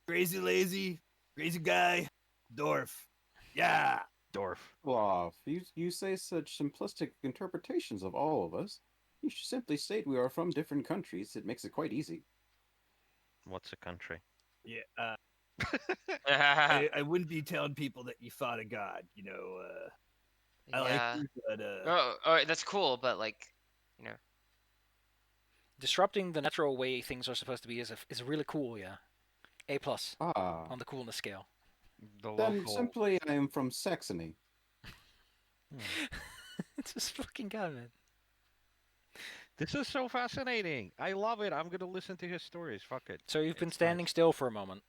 crazy lazy, crazy guy, dwarf. Yeah. Dorf. Olaf, you say such simplistic interpretations of all of us. You should simply state we are from different countries. It makes it quite easy. What's a country? Yeah. I wouldn't be telling people that you fought a god. I like Yeah. you, but Oh, that's cool, but like, you know. Disrupting the natural way things are supposed to be is really cool. Yeah. A plus Ah, on the coolness scale. The then local. simply I am from Saxony. It's just fucking god, man. This is so fascinating. I love it. I'm gonna listen to his stories. Fuck it. So you've been It's standing nice. still for a moment,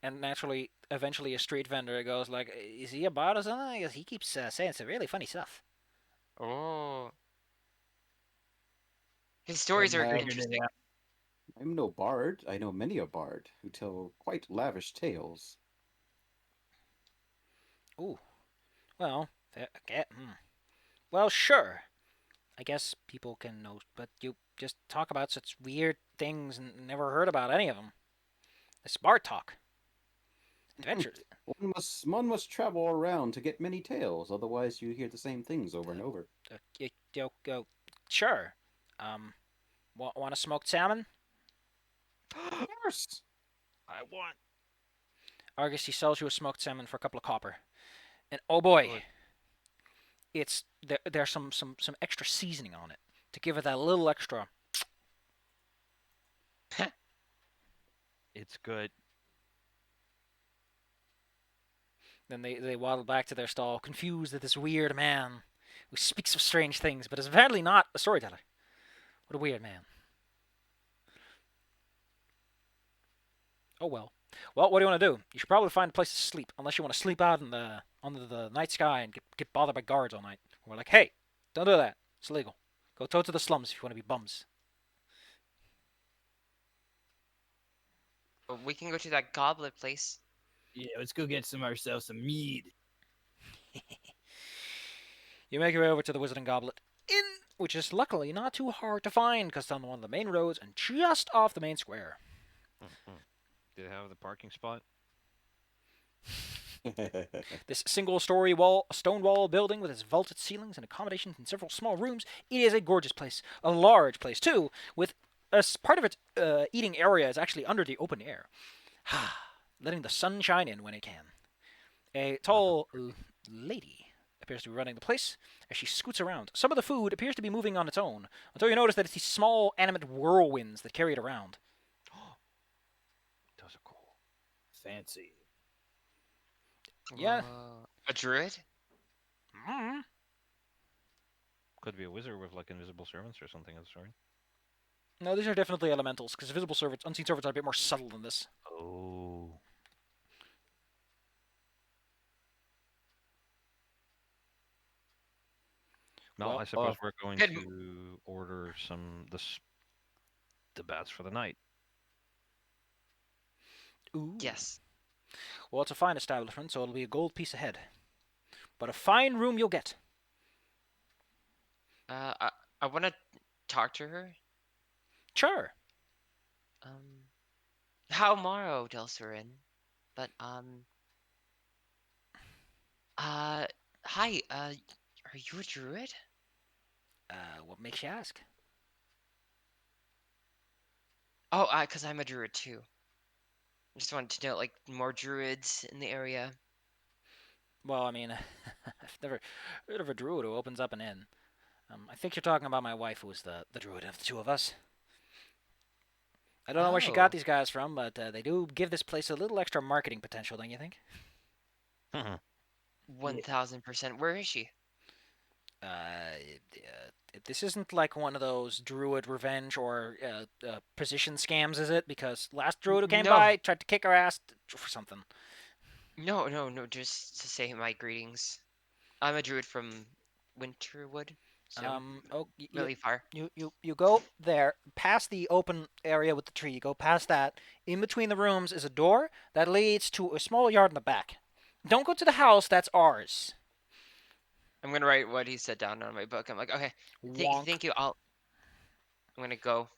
and naturally, eventually, a street vendor goes like, "Is he a bard or something? Because he keeps saying some really funny stuff." Oh. His stories are figured interesting. it out. I'm no bard. I know many a bard who tell quite lavish tales. Ooh. Well, okay. Well, sure. I guess people can know, but you just talk about such weird things and never heard about any of them. It's bard talk. Adventure. One must travel around to get many tales, otherwise you hear the same things over and over. Sure. Um, want a smoked salmon? Of course. I want. Argus, he sells you a smoked salmon for a couple of copper. And oh boy, Good. there's some extra seasoning on it to give it that little extra. It's good. Then they waddle back to their stall, confused at this weird man who speaks of strange things, but is apparently not a storyteller. What a weird man. Oh well. Well, what do you want to do? You should probably find a place to sleep, unless you want to sleep out in the under the night sky and get bothered by guards all night. We're like, hey, don't do that. It's illegal. Go to the slums if you want to be bums. We can go to that goblet place. Yeah, let's go get ourselves some mead. You make your way over to the Wizarding Goblet Inn, which is luckily not too hard to find because it's on one of the main roads and just off the main square. Did it have the parking spot? This single-story stone wall building with its vaulted ceilings and accommodations in several small rooms, it is a gorgeous place, a large place too, with part of its eating area is actually under the open air, letting the sun shine in when it can. A tall lady appears to be running the place as she scoots around. Some of the food appears to be moving on its own, until you notice that it's these small animate whirlwinds that carry it around. Those are cool. Fancy. Yeah. A druid? Mm. Could be a wizard with like invisible servants or something of the sort. No, these are definitely elementals, because visible servants, unseen servants are a bit more subtle than this. Oh. No, Well, I suppose oh, we're going good. to order the bats for the night. ooh. Yes. Well, it's a fine establishment, so it'll be a gold piece a head. But a fine room you'll get. I want to talk to her. Sure. Um, how morrow, Delsarin? But hi. Are you a druid? What makes you ask? Oh, cause I'm a druid too. I just wanted to know like more druids in the area. Well, I mean, I've never heard of a druid who opens up an inn. I think you're talking about my wife, who is the druid of the two of us. I don't know where she got Oh, these guys from, but they do give this place a little extra marketing potential, don't you think? 1000%. Where is she? This isn't like one of those druid revenge or position scams, is it? Because last druid who came No, by tried to kick our ass for something. no. Just to say my greetings. I'm a druid from Winterwood, so Oh, really far. you go there, past the open area with the tree. You go past that. In between the rooms is a door that leads to a small yard in the back. Don't go to the house. That's ours. I'm gonna write what he said down on my book. I'm like, okay, Wonk. thank you. I'm gonna go.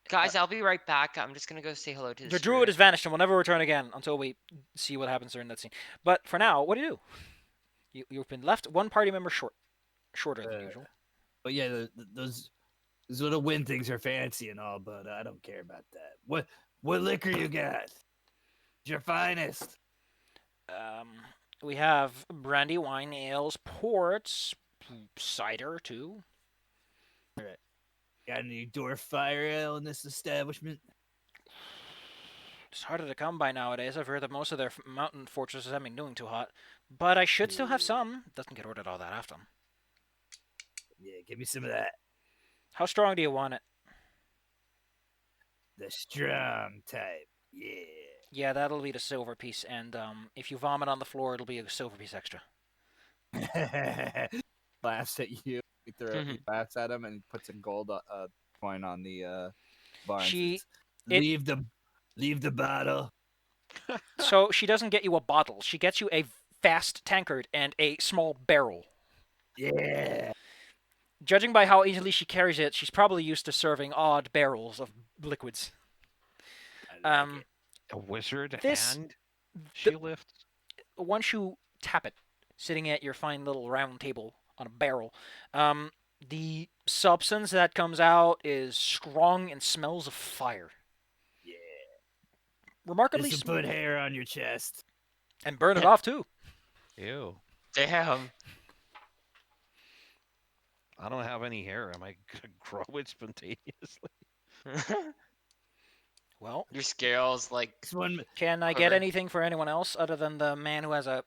Guys, I'll be right back. I'm just gonna go say hello to The this druid druid. has vanished and will never return again until we see what happens during that scene. But for now, what do you do? You've been left one party member shorter than usual. But yeah, those little win things are fancy and all, but I don't care about that. What liquor you got? Your finest. We have brandy, wine, ales, ports, cider too. Got any dwarf fire ale in this establishment? It's harder to come by nowadays. I've heard that most of their mountain fortresses have been doing too hot. But I should still have some. Doesn't get ordered all that often. Yeah, give me some of that. How strong do you want it? The strong type. Yeah. Yeah, that'll be the silver piece. And if you vomit on the floor, it'll be a silver piece extra. laughs at you. He laughs at him and he puts a gold coin on the bar. Leave the bottle. So she doesn't get you a bottle. She gets you a vast tankard and a small barrel. Yeah. Judging by how easily she carries it, she's probably used to serving odd barrels of liquids. I like it. A wizard This- hand she lifts. Once you tap it, sitting at your fine little round table on a barrel, the substance that comes out is strong and smells of fire. Yeah. Remarkably This will put hair on your chest. and burn it off too. Ew. Damn. I don't have any hair. Am I gonna grow it spontaneously? Well, Your scales like This one, can I get Quiver. anything for anyone else other than the man who has a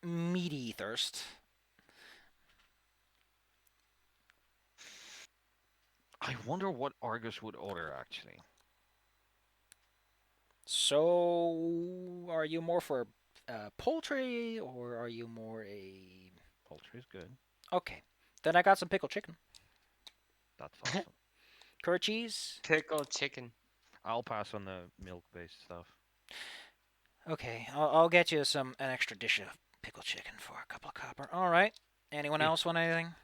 meaty thirst? I wonder what Argus would order actually. So, are you more for poultry or are you more a? Poultry's good. Okay, then I got some pickled chicken, That's awesome. curd cheese. pickled chicken. I'll pass on the milk-based stuff. Okay, I'll get you an extra dish of pickled chicken for a couple of copper. All right. Anyone Yeah. else want anything?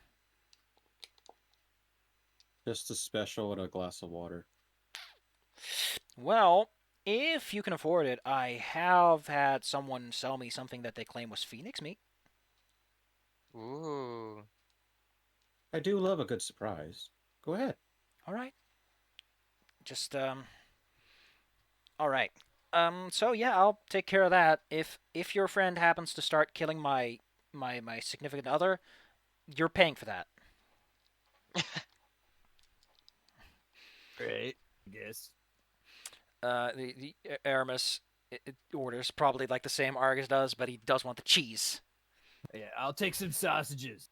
Just a special and a glass of water. Well, if you can afford it, I have had someone sell me something that they claim was phoenix meat. Ooh. I do love a good surprise. Go ahead. All right. Just All right. So yeah, I'll take care of that. If your friend happens to start killing my significant other, you're paying for that. right? I guess. The Aramis orders probably like the same Argus does, but he does want the cheese. Yeah, I'll take some sausages.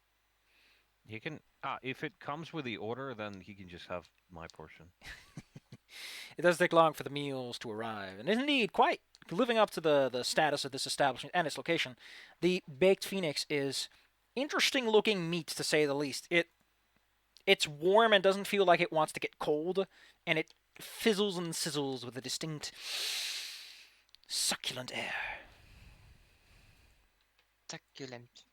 He can. If it comes with the order, then he can just have my portion. It does take long for the meals to arrive, and indeed, quite living up to the status of this establishment and its location, the baked phoenix is interesting looking meat, to say the least. It's warm and doesn't feel like it wants to get cold, and it fizzles and sizzles with a distinct succulent air. Succulent.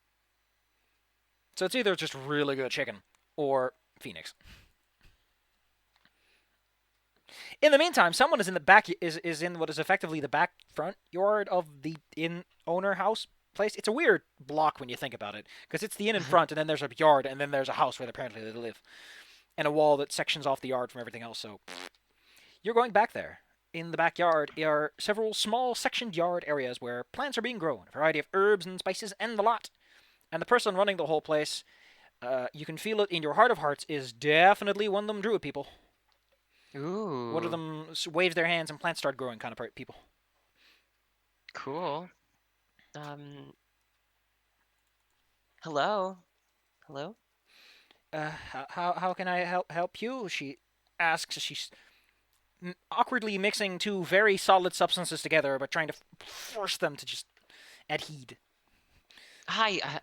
So it's either just really good chicken or Phoenix. In the meantime, someone is in the back is in what is effectively the back front yard of the inn owner house place. It's a weird block when you think about it, because it's the inn in front, and then there's a yard, and then there's a house where apparently they live, and a wall that sections off the yard from everything else. So you're going back there. In the backyard are several small sectioned yard areas where plants are being grown, a variety of herbs and spices, and the lot. And the person running the whole place, you can feel it in your heart of hearts, is definitely one of them druid people. Ooh. One of them waves their hands and plants start growing kind of people. Cool. Hello. Hello. How can I help you? She asks. She's awkwardly mixing two very solid substances together, but trying to force them to just adhere. Hi.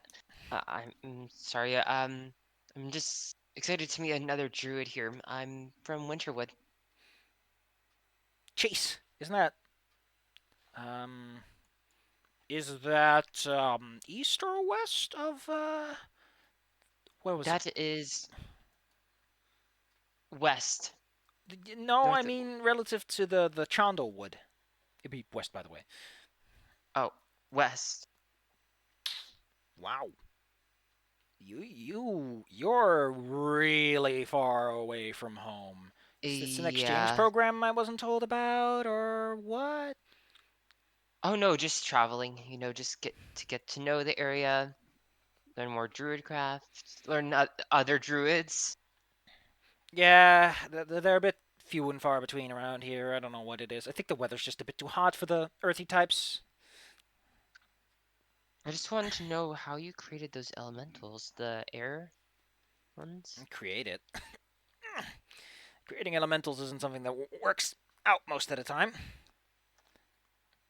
I'm sorry. I'm just excited to meet another druid here. I'm from Winterwood. Chase, isn't that? Is that east or west of What was That is west. No, I North- mean relative to the Chandlewood. It'd be west, by the way. Oh, west. Wow. You're really far away from home. Is this an exchange Yeah. program I wasn't told about, or what? Oh no, just traveling. Just get to know the area, learn more druid crafts, learn other druids. Yeah, they're a bit few and far between around here. I don't know what it is. I think the weather's just a bit too hot for the earthy types. I just wanted to know how you created those elementals, the air ones. Create it. Creating elementals isn't something that works out most of the time.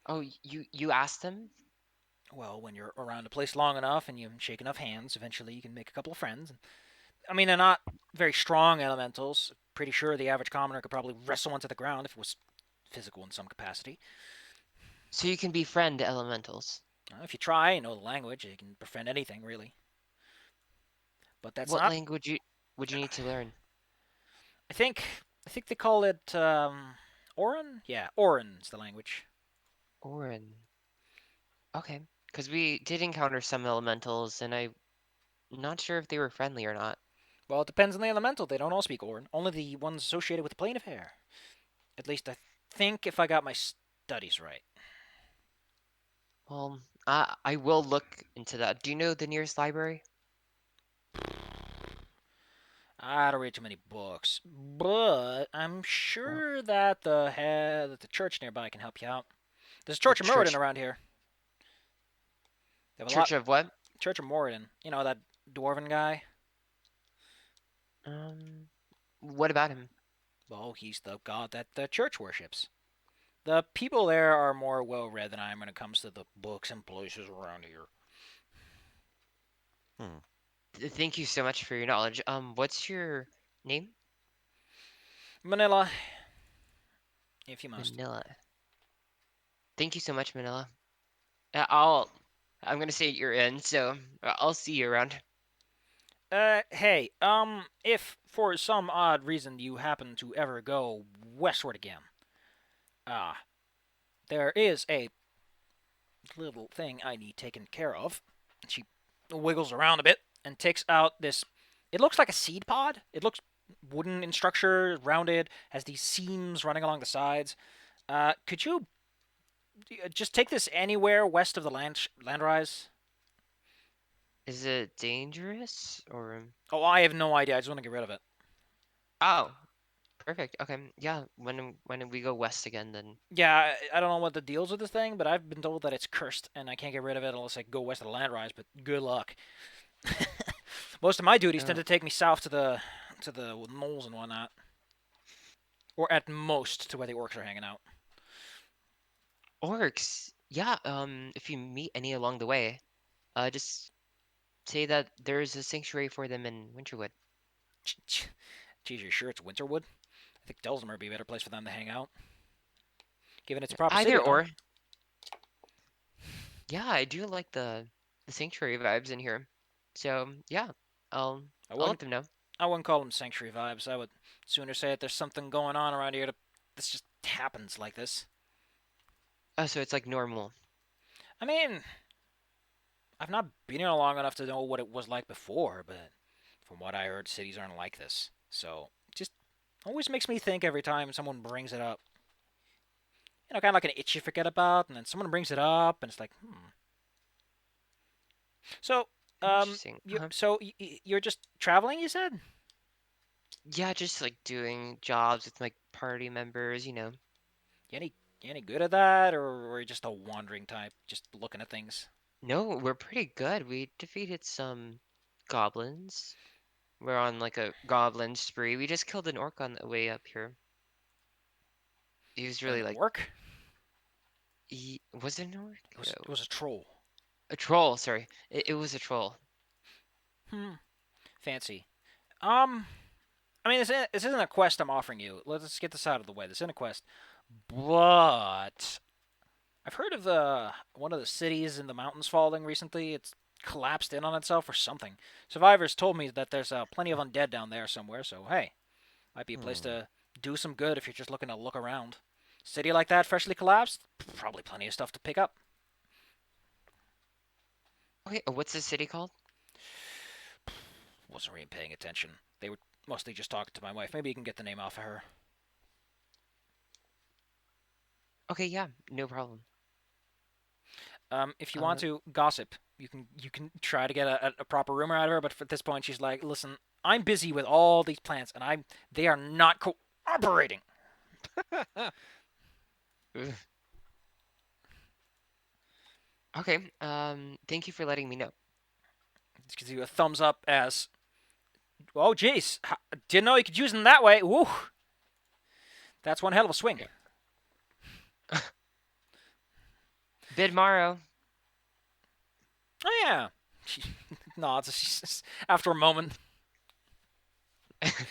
Oh, you asked them? Well, when you're around a place long enough and you shake enough hands, eventually you can make a couple of friends. I mean, they're not very strong elementals. Pretty sure the average commoner could probably wrestle one to the ground if it was physical in some capacity. So you can befriend elementals. If you try and know the language, you can befriend anything, really. But that's What not. language would you need to learn? I think they call it Orin. Yeah, Orin's the language. Orin. Okay, because we did encounter some elementals, and I'm not sure if they were friendly or not. Well, it depends on the elemental. They don't all speak Orin. Only the ones associated with the plane of air. At least I think, if I got my studies right. Well, I will look into that. Do you know the nearest library? I don't read too many books, but I'm sure that the church nearby can help you out. There's a Church of Morton church- around here. They have a Church lot. of what? Church of Morton. You know, that dwarven guy? What about him? Well, he's the god that the church worships. The people there are more well-read than I am when it comes to the books and places around here. Thank you so much for your knowledge. What's your name? Manila, if you must. Manila. Thank you so much, Manila. I'm gonna say you're in, so I'll see you around. Hey, if for some odd reason you happen to ever go westward again, there is a little thing I need taken care of. She wiggles around a bit and takes out this. It looks like a seed pod. It looks wooden in structure, rounded, has these seams running along the sides. Could you just take this anywhere west of the landrise? Is it dangerous or? Oh, I have no idea. I just want to get rid of it. Oh, perfect. Okay, yeah. When we go west again, then. Yeah, I don't know what the deal's with this thing, but I've been told that it's cursed and I can't get rid of it unless I go west of the landrise. But good luck. Most of my duties tend to take me south to the knolls and whatnot, or at most to where the orcs are hanging out. Orcs. Yeah. If you meet any along the way, just say that there's a sanctuary for them in Winterwood. Geez, you're sure it's Winterwood? I think Delsmer would be a better place for them to hang out. Given its proper city Either and all. or. Yeah, I do like the sanctuary vibes in here. So yeah, I'll I I'll let wouldn't, them know. I wouldn't call them sanctuary vibes. I would sooner say that there's something going on around here this just happens like this. Oh, so it's like normal. I mean, I've not been here long enough to know what it was like before, but from what I heard, cities aren't like this. So, just always makes me think every time someone brings it up. Kind of like an itch you forget about, and then someone brings it up, and it's like, So, Interesting. you're just traveling, you said? Yeah, just like doing jobs with my party members, you know. You any good at that, or are you just a wandering type, just looking at things? No, we're pretty good. We defeated some goblins. We're on like a goblin spree. We just killed an orc on the way up here. He was really An like, orc? was it an orc? It was a troll. A troll, sorry. It was a troll. Fancy. I mean, this isn't a quest I'm offering you. Let's get this out of the way. This isn't a quest, but I've heard of one of the cities in the mountains falling recently. It's collapsed in on itself or something. Survivors told me that there's plenty of undead down there somewhere. So hey, might be a place to do some good if you're just looking to look around. City like that, freshly collapsed, probably plenty of stuff to pick up. Okay, what's the city called? Wasn't really paying attention. They were mostly just talking to my wife. Maybe you can get the name off of her. Okay, yeah, no problem. If you want to gossip, you can try to get a proper rumor out of her. But at this point, she's like, "Listen, I'm busy with all these plants, and they are not cooperating." Okay, thank you for letting me know. Just gives you a thumbs up as, "Oh, jeez, didn't know you could use them that way." Woo, that's one hell of a swing. Bid Morrow. Oh yeah, she nods after a moment.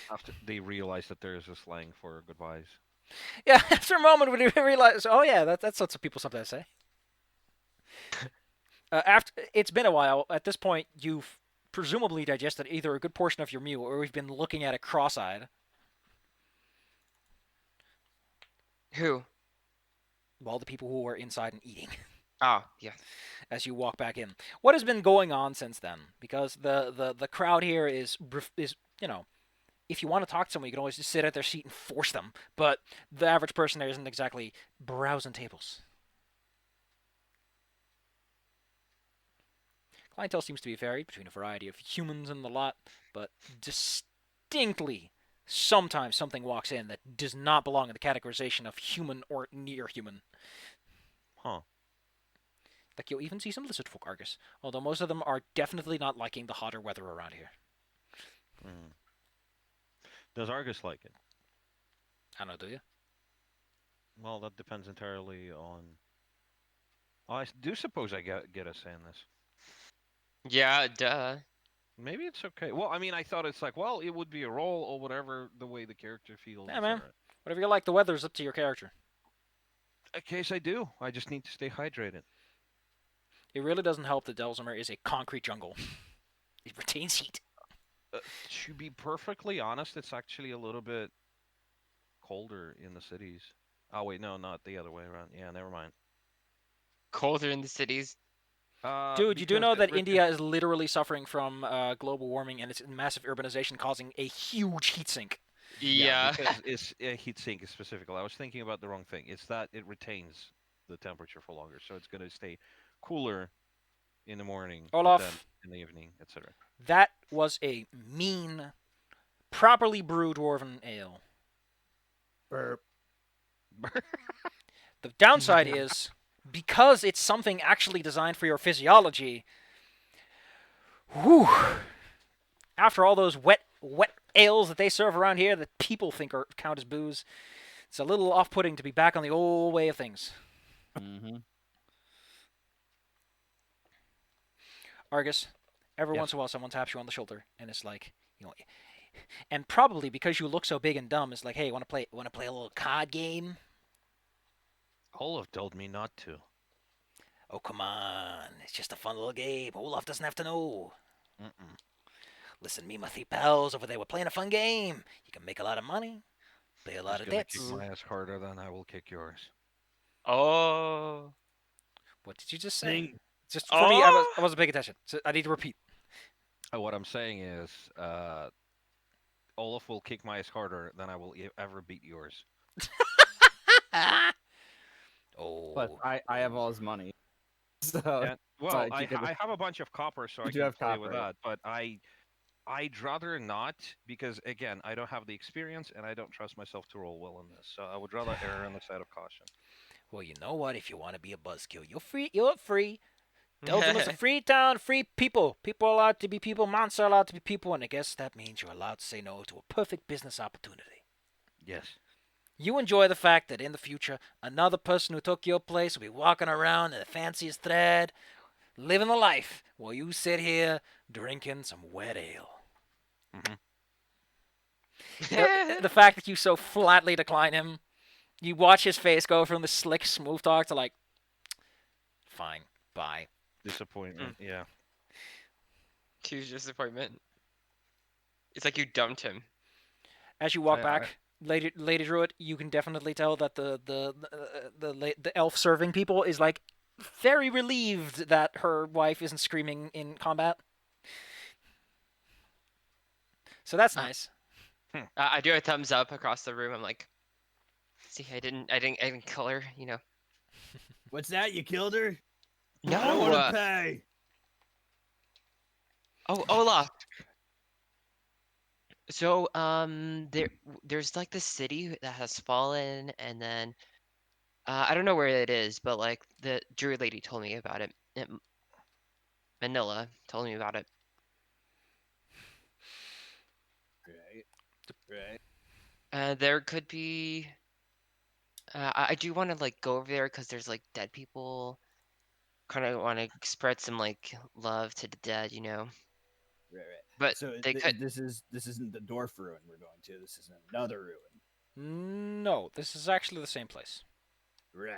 After they realize that there is a slang for goodbyes. Yeah, after a moment when you realize, oh yeah, that's what some people sometimes say. After it's been a while, at this point you've presumably digested either a good portion of your meal or we've been looking at it cross-eyed. Who? All the people who were inside and eating. Oh, yeah. As you walk back in, what has been going on since then? Because the crowd here is if you want to talk to someone, you can always just sit at their seat and force them. But the average person there isn't exactly browsing tables. Clientele seems to be varied between a variety of humans and the lot, but distinctly, sometimes something walks in that does not belong in the categorization of human or near human. Huh. Like you'll even see some lizard folk Argus, although most of them are definitely not liking the hotter weather around here. Does Argus like it? I don't know, do you? Well, that depends entirely on. Oh, I do suppose I get a say in this. Yeah, duh. Maybe it's okay. Well, I mean, I thought it's like, well, it would be a roll or whatever the way the character feels. Yeah, man. Whatever you like, the weather's up to your character. In case I do, I just need to stay hydrated. It really doesn't help that Delzimer is a concrete jungle. It retains heat. To be perfectly honest, it's actually a little bit colder in the cities. Oh wait, no, not the other way around. Yeah, never mind. Colder in the cities. Dude, you do know that it- India is literally suffering from global warming and its massive urbanization causing a huge heat sink. Yeah. because it's heat sink is specifically. I was thinking about the wrong thing. It's that it retains the temperature for longer, so it's going to stay cooler in the morning, Olaf. but then in the evening, etc. That was a mean, properly brewed dwarven ale. Burp. The downside is, because it's something actually designed for your physiology, whew, after all those wet ales that they serve around here that people think count as booze, it's a little off-putting to be back on the old way of things. Mm-hmm. Argus, Every Yes. once in a while, someone taps you on the shoulder, and it's like, and probably because you look so big and dumb, it's like, hey, want to play a little card game? Olaf told me not to. Oh, come on, it's just a fun little game. Olaf doesn't have to know. Mm-mm. Listen, me and my three pals over there, we're playing a fun game. You can make a lot of money, pay a lot He's of gonna debts. kick my ass harder than I will kick yours. Oh. What did you just say? Thing. Just for me, I Oh! wasn't paying attention. So I need to repeat. What I'm saying is, Olaf will kick my ass harder than I will ever beat yours. Oh. But I have all his money. So And, well, like, I, you could- I have a bunch of copper, so You I do can have play with copper, yeah. that. But I'd rather not, because again, I don't have the experience and I don't trust myself to roll well in this. So I would rather err on the side of caution. Well, you know what? If you want to be a buzzkill, you're free. You're free. Belgium is a free town, free people. People are allowed to be people. Monsters are allowed to be people, and I guess that means you're allowed to say no to a perfect business opportunity. Yes. You enjoy the fact that in the future, another person who took your place will be walking around in the fanciest thread, living the life, while you sit here drinking some wet ale. Mhm. The fact that you so flatly decline him, you watch his face go from the slick, smooth talk to like, fine, bye. Disappointment. Yeah. Huge disappointment. It's like you dumped him. As you walk I- back, Lady Druid, you can definitely tell that the elf serving people is like very relieved that her wife isn't screaming in combat. So that's nice. I do a thumbs up across the room. I'm like, see, I didn't kill her, you know. What's that? You killed her? No. I don't want to pay. Oh, Olaf. So, there's like this city that has fallen, and then I don't know where it is, but like the druid lady told me about it. Manila told me about it. Right. There could be. I do want to like go over there because there's like dead people. Kind of want to spread some like love to the dead, you know. Right. But So they could. this isn't the dwarf ruin we're going to. This is another ruin. No, this is actually the same place. Right.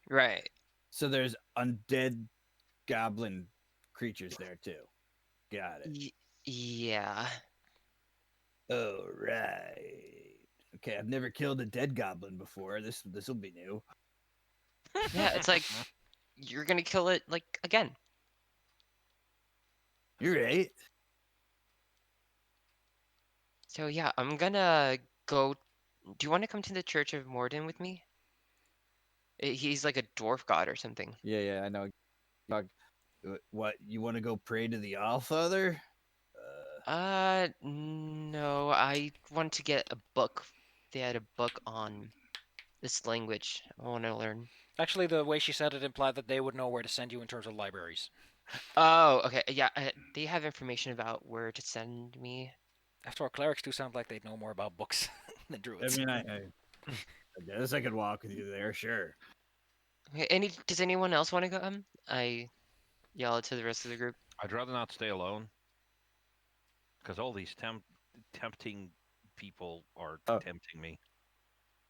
Right. So there's undead goblin creatures there too. Got it. Yeah. Oh right. Okay, I've never killed a dead goblin before. This will be new. Yeah, it's like you're gonna kill it like again. You're right. So yeah, I'm gonna go. Do you want to come to the Church of Morton with me? He's like a dwarf god or something. yeah, I know. What you want to go pray to the Allfather? No, I want to get a book. They had a book on this language. I want to learn. Actually, the way she said it implied that they would know where to send you in terms of libraries. Oh, okay. Yeah, they have information about where to send me. After all, clerics do sound like they'd know more about books than I druids. mean, I guess I could walk with you there. Sure. Okay, does anyone else want to go? I yell it to the rest of the group. I'd rather not stay alone. Because all these tempting people are Oh. tempting me.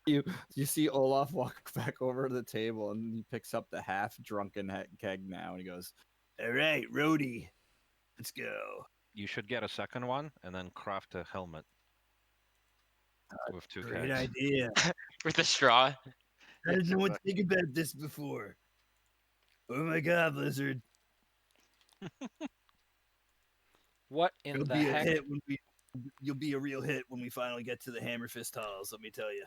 You see Olaf walk back over to the table and he picks up the half drunken keg now and he goes, All right, Rhodey, let's go. You should get a second one and then craft a helmet with two Great kegs. idea. With the straw. How did no one think about this before? Oh my God, Blizzard! What in You'll the be a heck? hit when we. You'll be a real hit when we finally get to the Hammerfist halls. Let me tell you.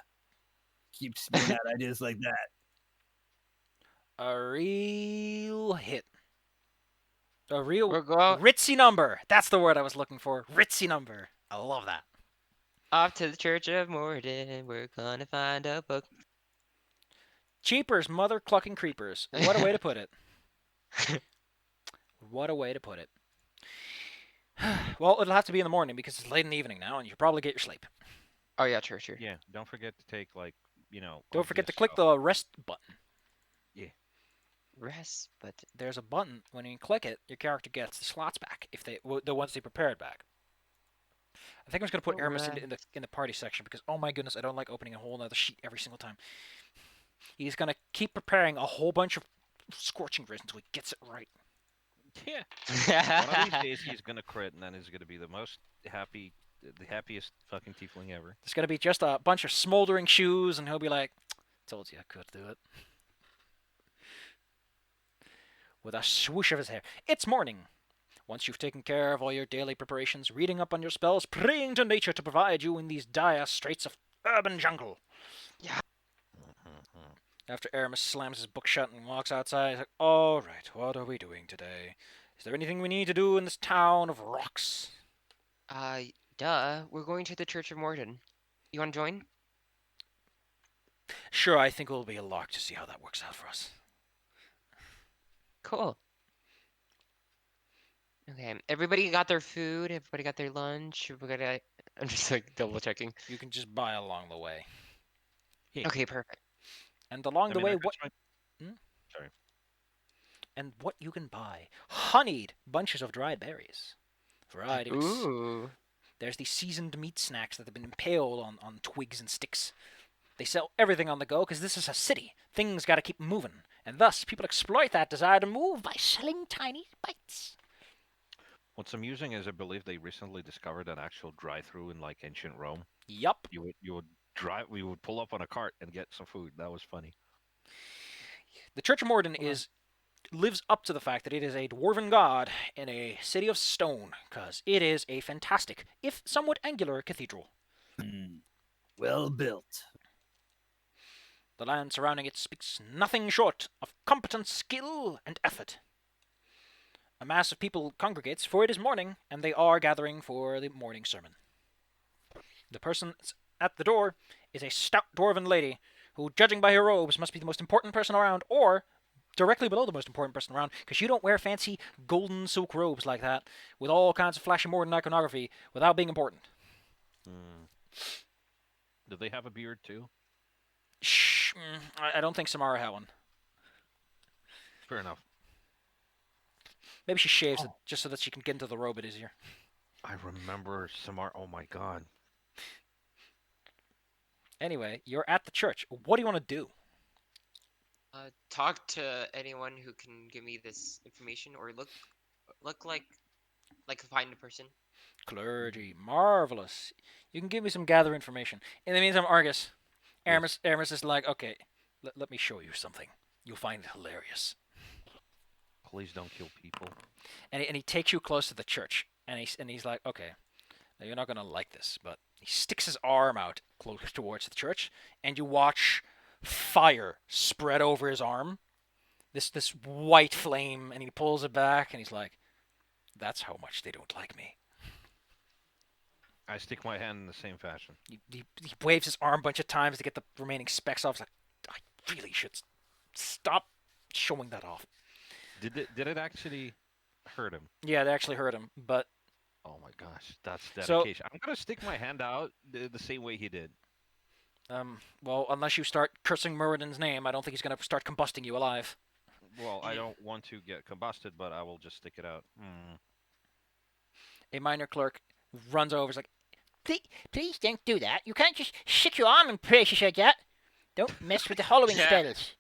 Keep spitting out ideas like that. A real hit. A real We're going ritzy number. That's the word I was looking for. Ritzy number. I love that. off to the Church of Morton. We're gonna find a book. Cheapers, mother clucking creepers. What a way to put it. What a way to put it. Well, it'll have to be in the morning because it's late in the evening now, and you should probably get your sleep. Oh yeah, sure. Yeah, don't forget to take Don't forget to click the. the rest button. rest, but There's a button. When you click it, your character gets the slots back if the ones they prepared back. I think I'm just gonna put Aramis in the party section because oh my goodness, I don't like opening a whole other sheet every single time. He's gonna keep preparing a whole bunch of Scorching Rays until he gets it right. Yeah. One of these days he's gonna crit, and then he's gonna be the happiest fucking tiefling ever. There's gonna be just a bunch of smoldering shoes, and he'll be like, "Told you I could do it." With a swoosh of his hair. It's morning. Once you've taken care of all your daily preparations, reading up on your spells, praying to nature to provide you in these dire straits of urban jungle. Yeah. After Aramis slams his book shut and walks outside, he's like, all right, what are we doing today? Is there anything we need to do in this town of rocks? Duh. We're going to the Church of Morton. You want to join? Sure, I think it'll be a lark to see how that works out for us. Cool. Okay, everybody got their food. Everybody got their lunch. I'm just like double checking. You can just buy along the way. Yeah. Okay, perfect. And along the way, what? Sorry. And what you can buy: honeyed bunches of dried berries, variety. Ooh. There's these seasoned meat snacks that have been impaled on twigs and sticks. They sell everything on the go because this is a city. Things got to keep moving, and thus people exploit that desire to move by selling tiny bites. What's amusing is I believe they recently discovered an actual drive-through in like ancient Rome. Yup. We would pull up on a cart and get some food. That was funny. The Church of Morton lives up to the fact that it is a dwarven god in a city of stone, because it is a fantastic, if somewhat angular, cathedral. Well built. The land surrounding it speaks nothing short of competent skill and effort. A mass of people congregates, for it is morning, and they are gathering for the morning sermon. The person at the door is a stout dwarven lady, who, judging by her robes, must be the most important person around, or directly below the most important person around, because you don't wear fancy golden silk robes like that, with all kinds of flashy modern iconography, without being important. Do they have a beard too? Shh. I don't think Samara had one. Fair enough. Maybe she shaves it just so that she can get into the robe a bit easier. I remember Samar. Oh my god. Anyway, you're at the church. What do you want to do? Talk to anyone who can give me this information, or look like find a person. Clergy. Marvelous. You can give me some gather information. In the meantime, Aramis is like, okay, let me show you something. You'll find it hilarious. Please don't kill people. And he takes you close to the church, and he's like, okay, now you're not gonna like this, but he sticks his arm out close towards the church, and you watch fire spread over his arm. This white flame, and he pulls it back, and he's like, that's how much they don't like me. I stick my hand in the same fashion. He waves his arm a bunch of times to get the remaining specks off. He's like, I really should stop showing that off. Did it actually hurt him? Yeah, they actually hurt him, but... Oh my gosh, that's dedication. I'm going to stick my hand out the same way he did. Well, unless you start cursing Murden's name, I don't think he's going to start combusting you alive. Well, I don't want to get combusted, but I will just stick it out. A minor clerk runs over, is like, Please don't do that. You can't just stick your arm in places like that. Don't mess with the hollowing spells.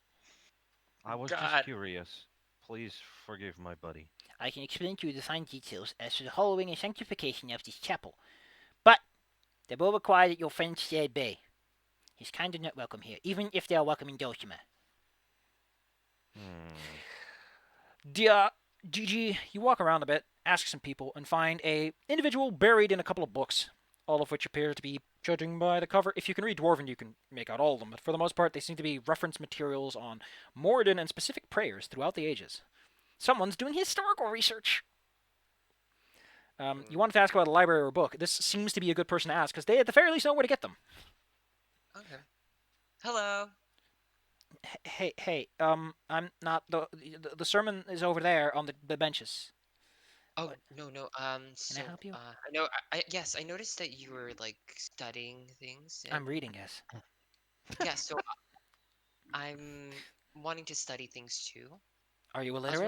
I was just curious. Please forgive my buddy. I can explain to you the fine details as to the hollowing and sanctification of this chapel. But they will require that your friend stay at bay. He's kind of not welcome here, even if they are welcoming Dulcimer. Dear Gigi, you walk around a bit, ask some people, and find a individual buried in a couple of books, all of which appear to be, judging by the cover, if you can read Dwarven, you can make out all of them, but for the most part, they seem to be reference materials on Morden and specific prayers throughout the ages. Someone's doing historical research. You wanted to ask about a library or a book. This seems to be a good person to ask, because they at the very least know where to get them. Okay. Hello. Hey, I'm not, the sermon is over there on the benches. Oh, no. Can I help you? Yes, I noticed that you were, like, studying things. I'm reading, yes. Yeah, so I'm wanting to study things, too. Are you I was illiterate?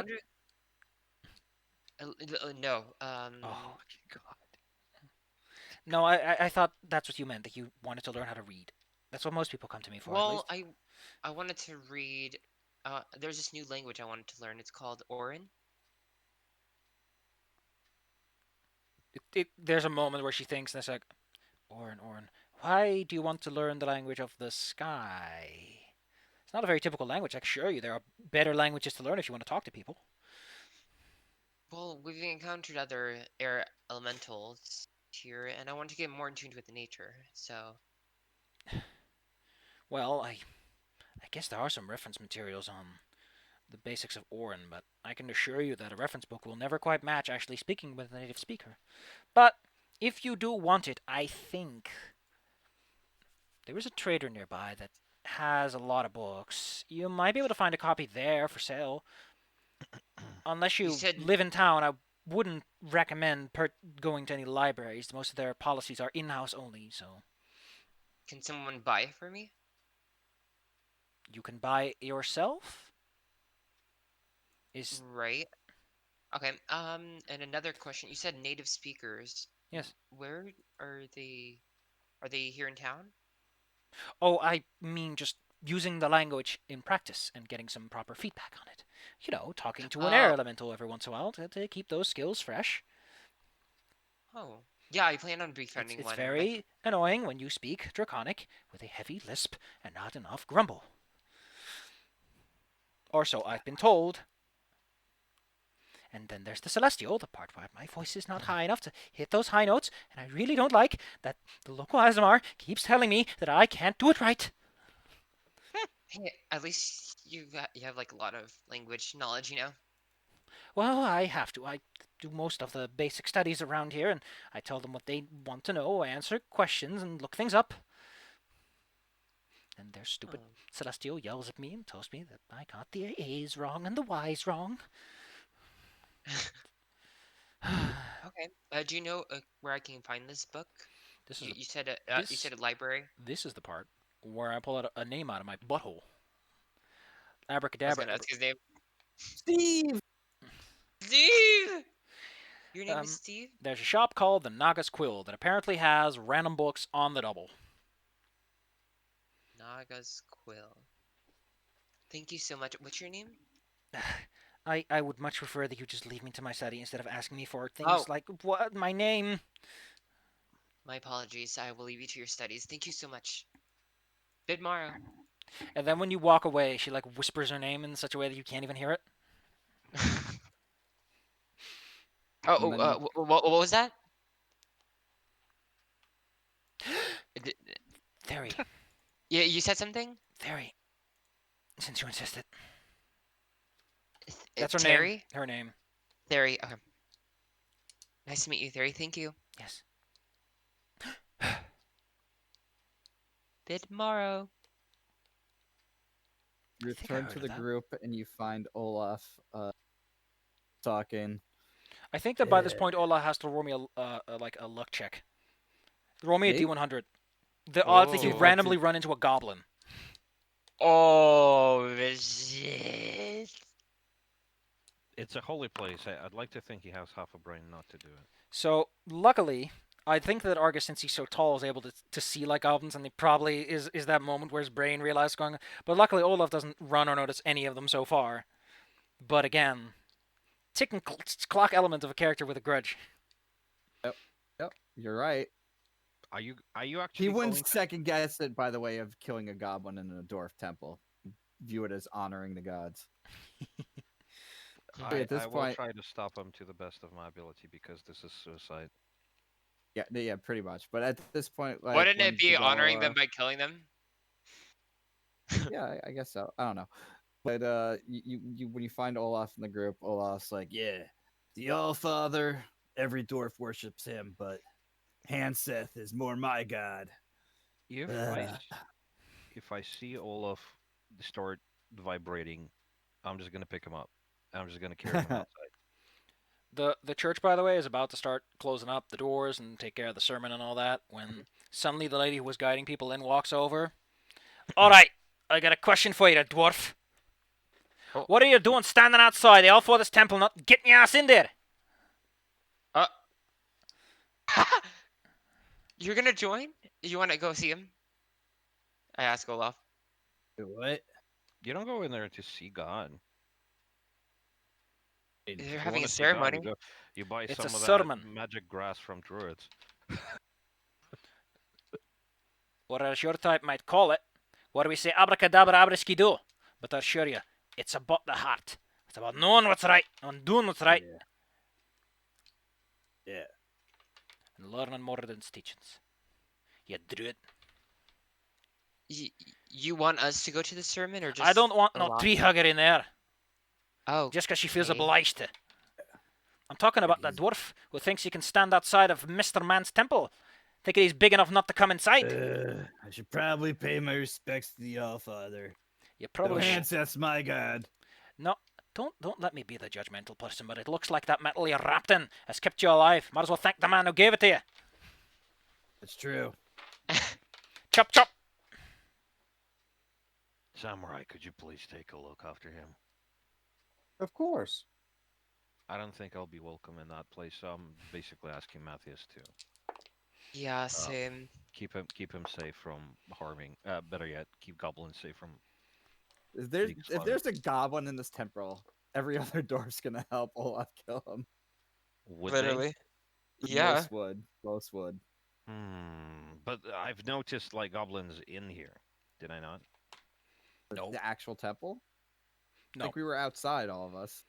wondering. No. Oh, no, I thought that's what you meant, that you wanted to learn how to read. That's what most people come to me for, at Well, least. I wanted to read. There's this new language I wanted to learn. It's called Orin. There's a moment where she thinks, and it's like, Orin, why do you want to learn the language of the sky? It's not a very typical language, I can assure you. There are better languages to learn if you want to talk to people. Well, we've encountered other air elementals here, and I want to get more in tune with nature. So, Well, I guess there are some reference materials on the basics of Orin, but I can assure you that a reference book will never quite match actually speaking with a native speaker. But if you do want it, I think there is a trader nearby that has a lot of books. You might be able to find a copy there for sale. Unless you you said live in town, I wouldn't recommend going to any libraries. Most of their policies are in-house only, so can someone buy it for me? you can buy it yourself. Is Right. Okay. And another question. You said native speakers. yes. Where are they? Are they here in town? Oh, I mean just using the language in practice and getting some proper feedback on it. You know, talking to an air Oh. elemental every once in a while to keep those skills fresh. Oh. Yeah, I plan on befriending It's one. very annoying when you speak Draconic with a heavy lisp and not enough grumble. Or so I've been told. And then there's the Celestial, the part where my voice is not high enough to hit those high notes, and I really don't like that the local Azamar keeps telling me that I can't do it right. Hey, at least you have like a lot of language knowledge, you know? Well, I have to. I do most of the basic studies around here, and I tell them what they want to know, I answer questions, and look things up. And their stupid Oh. Celestial yells at me and tells me that I got the A's wrong and the Y's wrong. Okay. Do you know where I can find this book? This is You said this, you said a library. this is the part where I pull out a name out of my butthole. I was Abracadabra. gonna ask his name. Steve. Steve. Your name is Steve. There's a shop called the Naga's Quill that apparently has random books on the double. Naga's Quill. Thank you so much. What's your name? I would much prefer that you just leave me to my study instead of asking me for things Oh. like what my name. My apologies. I will leave you to your studies. Thank you so much. Bidmaro. And then when you walk away, she like whispers her name in such a way that you can't even hear it. What was that? Theory. Yeah, you said something? Theory. Since you insisted. That's her Terry? name. Her name. Theory. Okay. Nice to meet you, Theory. Thank you. Yes. Bidmaro. You I think I return heard to of the that. group and you find Olaf talking. I think that by this point, Ola has to roll me a luck check. Roll me a Me? D100. The odds that you Oh. randomly run into a goblin. Oh, shit. It's a holy place. I'd like to think he has half a brain not to do it. So luckily, I think that Argus, since he's so tall, is able to see like goblins, and he probably is that moment where his brain realizes what's going on. But luckily, Olaf doesn't run or notice any of them so far. But again, ticking clock element of a character with a grudge. Yep, you're right. Are you actually He wouldn't going to- second guess it, by the way, of killing a goblin in a dwarf temple. View it as honoring the gods. I, at this I will point- try to stop him to the best of my ability because this is suicide. Yeah, pretty much. But at this point, like, Wouldn't when it be honoring them Fedora- by killing them? Yeah, I guess so. I don't know. But you when you find Olaf in the group, Olaf's like, Yeah, the All-Father, every dwarf worships him, but Hanseth is more my god. If I see Olaf start vibrating, I'm just gonna pick him up. I'm just gonna carry him outside. The church, by the way, is about to start closing up the doors and take care of the sermon and all that when suddenly the lady who was guiding people in walks over. All right, I got a question for you, dwarf. Oh. What are you doing standing outside? All for this temple, not getting your ass in there. Uh. You're gonna join? You want to go see him? I ask Olaf. What? You don't go in there to see God. They're If you having want a to see God, ceremony. you buy It's a some of that sermon. magic grass from druids. Or as your type might call it, where we say abracadabra abriskidoo. But I assure you, it's about the heart. It's about knowing what's right and doing what's right Yeah. Yeah. and learning Morden's teachings. You druid. You want us to go to the sermon or just I don't want no Olaf? tree hugger in there Oh, just because she feels okay. obliged to. I'm talking about the dwarf who thinks he can stand outside of Mr. Man's temple, thinking he's big enough not to come inside. I should probably pay my respects to the Allfather. You Though probably should. hence, that's my god. No, don't let me be the judgmental person, but it looks like that metal you're wrapped in has kept you alive. Might as well thank the man who gave it to you. That's true. Chop chop. Samurai, could you please take a look after him? Of course. I don't think I'll be welcome in that place, so I'm basically asking Matthias to Yeah, same. keep him safe from harming. Better yet, keep goblins safe from. If there's a goblin in this temple, every other dwarf's gonna help Olaf kill him. Would Literally. Yeah. Most would. Most would. they? But I've noticed like goblins in here. Did I not? No. The actual temple? I No. think we were outside, all of us.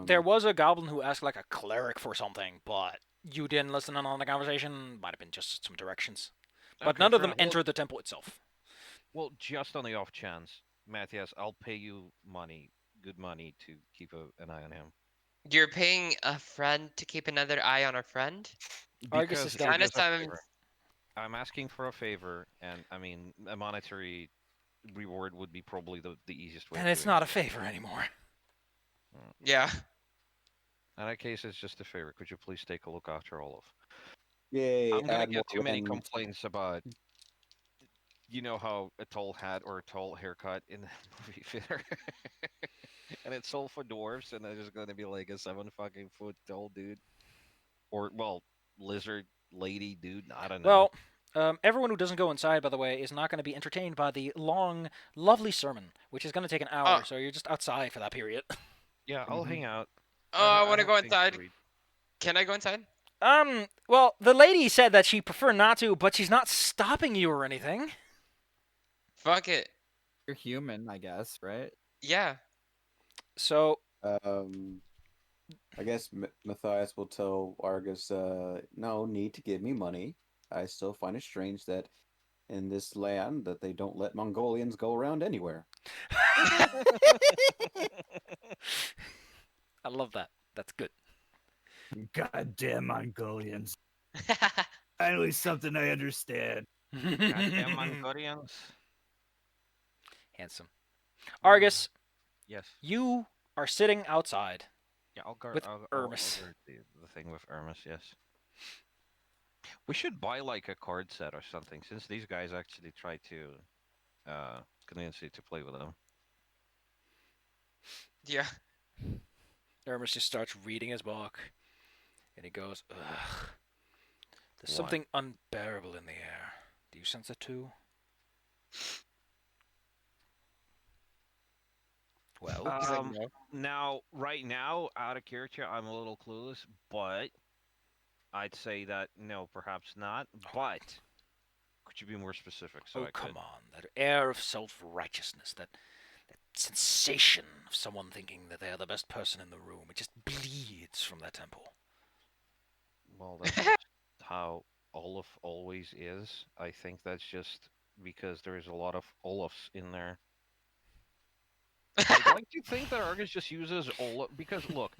There was a goblin who asked like a cleric for something, but you didn't listen in on the conversation. Might have been just some directions. But Okay, none of fair them enough. Well- entered the temple itself. Well, just on the off chance, Matthias, I'll pay you money, good money, to keep an eye on him. You're paying a friend to keep another eye on a friend? Argus is Because done. Kinda because a sounds- favor. I'm asking for a favor, and I mean a monetary reward would be probably the easiest way. And of it's doing not it. a favor anymore. Yeah. In that case, it's just a favor. Could you please take a look after Olaf? Yay, I'm gonna add get more too many land. complaints about, you know, how a tall hat or a tall haircut in the movie theater, and it's all for dwarves, and there's gonna be like a 7 fucking foot tall dude, or well, lizard lady dude. I don't know. Well, everyone who doesn't go inside, by the way, is not going to be entertained by the long, lovely sermon, which is going to take an hour. So you're just outside for that period. Yeah, I'll hang out. Oh, I want to have go things to inside. read. Can I go inside? Well, the lady said that she preferred not to, but she's not stopping you or anything. Fuck it. You're human, I guess, right? Yeah. So, I guess Matthias will tell Argus, no need to give me money. I still find it strange that in this land that they don't let Mongolians go around anywhere. I love that. That's good. Goddamn Mongolians. Finally, something I understand. Goddamn Mongolians. Handsome. Argus, Yes. you are sitting outside. Yeah, I'll guard. With I'll Hermes. guard the thing with Hermes. Yes. We should buy like a card set or something, since these guys actually try to convince you to play with them. Yeah. Hermes just starts reading his book, and he goes, ugh. There's What? something unbearable in the air. Do you sense it too? Well, He's like, Um, no. Now, right now, out of character, I'm a little clueless, but I'd say that no, perhaps not. But could you be more specific? So oh, I come could. on. That air of self-righteousness, that sensation of someone thinking that they're the best person in the room. It just bleeds from that temple. Well, that's just how Olaf always is. I think that's just because there's a lot of Olafs in there. I'd like to think that Argus just uses Olaf because look,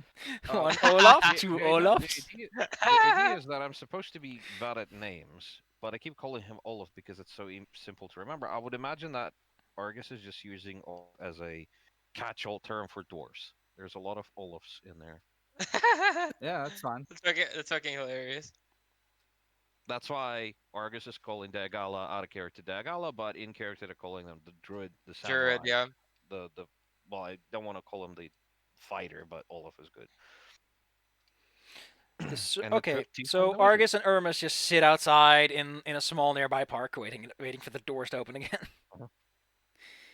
One Olaf, the- two the idea- Olafs. the idea is that I'm supposed to be bad at names, but I keep calling him Olaf because it's so simple to remember. I would imagine that Argus is just using Olaf as a catch-all term for dwarves. There's a lot of Olafs in there. Yeah, that's fine. That's fucking hilarious. That's why Argus is calling Dagala out of character Dagala, but in character they're calling them the druid, the samurai, Druid, yeah. the well, I don't want to call him the fighter, but Olaf is good. And the Okay, tiefling so knows it. Argus and Irmus just sit outside in a small nearby park, waiting for the doors to open again.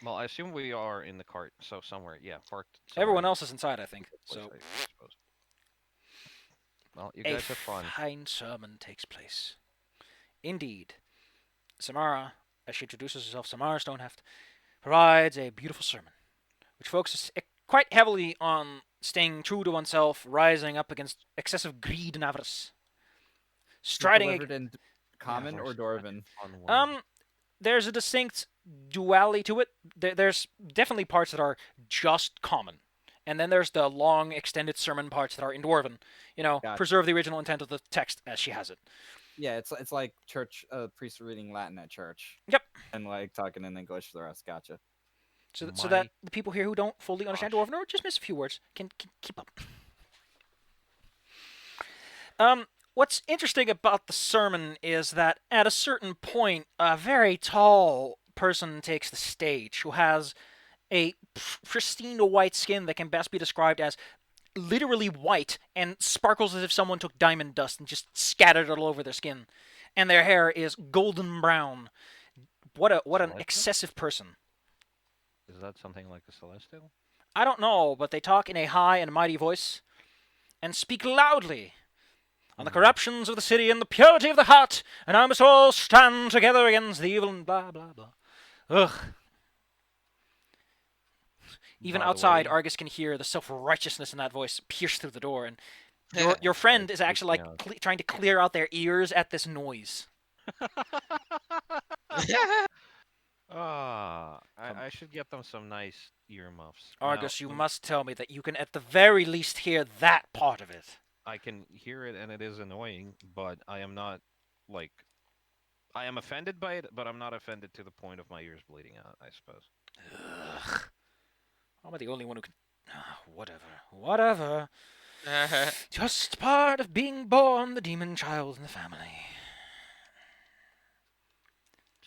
Well, I assume we are in the cart, so somewhere, yeah, parked Everyone somewhere. else is inside, I think. Place, So I suppose. Well, you a guys have fun. fine sermon takes place. Indeed, Samara, as she introduces herself, Samara Stoneheft, provides a beautiful sermon, which focuses quite heavily on staying true to oneself, rising up against excessive greed and avarice, striding. Delivered in common or Dwarven? Fun word. There's a distinct duality to it. There's definitely parts that are just common, and then there's the long, extended sermon parts that are in Dwarven. Gotcha. Preserve the original intent of the text as she has it. Yeah, it's like church priests reading Latin at church. Yep. And like talking in English for the rest. Gotcha. So that the people here who don't fully understand Gosh. Dwarven or just miss a few words can keep up. What's interesting about the sermon is that at a certain point, a very tall person takes the stage who has a pristine white skin that can best be described as literally white and sparkles as if someone took diamond dust and just scattered it all over their skin. And their hair is golden brown. What an Celestial? excessive person. Is that something like a celestial? I don't know, but they talk in a high and mighty voice and speak loudly on the corruptions of the city and the purity of the heart, and I must all stand together against the evil and blah blah blah. Ugh. Even By the outside, way- Argus can hear the self-righteousness in that voice pierce through the door, and your friend is actually like trying to clear out their ears at this noise. I should get them some nice earmuffs. Argus, Now, you must tell me that you can at the very least hear that part of it. I can hear it, and it is annoying, but I am not like. I am offended by it, but I'm not offended to the point of my ears bleeding out. I suppose. Ugh. I'm the only one who can. Whatever. Just part of being born the demon child in the family.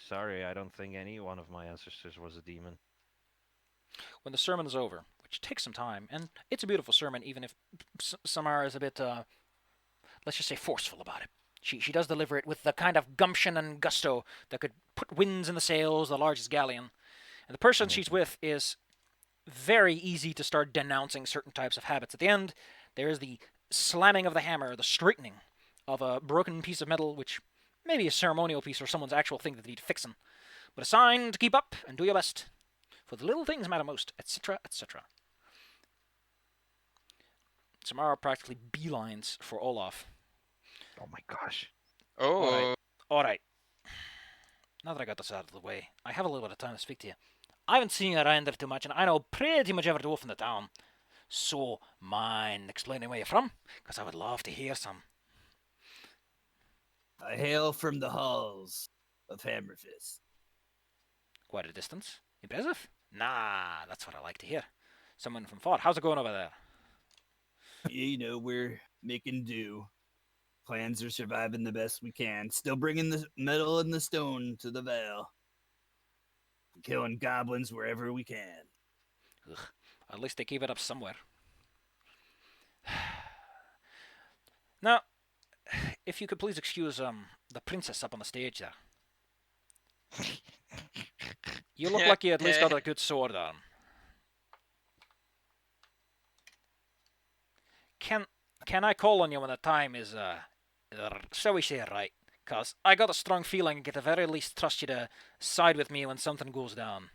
Sorry, I don't think any one of my ancestors was a demon. When the sermon is over, which takes some time, and it's a beautiful sermon, even if Samara is a bit, let's just say, forceful about it. She does deliver it with the kind of gumption and gusto that could put winds in the sails of the largest galleon. And the person she's with is very easy to start denouncing certain types of habits. At the end, there is the slamming of the hammer, the straightening of a broken piece of metal, which may be a ceremonial piece or someone's actual thing that they need fixing. But a sign to keep up and do your best. For the little things matter most, etc., etc. Samara practically beelines for Olaf. Oh my gosh. Oh. Alright. Now that I got this out of the way, I have a little bit of time to speak to you. I haven't seen you around there too much, and I know pretty much every dwarf in the town. So, mind explaining where you're from? Because I would love to hear some. I hail from the halls of Hammerfist. Quite a distance. Impressive? Nah, that's what I like to hear. Someone from Fort. How's it going over there? You know, we're making do. Plans are surviving the best we can. Still bringing the metal and the stone to the Vale. Killing goblins wherever we can. Ugh. At least they keep it up somewhere. Now, if you could please excuse the princess up on the stage there. You look like you at least got a good sword on. Can I call on you when the time is shall we say right? Cause I got a strong feeling I could at the very least trust you to side with me when something goes down.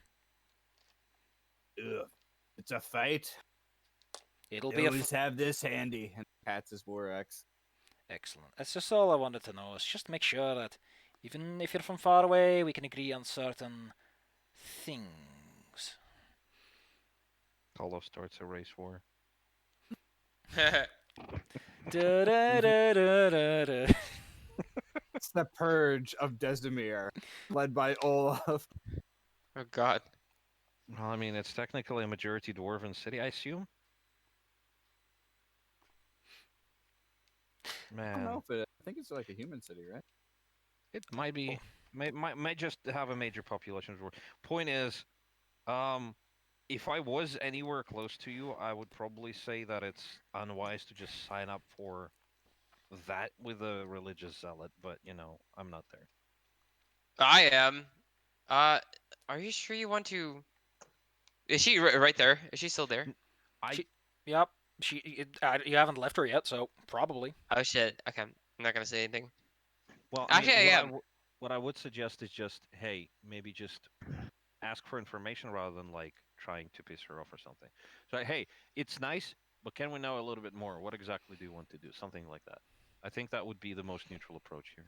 Ugh. It's a fight. It'll We be a always have this handy. And pats his war axe. excellent. That's just all I wanted to know. Is just to make sure that even if you're from far away, we can agree on certain things. Olaf starts a race war. Da, da, da, da, da, da. It's the purge of Desimir, led by Olaf. Oh God. Well, I mean, it's technically a majority dwarven city, I assume. I don't Man, know if I think it's like a human city, right? it might be, might just have a major population. Point is, if I was anywhere close to you, I would probably say that it's unwise to just sign up for that with a religious zealot, but I'm not there. I am. Uh, are you sure you want to? Is she right there? Is she still there? I She, yep. You haven't left her yet, so probably. Oh shit. Okay, I'm not gonna say anything. well, I mean, Actually, I am. what I would suggest is just, hey, maybe just ask for information rather than like trying to piss her off or something. So, hey, it's nice, but can we know a little bit more? What exactly do you want to do? Something like that. I think that would be the most neutral approach here.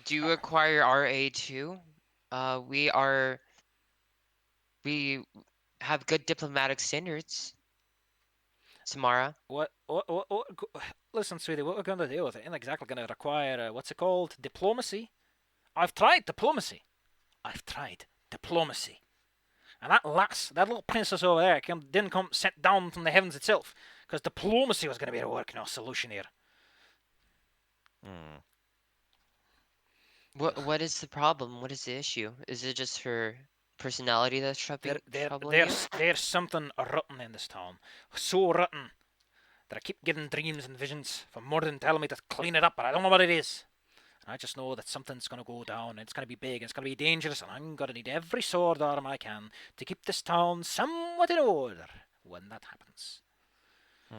Do you acquire RA too? We are. We have good diplomatic standards, Samara. Listen, sweetie, what we're going to do with it ain't exactly going to require, what's it called? Diplomacy? I've tried diplomacy. I've tried diplomacy. And that lass, that little princess over there, didn't come sent down from the heavens itself. Because diplomacy was going to be the working out solution here. Hmm. What is the problem? What is the issue? Is it just her personality that's troubling you? There's something rotten in this town. So rotten that I keep getting dreams and visions from Morden telling me to clean it up, but I don't know what it is. And I just know that something's going to go down, and it's going to be big, and it's going to be dangerous, and I'm going to need every sword arm I can to keep this town somewhat in order when that happens.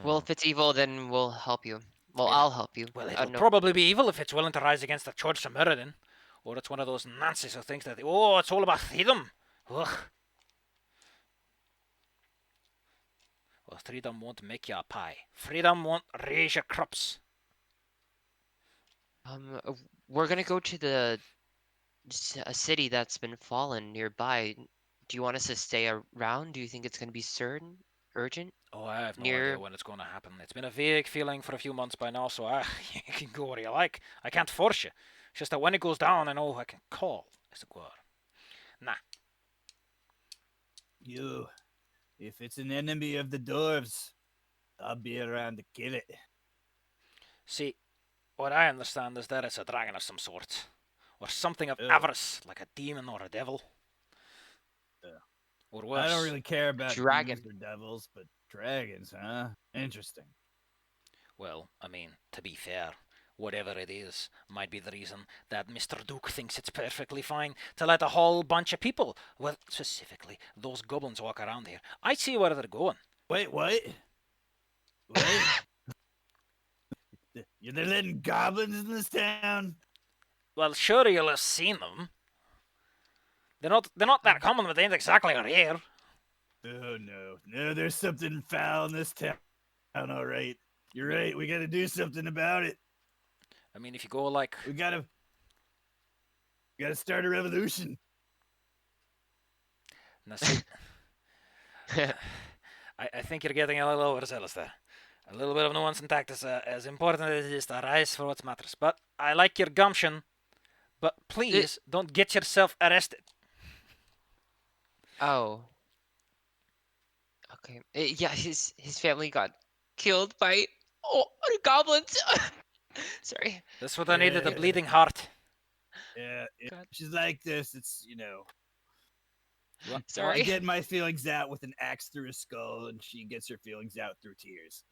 Well, if it's evil, then we'll help you. Well, It- I'll help you. Well, I it'll don't know. probably be evil if it's willing to rise against the Church of Morton. Or it's one of those Nancies who thinks that, oh, it's all about freedom. Ugh. Well, freedom won't make you a pie. Freedom won't raise your crops. We're gonna go to a city that's been fallen nearby. Do you want us to stay around? Do you think it's gonna be certain, urgent? Oh, I have no Near- idea when it's going to happen. It's been a vague feeling for a few months by now, so you can go where you like. I can't force you. It's just that when it goes down, I know I can call, as it were. Nah. You, if it's an enemy of the dwarves, I'll be around to kill it. See, what I understand is that it's a dragon of some sort. Or something of Ugh. avarice, like a demon or a devil. Yeah. Or worse. I don't really care about Dragon. demons or devils, but dragons, huh? Interesting. Well, I mean, to be fair, whatever it is might be the reason that Mr. Duke thinks it's perfectly fine to let a whole bunch of people, well, specifically those goblins, walk around here. I see where they're going. Wait, what? What? They're letting goblins in this town? Well, sure you'll have seen them. They're not that common, but they ain't exactly rare. Oh no, there's something foul in this town. All right, you're right. We got to do something about it. I mean, if you go like, We gotta start a revolution. now see, I think you're getting a little overzealous there. A little bit of nuance and tact is as important as it is to rise for what matters. But I like your gumption. But please don't get yourself arrested. Oh. Okay. Yeah, his family got killed by goblins. Sorry. That's what I needed, a Yeah. bleeding heart. Yeah, God. she's like this. It's I Sorry. get my feelings out with an axe through a skull, and she gets her feelings out through tears.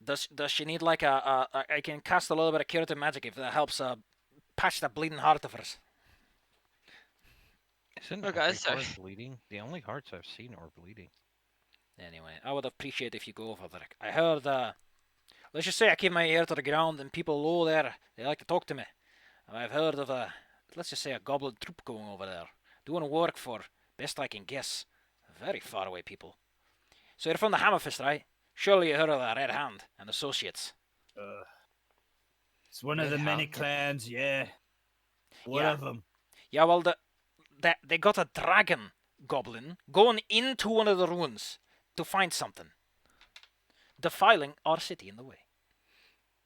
Does she need like I can cast a little bit of curative magic if that helps patch that bleeding heart of hers. Isn't Oh, God, every sorry. heart bleeding? The only hearts I've seen are bleeding. Anyway, I would appreciate if you go over there. I heard, let's just say I keep my ear to the ground and people low there, they like to talk to me. And I've heard of let's just say a goblin troop going over there, doing work for, best I can guess, very far away people. So you're from the Hammerfist, right? Surely you heard of the Red Hand and Associates. It's one of Red the many Hound. clans, yeah. One Yeah. of them. Yeah, well, they got a dragon goblin going into one of the ruins to find something, defiling our city in the way.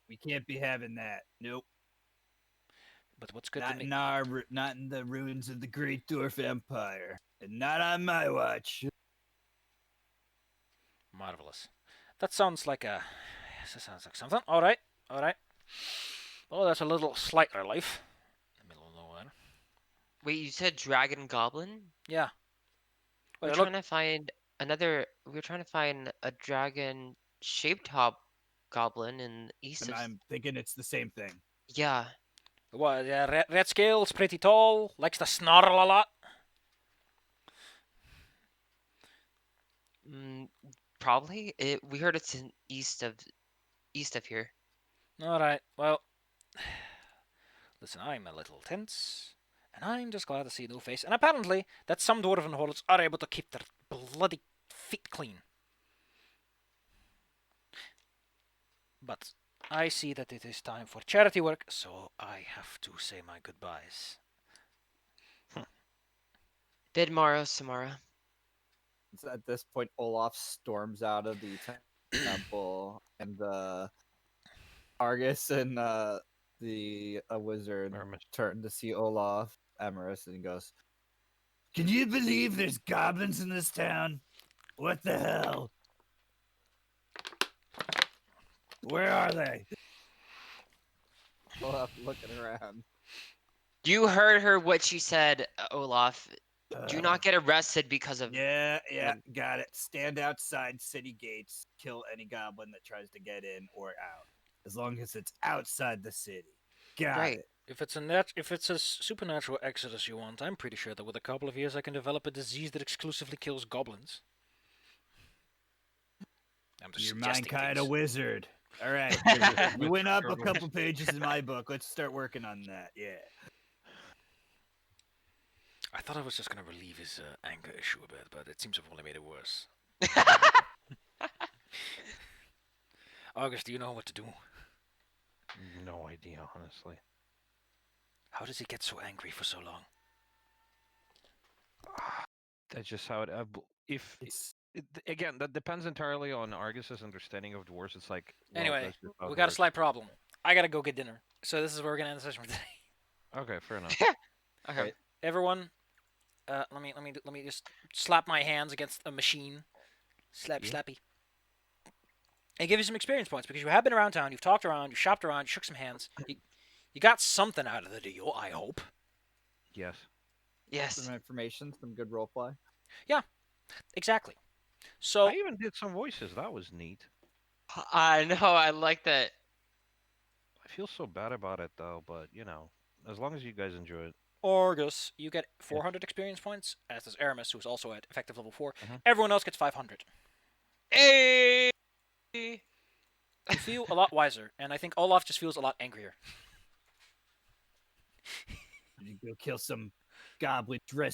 We can't be having that. Nope. But what's good Not to me? in not in the ruins of the Great Dwarf Empire, and not on my watch. Marvelous. That sounds like something. All right. Oh, that's a little slight relief. In the middle of nowhere. Wait, you said dragon goblin? Yeah. We're Well, trying to find another. We're trying to find a dragon-shaped hobgoblin in the east And of. I'm thinking it's the same thing. Yeah. What? Red Scale's pretty tall. Likes to snarl a lot. Probably. We heard it's in east of here. All right. Well, listen, I'm a little tense, and I'm just glad to see no face. And apparently, that some dwarven hordes are able to keep their bloody feet clean. But I see that it is time for charity work, so I have to say my goodbyes. Bid Maro Samara. So at this point, Olaf storms out of the temple, and Argus and the wizard Mermis. turn to see Olaf, Emerus, and he goes, Can you believe there's goblins in this town? What the hell? Where are they? Olaf looking around. You heard her what she said, Olaf. Do not get arrested because of. Yeah, them. got it. Stand outside city gates, kill any goblin that tries to get in or out. As long as it's outside the city. Got Right. it. If it's a supernatural exodus you want, I'm pretty sure that with a couple of years I can develop a disease that exclusively kills goblins. I'm just Your mind suggesting kind of things. wizard. All right. You went up a couple pages in my book. Let's start working on that. Yeah. I thought I was just gonna relieve his anger issue a bit, but it seems I've only made it worse. August, do you know what to do? No idea, honestly. How does he get so angry for so long? That's just how it. If again, that depends entirely on Argus's understanding of dwarves. It's like Anyway, that's just how we it got a works. slight problem. I gotta go get dinner. So this is where we're gonna end the session for today. Okay, fair enough. Okay. Right. Everyone, let me just slap my hands against a machine. Yeah. Slappy. And give you some experience points because you have been around town, you've talked around, you shopped around, you shook some hands. You got something out of the deal, I hope. Yes. Yes. Some information, some good roleplay. Exactly. So I even did some voices. That was neat. I know. I like that. I feel so bad about it though, but you know, as long as you guys enjoy it. Argus, you get 400 experience points, as does Aramis, who's also at effective level 4. Mhm. Everyone else gets 500. Hey. You feel a lot wiser, and I think Olaf just feels a lot angrier. You go kill some goblin dressed